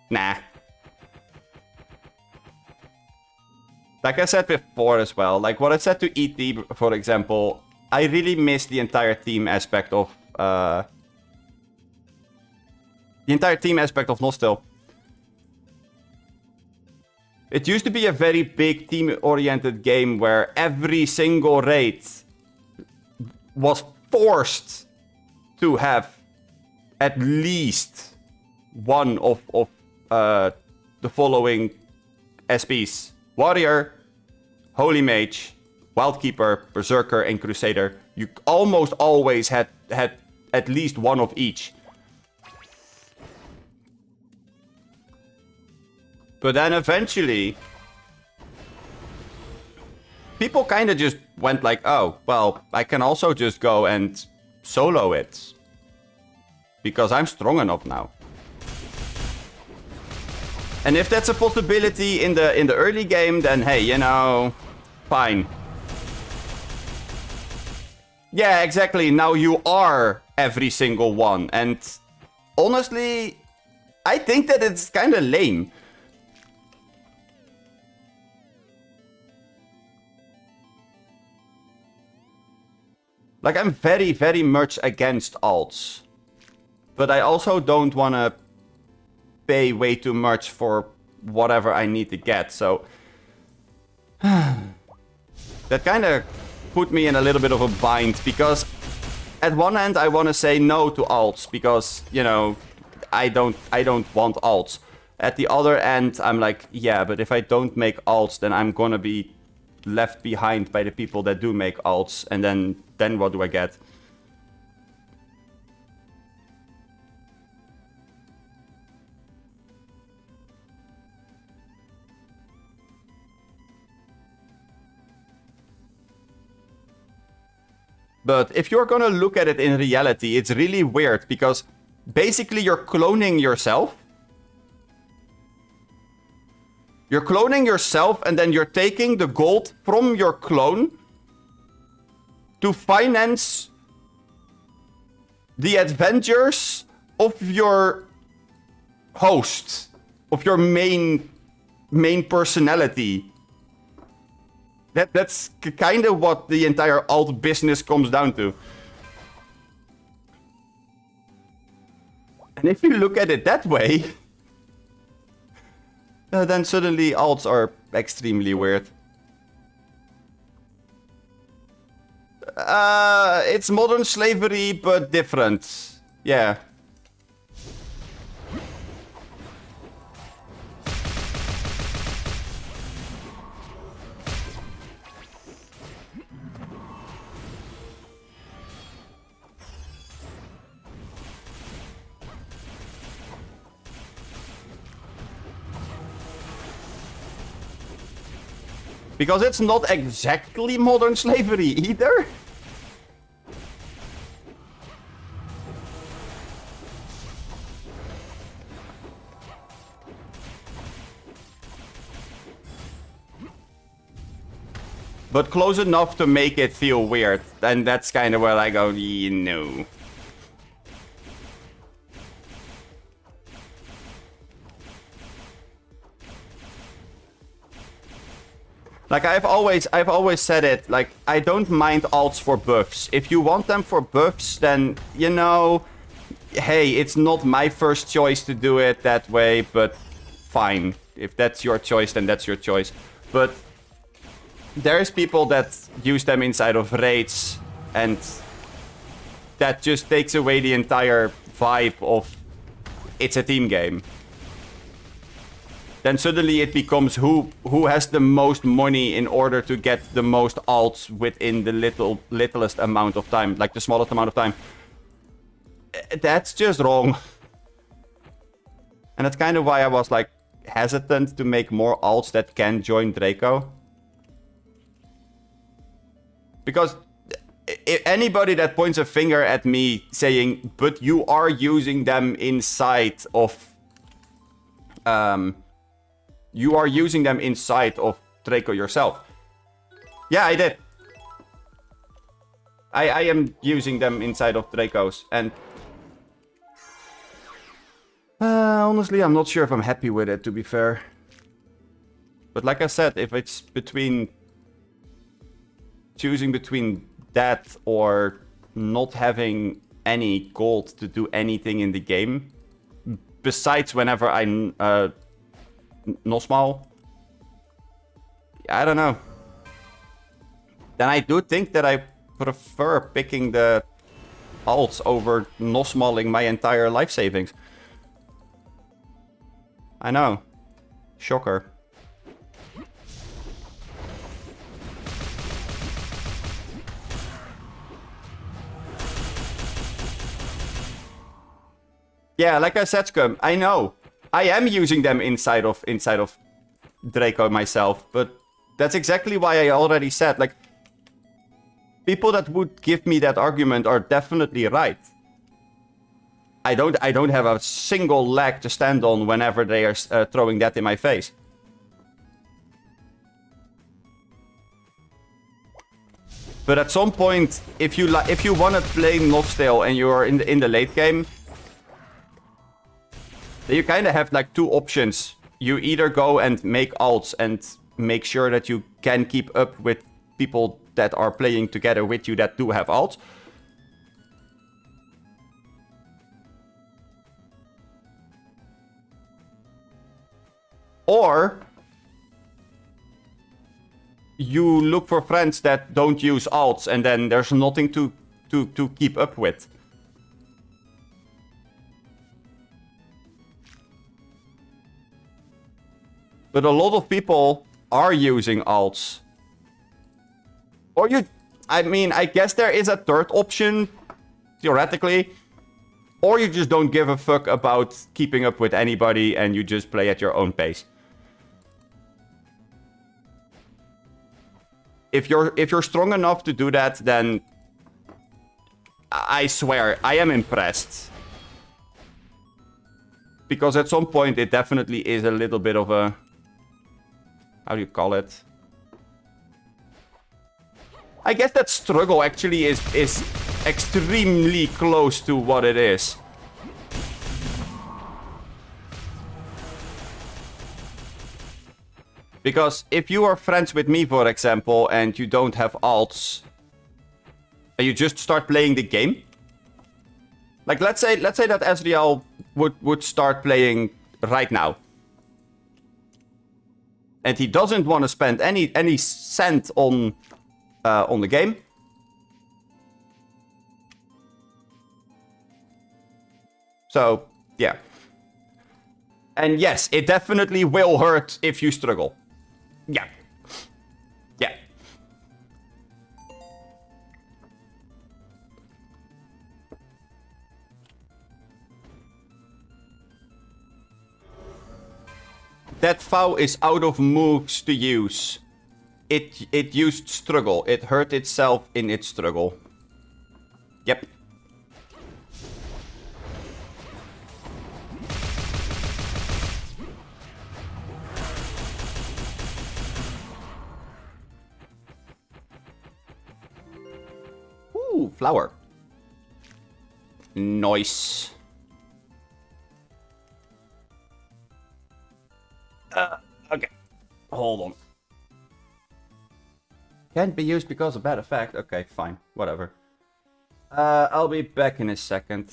Nah. Like I said before as well, like what I said to ET, for example, I really miss the entire team aspect of Nostale. It used to be a very big team-oriented game where every single raid was forced to have at least one of the following SPs. Warrior, Holy Mage, Wildkeeper, Berserker, and Crusader. You almost always had at least one of each. But then eventually, people kind of just went like, oh, well, I can also just go and solo it. Because I'm strong enough now. And if that's a possibility in the early game, then hey, you know, fine. Yeah, exactly. Now you are every single one. And honestly, I think that it's kind of lame. Like, I'm very, very much against alts. But I also don't want to pay way too much for whatever I need to get, so that kind of put me in a little bit of a bind, because at one hand I want to say no to alts because, you know, I don't want alts. At the other end I'm like, yeah, but if I don't make alts, then I'm gonna be left behind by the people that do make alts, and then what do I get? But if you're gonna look at it in reality, it's really weird, because basically you're cloning yourself. You're cloning yourself, and then you're taking the gold from your clone to finance the adventures of your host, of your main personality. That's kind of what the entire alt business comes down to. And if you look at it that way, then suddenly alts are extremely weird. It's modern slavery, but different. Yeah. Because it's not exactly modern slavery either. But close enough to make it feel weird. And that's kind of where I go, no. Like, I've always said it, like, I don't mind alts for buffs. If you want them for buffs, then, you know, hey, it's not my first choice to do it that way, but fine. If that's your choice, then that's your choice. But there's people that use them inside of raids, and that just takes away the entire vibe of it's a team game. Then suddenly it becomes who has the most money in order to get the most alts within the littlest amount of time, like the smallest amount of time. That's just wrong. And that's kind of why I was like hesitant to make more alts that can join Draco. Because if anybody that points a finger at me saying, but you are using them inside of you are using them inside of Draco yourself. Yeah, I did. I am using them inside of Dracos, and honestly, I'm not sure if I'm happy with it, to be fair. But like I said, if it's between choosing between that or not having any gold to do anything in the game, besides whenever I Nostale, I don't know. Then I do think that I prefer picking the alts over Nostmaling my entire life savings. I know. Shocker. Yeah, like I said, Scum, I know. I am using them inside of Draco myself, but that's exactly why I already said, like, people that would give me that argument are definitely right. I don't have a single leg to stand on whenever they are throwing that in my face. But at some point, if you want to play Nostale and you're in the late game, then you kind of have like two options. You either go and make alts and make sure that you can keep up with people that are playing together with you that do have alts. Or you look for friends that don't use alts and then there's nothing to keep up with. But a lot of people are using alts. Or I mean, I guess there is a third option, theoretically. Or you just don't give a fuck about keeping up with anybody and you just play at your own pace. If you're strong enough to do that, then I swear, I am impressed. Because at some point it definitely is a little bit of a... How do you call it? I guess that struggle actually is extremely close to what it is. Because if you are friends with me, for example, and you don't have alts, and you just start playing the game. Like let's say that Ezreal would start playing right now. And he doesn't want to spend any cent on the game. So, yeah. And yes, it definitely will hurt if you struggle. Yeah. Yeah. DeathsVow is out of moves to use. it used struggle. It hurt itself in its struggle. Yep. Ooh, flower. Nice. Okay. Hold on. Can't be used because of bad effect. Okay, fine. Whatever. I'll be back in a second.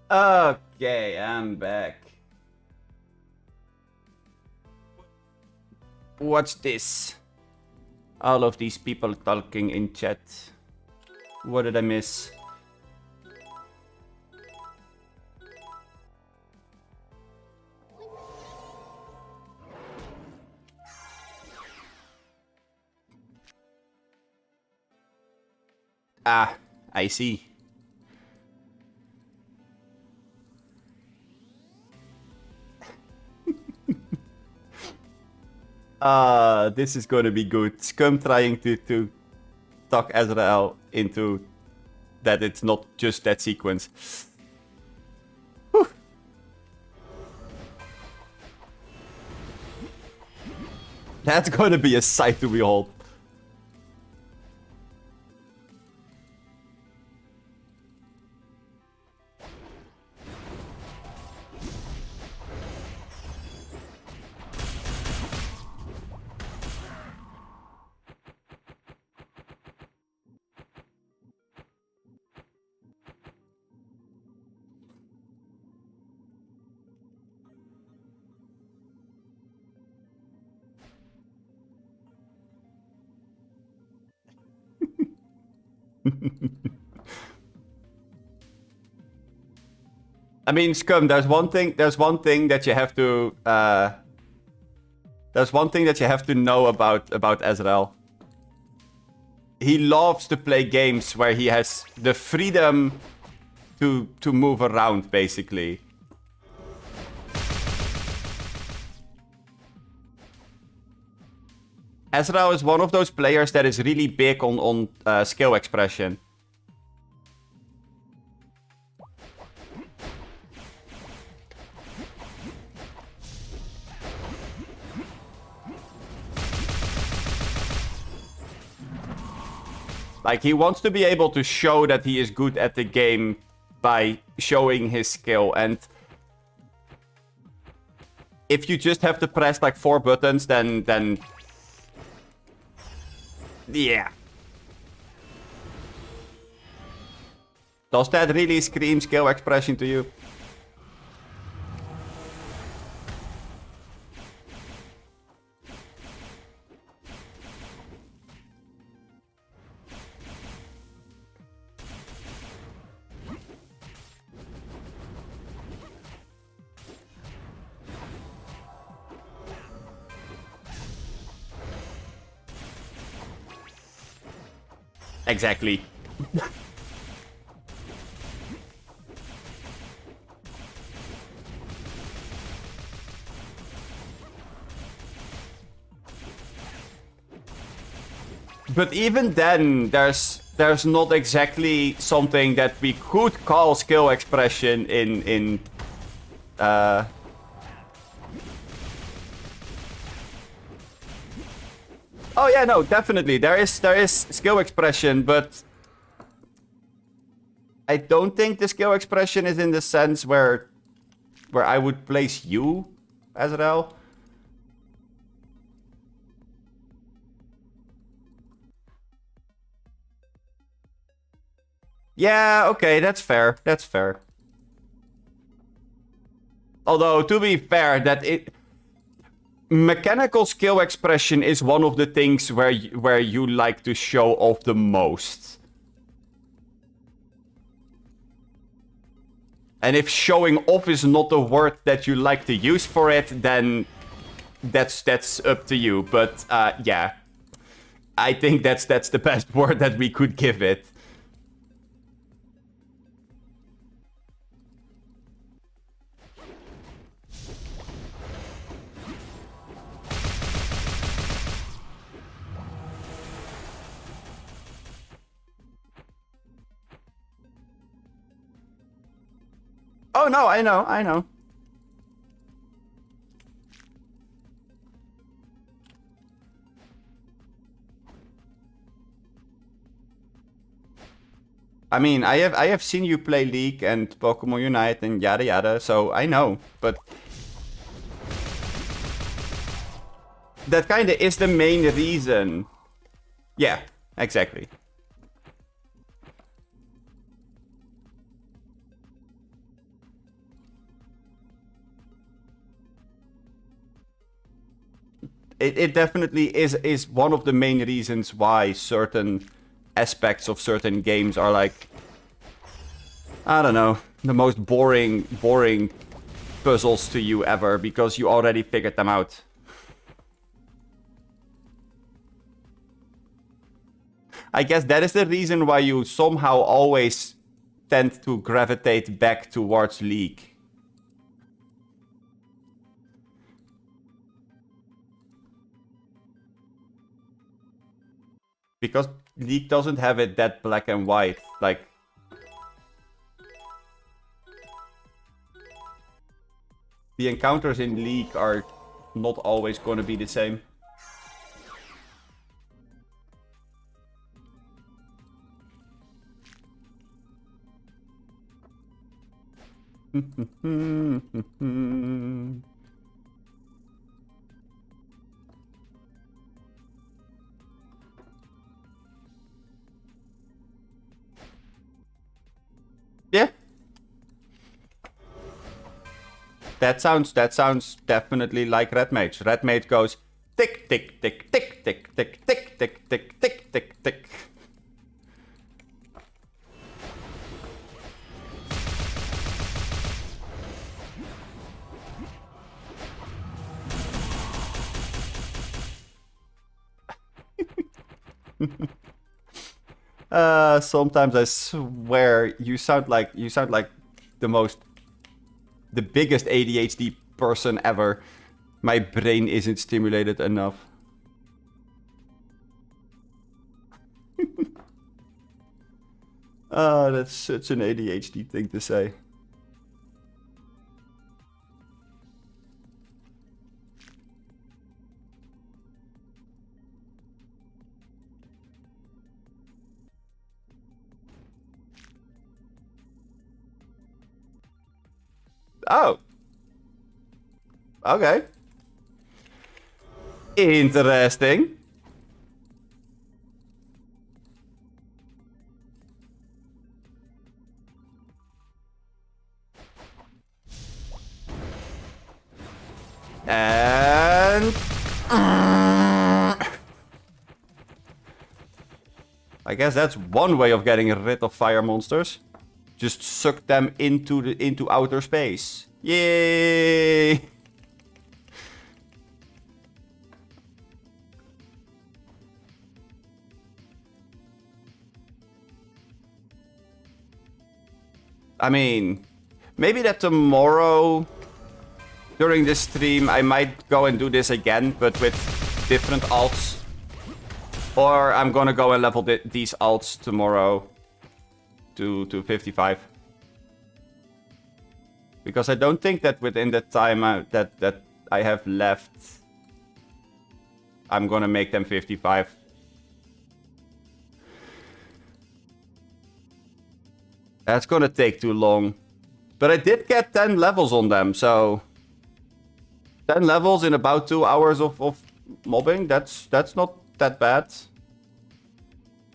Okay, I'm back. What's this? All of these people talking in chat. What did I miss? Ah, I see. This is gonna be good. Scum trying to talk Azrael into that it's not just that sequence. Whew. That's gonna be a sight to behold. I mean, Scum, there's one thing that you have to know about Azrael. He loves to play games where he has the freedom to move around, basically. Azrael is one of those players that is really big on skill expression. Like, he wants to be able to show that he is good at the game by showing his skill. And if you just have to press like 4 buttons, then yeah. Does that really scream skill expression to you? Exactly. But even then, there's not exactly something that we could call skill expression in Oh yeah, no, definitely. There is skill expression, but I don't think the skill expression is in the sense where I would place you, Azrael. Yeah, okay, that's fair. That's fair. Although, to be fair, mechanical skill expression is one of the things where you like to show off the most. And if showing off is not the word that you like to use for it, then that's up to you. But yeah, I think that's the best word that we could give it. Oh no, I know, I know. I mean, I have seen you play League and Pokemon Unite and yada yada, so I know, but that kinda is the main reason. Yeah, exactly. It definitely is one of the main reasons why certain aspects of certain games are like, I don't know, the most boring puzzles to you ever, because you already figured them out. I guess that is the reason why you somehow always tend to gravitate back towards League. Because League doesn't have it that black and white, like... The encounters in League are not always going to be the same. Yeah. That sounds definitely like Red Mage. Red Mage goes tick tick tick tick tick tick tick tick tick tick tick tick. Sometimes I swear you sound like the biggest ADHD person ever. My brain isn't stimulated enough. That's such an ADHD thing to say. Oh. Okay. Interesting. I guess that's one way of getting rid of fire monsters. Just suck them into outer space. Yay! I mean, maybe that tomorrow during this stream I might go and do this again, but with different alts. Or I'm gonna go and level these alts tomorrow to 55. Because I don't think that within the time that I have left, I'm gonna make them 55. That's gonna take too long. But I did get 10 levels on them, so 10 levels in about 2 hours of mobbing, that's not that bad.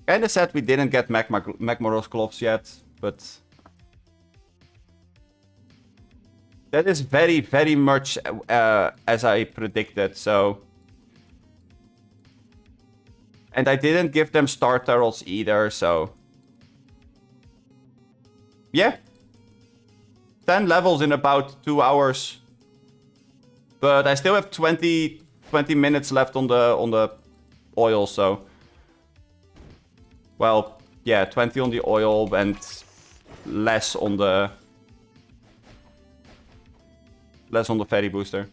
Kinda sad we didn't get Magmoros gloves yet, but that is very, very much as I predicted, so. And I didn't give them Star Turtles either, so. Yeah. 10 levels in about 2 hours. But I still have 20 minutes left on the oil, so. Well, yeah, 20 on the oil and less on the ferry booster.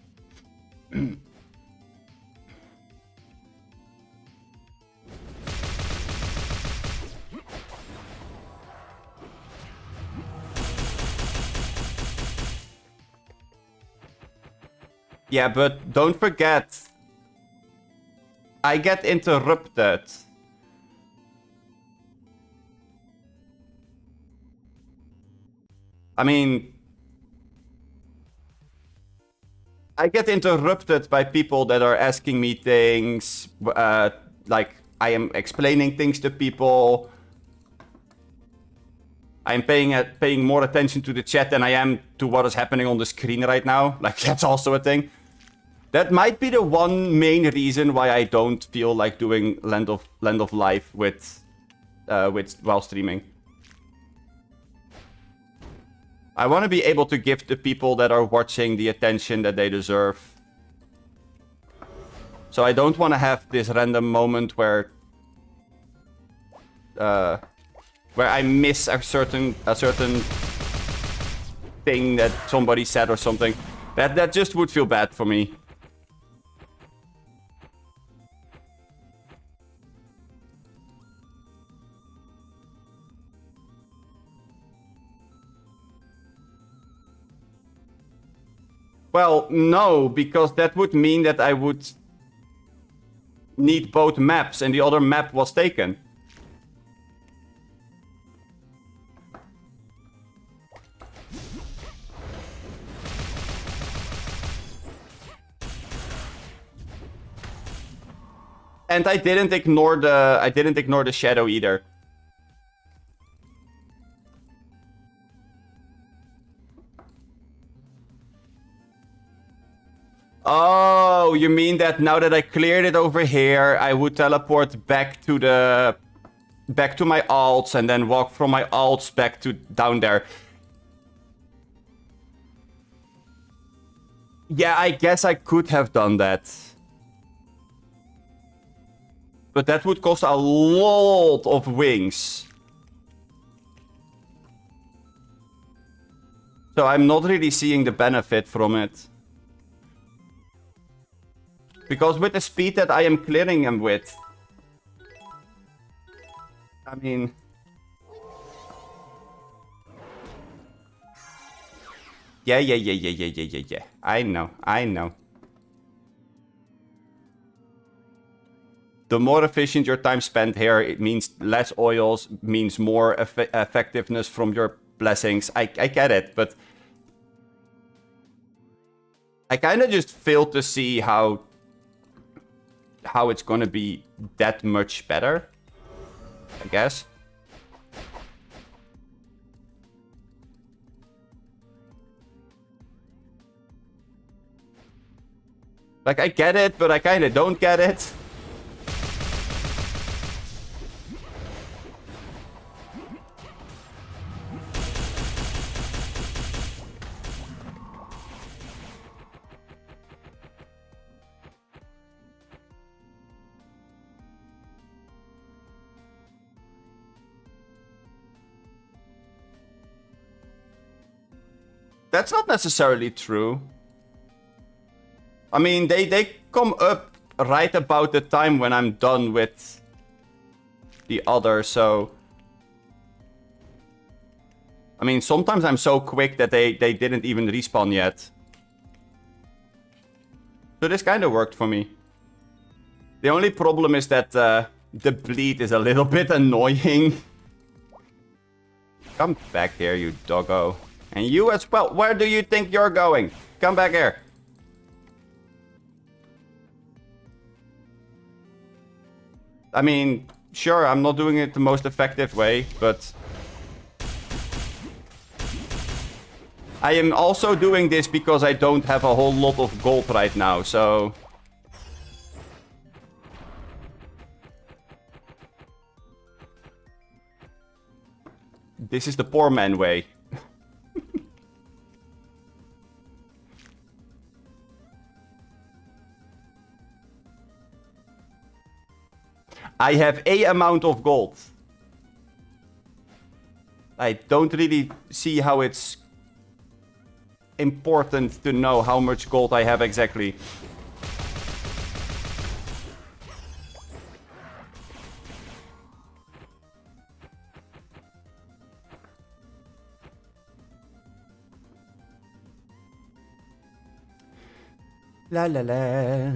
Yeah, but don't forget, I get interrupted. I mean, I get interrupted by people that are asking me things, like I am explaining things to people. I'm paying more attention to the chat than I am to what is happening on the screen right now. Like, that's also a thing. That might be the one main reason why I don't feel like doing Land of Life with while streaming. I want to be able to give the people that are watching the attention that they deserve. So I don't want to have this random moment where I miss a certain thing that somebody said or something. That just would feel bad for me. Well, no, because that would mean that I would need both maps and the other map was taken. And I didn't ignore the shadow either. Oh, you mean that now that I cleared it over here, I would teleport back to my alts and then walk from my alts back to down there. Yeah, I guess I could have done that. But that would cost a lot of wings. So I'm not really seeing the benefit from it. Because with the speed that I am clearing them with... I mean... Yeah. I know. The more efficient your time spent here, it means less oils, means more effectiveness from your blessings. I get it, but... I kind of just fail to see how it's gonna be that much better, I guess. Like, I get it, but I kind of don't get it. That's not necessarily true. I mean, they come up right about the time when I'm done with the other, so... I mean, sometimes I'm so quick that they didn't even respawn yet. So this kind of worked for me. The only problem is that the bleed is a little bit annoying. Come back here, you doggo. And you as well. Where do you think you're going? Come back here. I mean, sure, I'm not doing it the most effective way, but... I am also doing this because I don't have a whole lot of gold right now, so... This is the poor man way. I have a amount of gold. I don't really see how it's important to know how much gold I have exactly. La la la.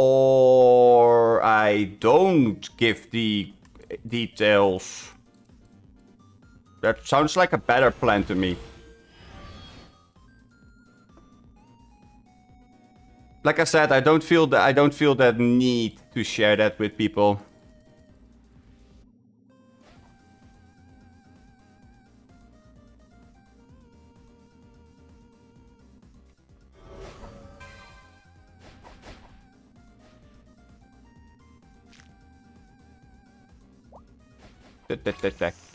Or I don't give the details. That sounds like a better plan to me. Like I said, I don't feel that need to share that with people.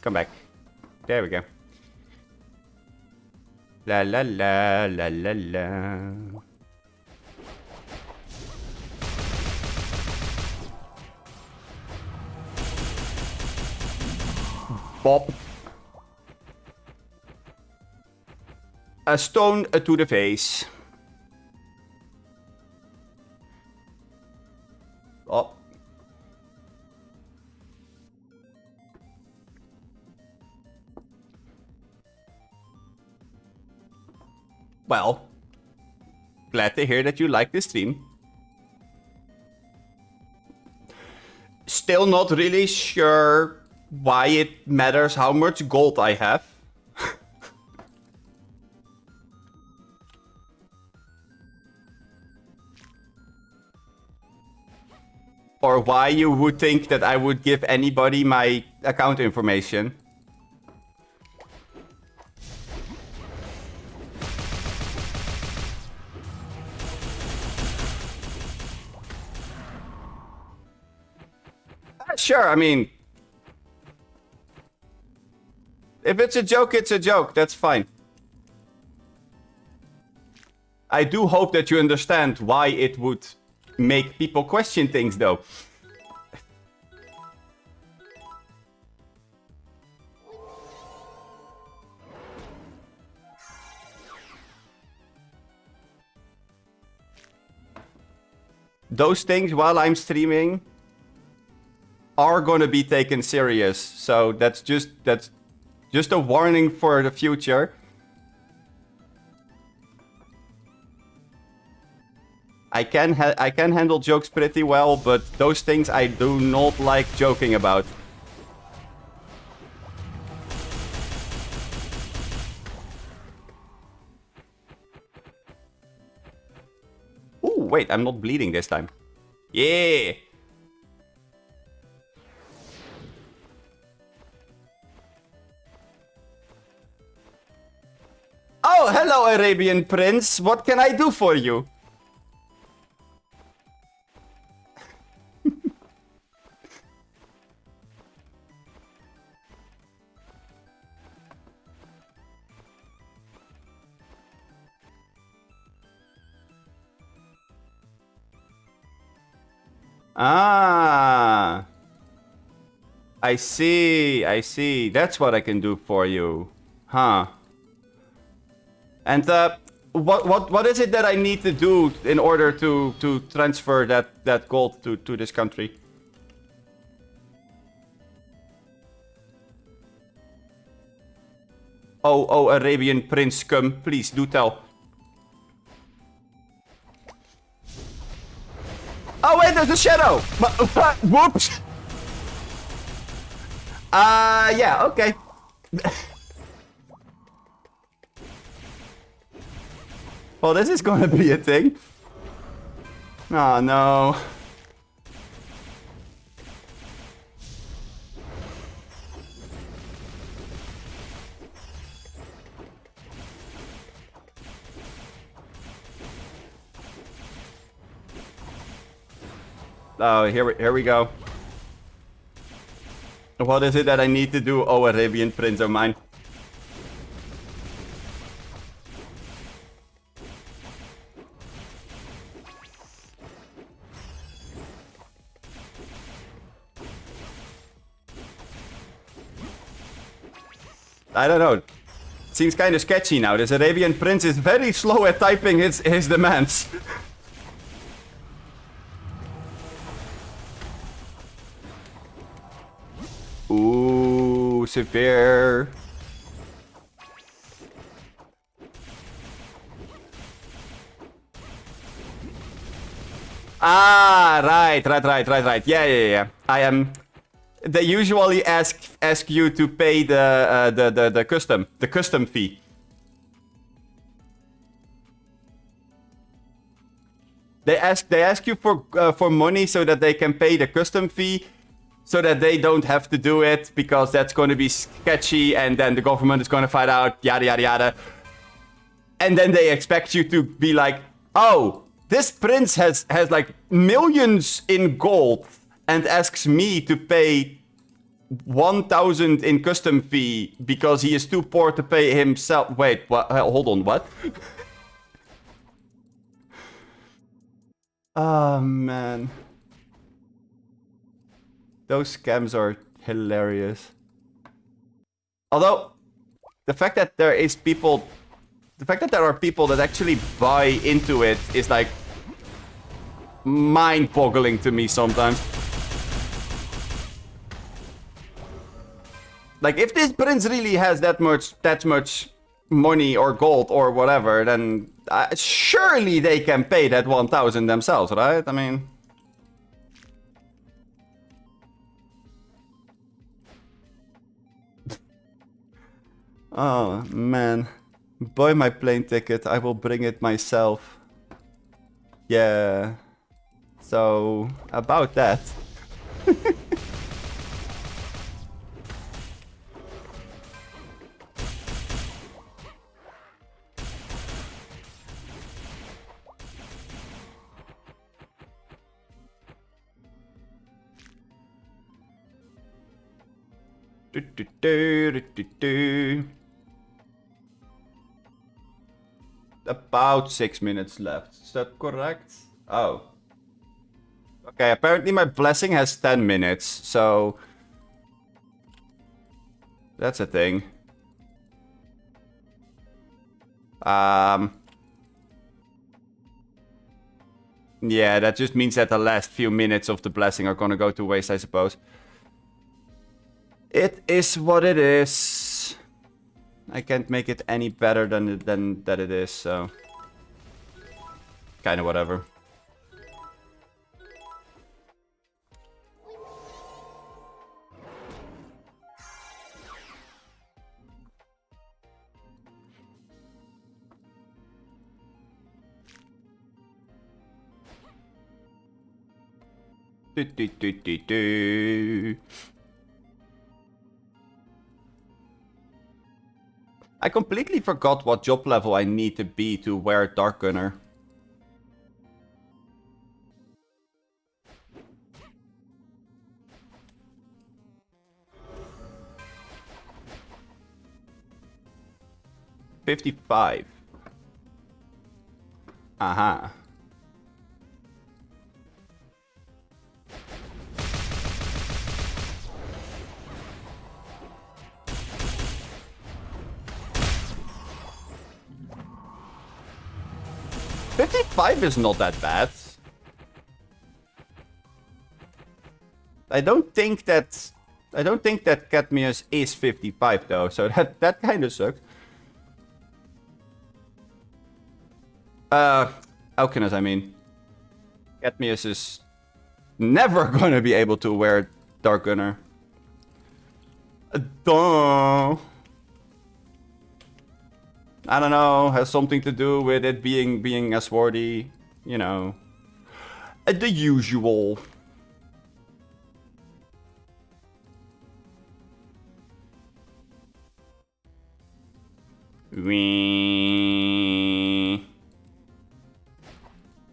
Come back. There we go. La la la la la la. Bop. A stone to the face. Oh. Well, glad to hear that you like this stream. Still not really sure why it matters how much gold I have. Or why you would think that I would give anybody my account information. Sure, I mean... If it's a joke, it's a joke. That's fine. I do hope that you understand why it would make people question things, though. Those things, while I'm streaming, are gonna be taken serious. So that's just a warning for the future. I can handle jokes pretty well, but those things I do not like joking about. Ooh, wait, I'm not bleeding this time. Yeah! Oh, hello, Arabian Prince. What can I do for you? Ah. I see. I see. That's what I can do for you. Huh. And what is it that I need to do in order to transfer that gold to this country? Oh, Arabian Prince, come. Please, do tell. Oh, wait, there's a shadow! Whoops! Yeah, okay. Well, this is gonna be a thing. Oh, no. Oh, here we go. What is it that I need to do? Oh, Arabian Prince of mine. I don't know. Seems kind of sketchy now. This Arabian Prince is very slow at typing his demands. Ooh, severe. Ah, right. Yeah. I am. They usually ask you to pay the custom fee. They ask you for money so that they can pay the custom fee, so that they don't have to do it because that's going to be sketchy, and then the government is going to find out, yada yada yada. And then they expect you to be like, oh, this prince has like millions in gold and asks me to pay 1,000 in custom fee because he is too poor to pay himself. Wait, what? Hold on, what? Oh, man. Those scams are hilarious. Although, the fact that there is people... The fact that there are people that actually buy into it is like... mind-boggling to me sometimes. Like, if this prince really has that much money or gold or whatever, then surely they can pay that 1,000 themselves, right? I mean... Oh, man. Buy my plane ticket. I will bring it myself. Yeah. So, about that. About 6 minutes left. Is that correct? Oh. Okay, apparently my blessing has 10 minutes, so... That's a thing. Yeah, that just means that the last few minutes of the blessing are gonna go to waste, I suppose. It is what it is. I can't make it any better than that it is, so... Kinda whatever. I completely forgot what job level I need to be to wear Dark Gunner. $55. Aha. 55 is not that bad. I don't think that Cadmius is 55 though, so that kind of sucks. Alchemist, I mean. Cadmius is never gonna be able to wear Dark Gunner. Duh. I don't know, has something to do with it being a swordy, you know. The usual.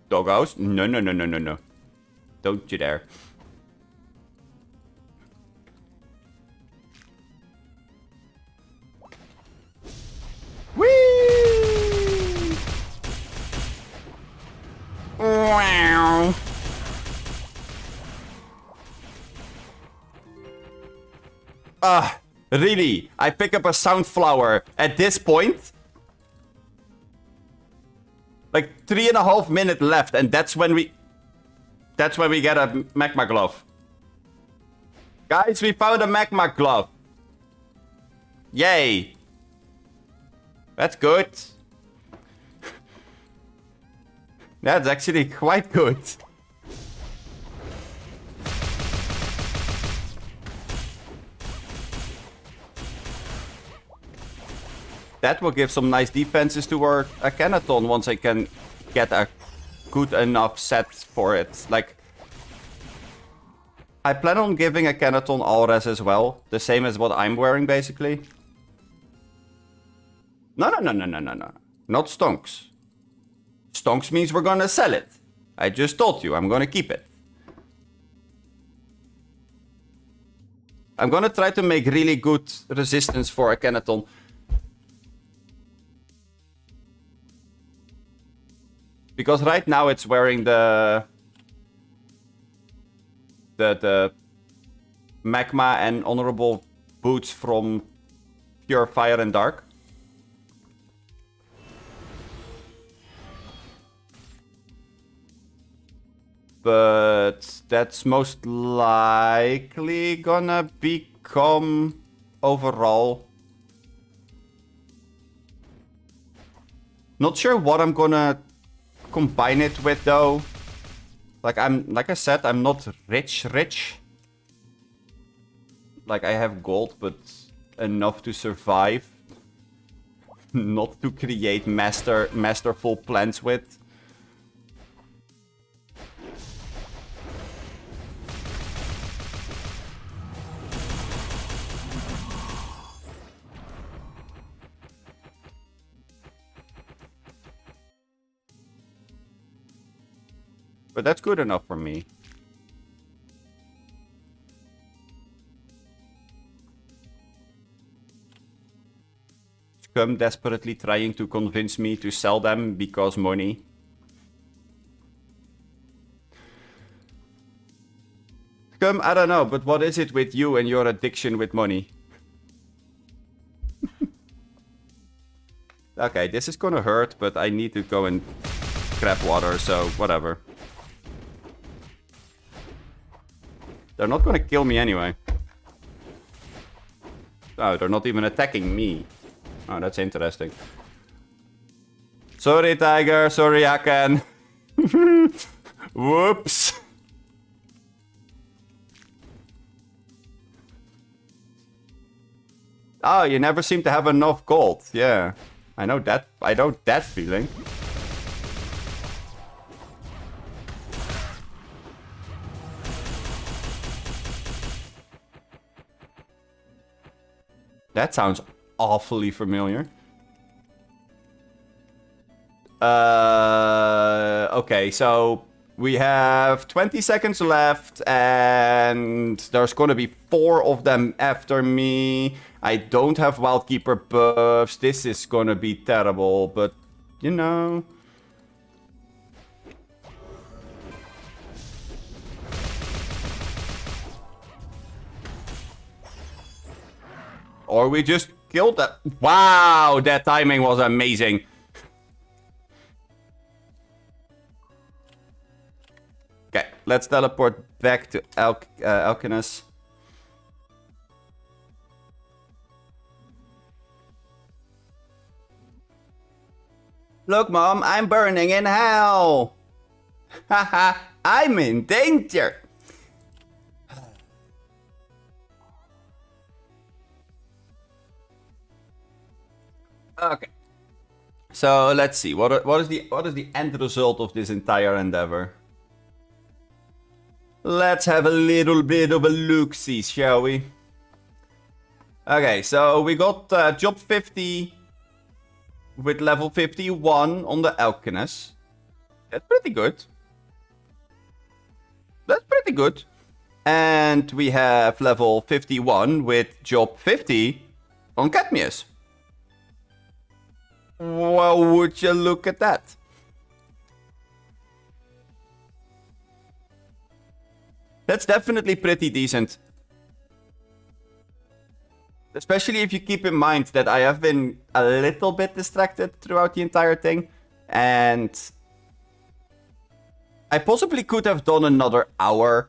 Doggos? No, no, no, no, no, no. Don't you dare. Whee! Wow. Really? I pick up a Soundflower at this point? Like 3.5 minutes left, and that's when we get a magma glove. Guys, we found a magma glove. Yay. That's good. That's actually quite good. That will give some nice defenses to our Akhenaton once I can get a good enough set for it. Like, I plan on giving Akhenaton Alres as well. The same as what I'm wearing, basically. No, no, no, no, no, no, no. Not Stonks. Stonks means we're gonna sell it. I just told you, I'm gonna keep it. I'm gonna try to make really good resistance for Akhenaton. Because right now it's wearing the magma and honorable boots from Pure Fire and Dark. But that's most likely gonna become overall. Not sure what I'm gonna combine it with though. Like I said, I'm not rich. Like I have gold, but enough to survive. Not to create masterful plans with. But that's good enough for me. Scum desperately trying to convince me to sell them because money. Scum, I don't know, but what is it with you and your addiction with money? Okay, this is gonna hurt, but I need to go and grab water, so whatever. They're not gonna kill me anyway. Oh, they're not even attacking me. Oh, that's interesting. Sorry, Tiger. Sorry, Aken. Whoops. Oh, you never seem to have enough gold. Yeah. I know that feeling. That sounds awfully familiar. Okay, so we have 20 seconds left, and there's gonna be 4 of them after me. I don't have Wildkeeper buffs. This is gonna be terrible, but you know. Or we just killed that. Wow, that timing was amazing. let's teleport back to Alcinous. Look, Mom, I'm burning in hell! Haha, I'm in danger! Okay. So let's see. What is the end result of this entire endeavor? Let's have a little bit of a look-see, shall we? Okay, so we got job 50 with level 51 on the Alcinous. That's pretty good. That's pretty good. And we have level 51 with job 50 on Cadmius. Well, would you look at that? That's definitely pretty decent. Especially if you keep in mind that I have been a little bit distracted throughout the entire thing. And I possibly could have done another hour.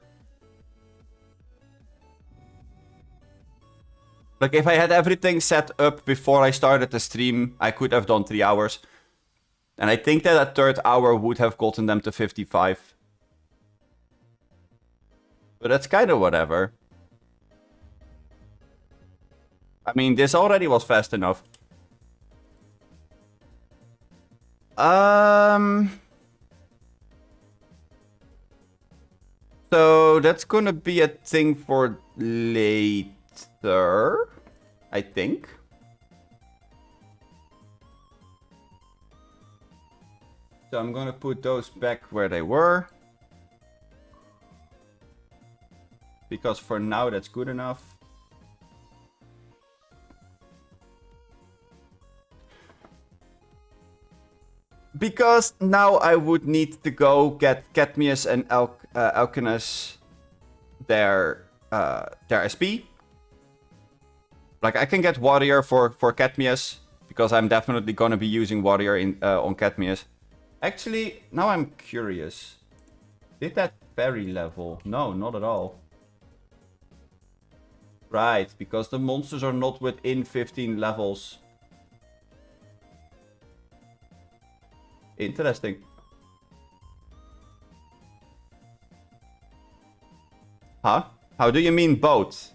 Like, if I had everything set up before I started the stream, I could have done 3 hours. And I think that a third hour would have gotten them to 55. But that's kind of whatever. I mean, this already was fast enough. So that's gonna be a thing for later, I think. So I'm gonna put those back where they were. Because for now that's good enough. Because now I would need to go get Cadmius and Alcinous their SP. Like, I can get Warrior for Cadmius, because I'm definitely gonna be using Warrior on Cadmius. Actually, now I'm curious. Did that fairy level? No, not at all. Right, because the monsters are not within 15 levels. Interesting. Huh? How do you mean both?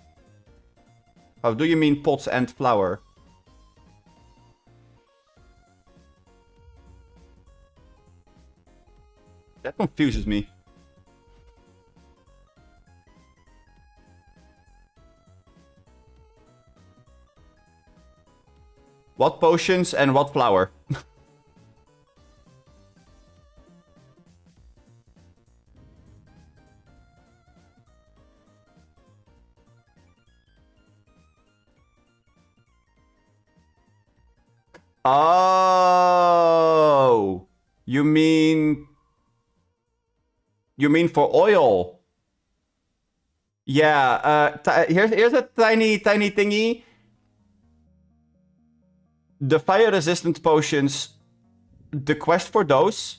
How do you mean pots and flour? That confuses me. What potions and what flour? Oh, you mean for oil? Yeah. Here's a tiny thingy. The fire resistant potions, the quest for those,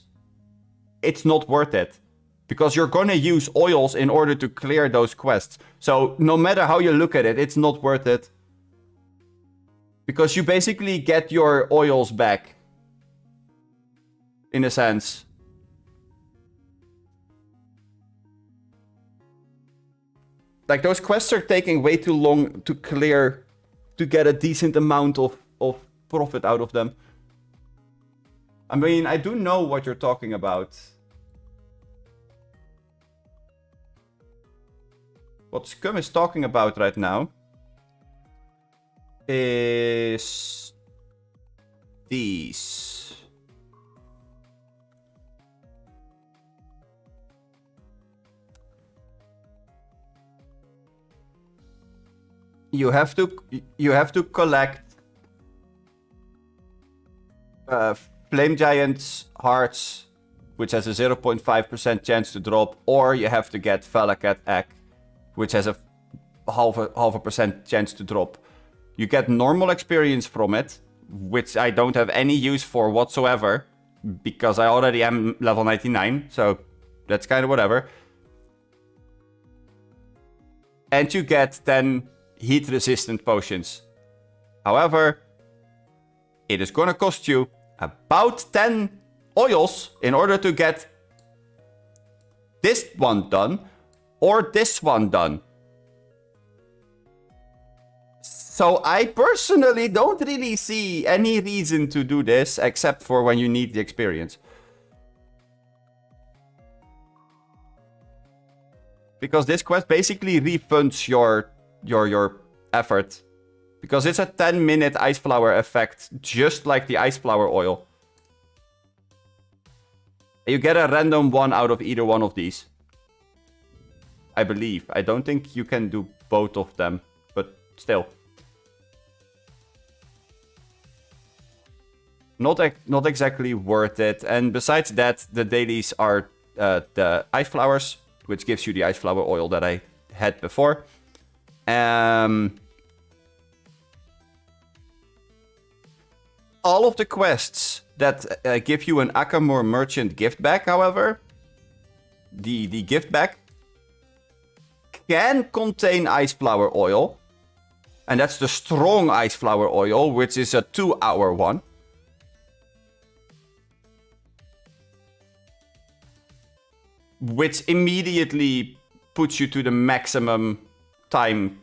it's not worth it. Because you're gonna use oils in order to clear those quests. So no matter how you look at it, it's not worth it. Because you basically get your oils back. In a sense. Like, those quests are taking way too long to clear, to get a decent amount of profit out of them. I mean, I do know what you're talking about. What Scum is talking about right now is these. You have to collect Flame Giant's hearts, which has a 0.5% chance to drop, or you have to get Valakat Egg, which has a half a percent chance to drop. You get normal experience from it, which I don't have any use for whatsoever, because I already am level 99, so that's kind of whatever. and you get 10 heat-resistant potions. However, it is gonna cost you about 10 oils in order to get this one done or this one done. So I personally don't really see any reason to do this except for when you need the experience. Because this quest basically refunds your effort. Because it's a 10-minute ice flower effect, just like the ice flower oil. You get a random one out of either one of these. I believe. I don't think you can do both of them, but still. Not exactly worth it. And besides that, the dailies are the ice flowers, which gives you the ice flower oil that I had before. All of the quests that give you an Akamur merchant gift bag, however, the gift bag can contain ice flower oil. And that's the strong ice flower oil, which is a 2-hour one. Which immediately puts you to the maximum time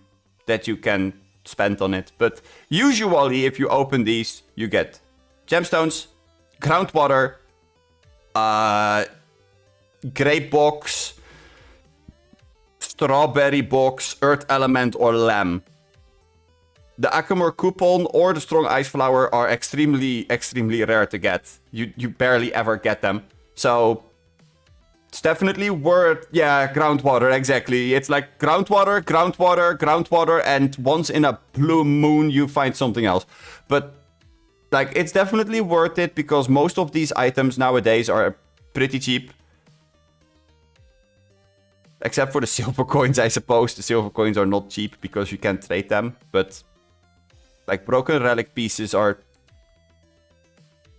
that you can spend on it. But usually, if you open these, you get gemstones, groundwater, grape box, strawberry box, earth element, or lamb. The Akamur coupon or the strong ice flower are extremely rare to get. You barely ever get them. So it's definitely worth, yeah, groundwater, exactly. It's like groundwater, groundwater, groundwater, and once in a blue moon you find something else. But, like, it's definitely worth it because most of these items nowadays are pretty cheap. Except for the silver coins, I suppose. The silver coins are not cheap because you can't trade them. But, like, broken relic pieces are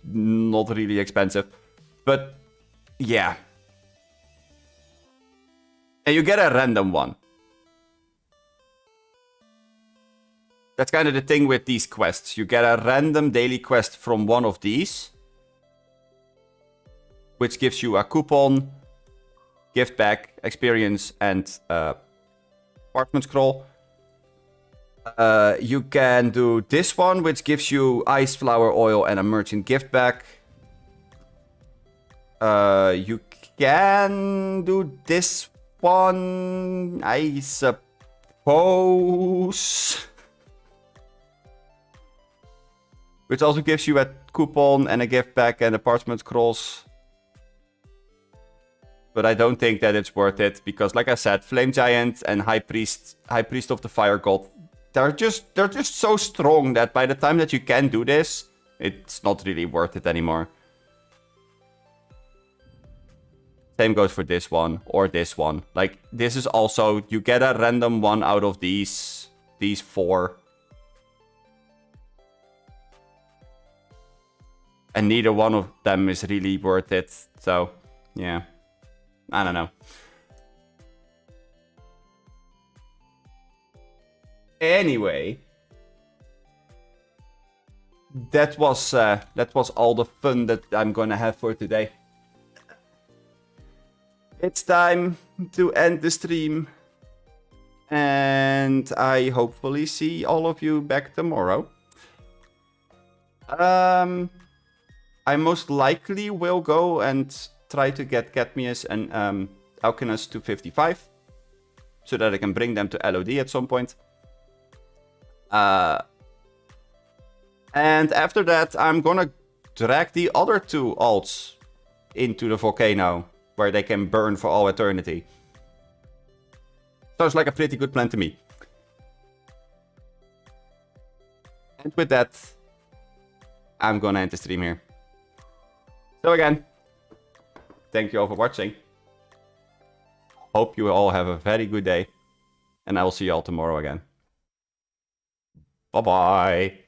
not really expensive. But, yeah. And you get a random one. That's kind of the thing with these quests. You get a random daily quest from one of these. Which gives you a coupon, gift bag, experience, and parchment scroll. You can do this one, which gives you ice flower oil and a merchant gift bag. You can do this one, I suppose. Which also gives you a coupon and a gift bag and a parchment scrolls. But I don't think that it's worth it because, like I said, Flame Giant and High Priest of the Fire God, they're just so strong that by the time that you can do this, it's not really worth it anymore. Same goes for this one or this one. Like, this is also, you get a random one out of these 4. And neither one of them is really worth it. So, yeah. I don't know. Anyway. That was all the fun that I'm gonna have for today. It's time to end the stream. And I hopefully see all of you back tomorrow. I most likely will go and try to get Cadmius and Alcinous to 55. So that I can bring them to LOD at some point. And after that, I'm gonna drag the other 2 alts into the volcano, where they can burn for all eternity. Sounds like a pretty good plan to me. And with that, I'm gonna end the stream here. So again, thank you all for watching. Hope you all have a very good day. And I will see you all tomorrow again. Bye-bye.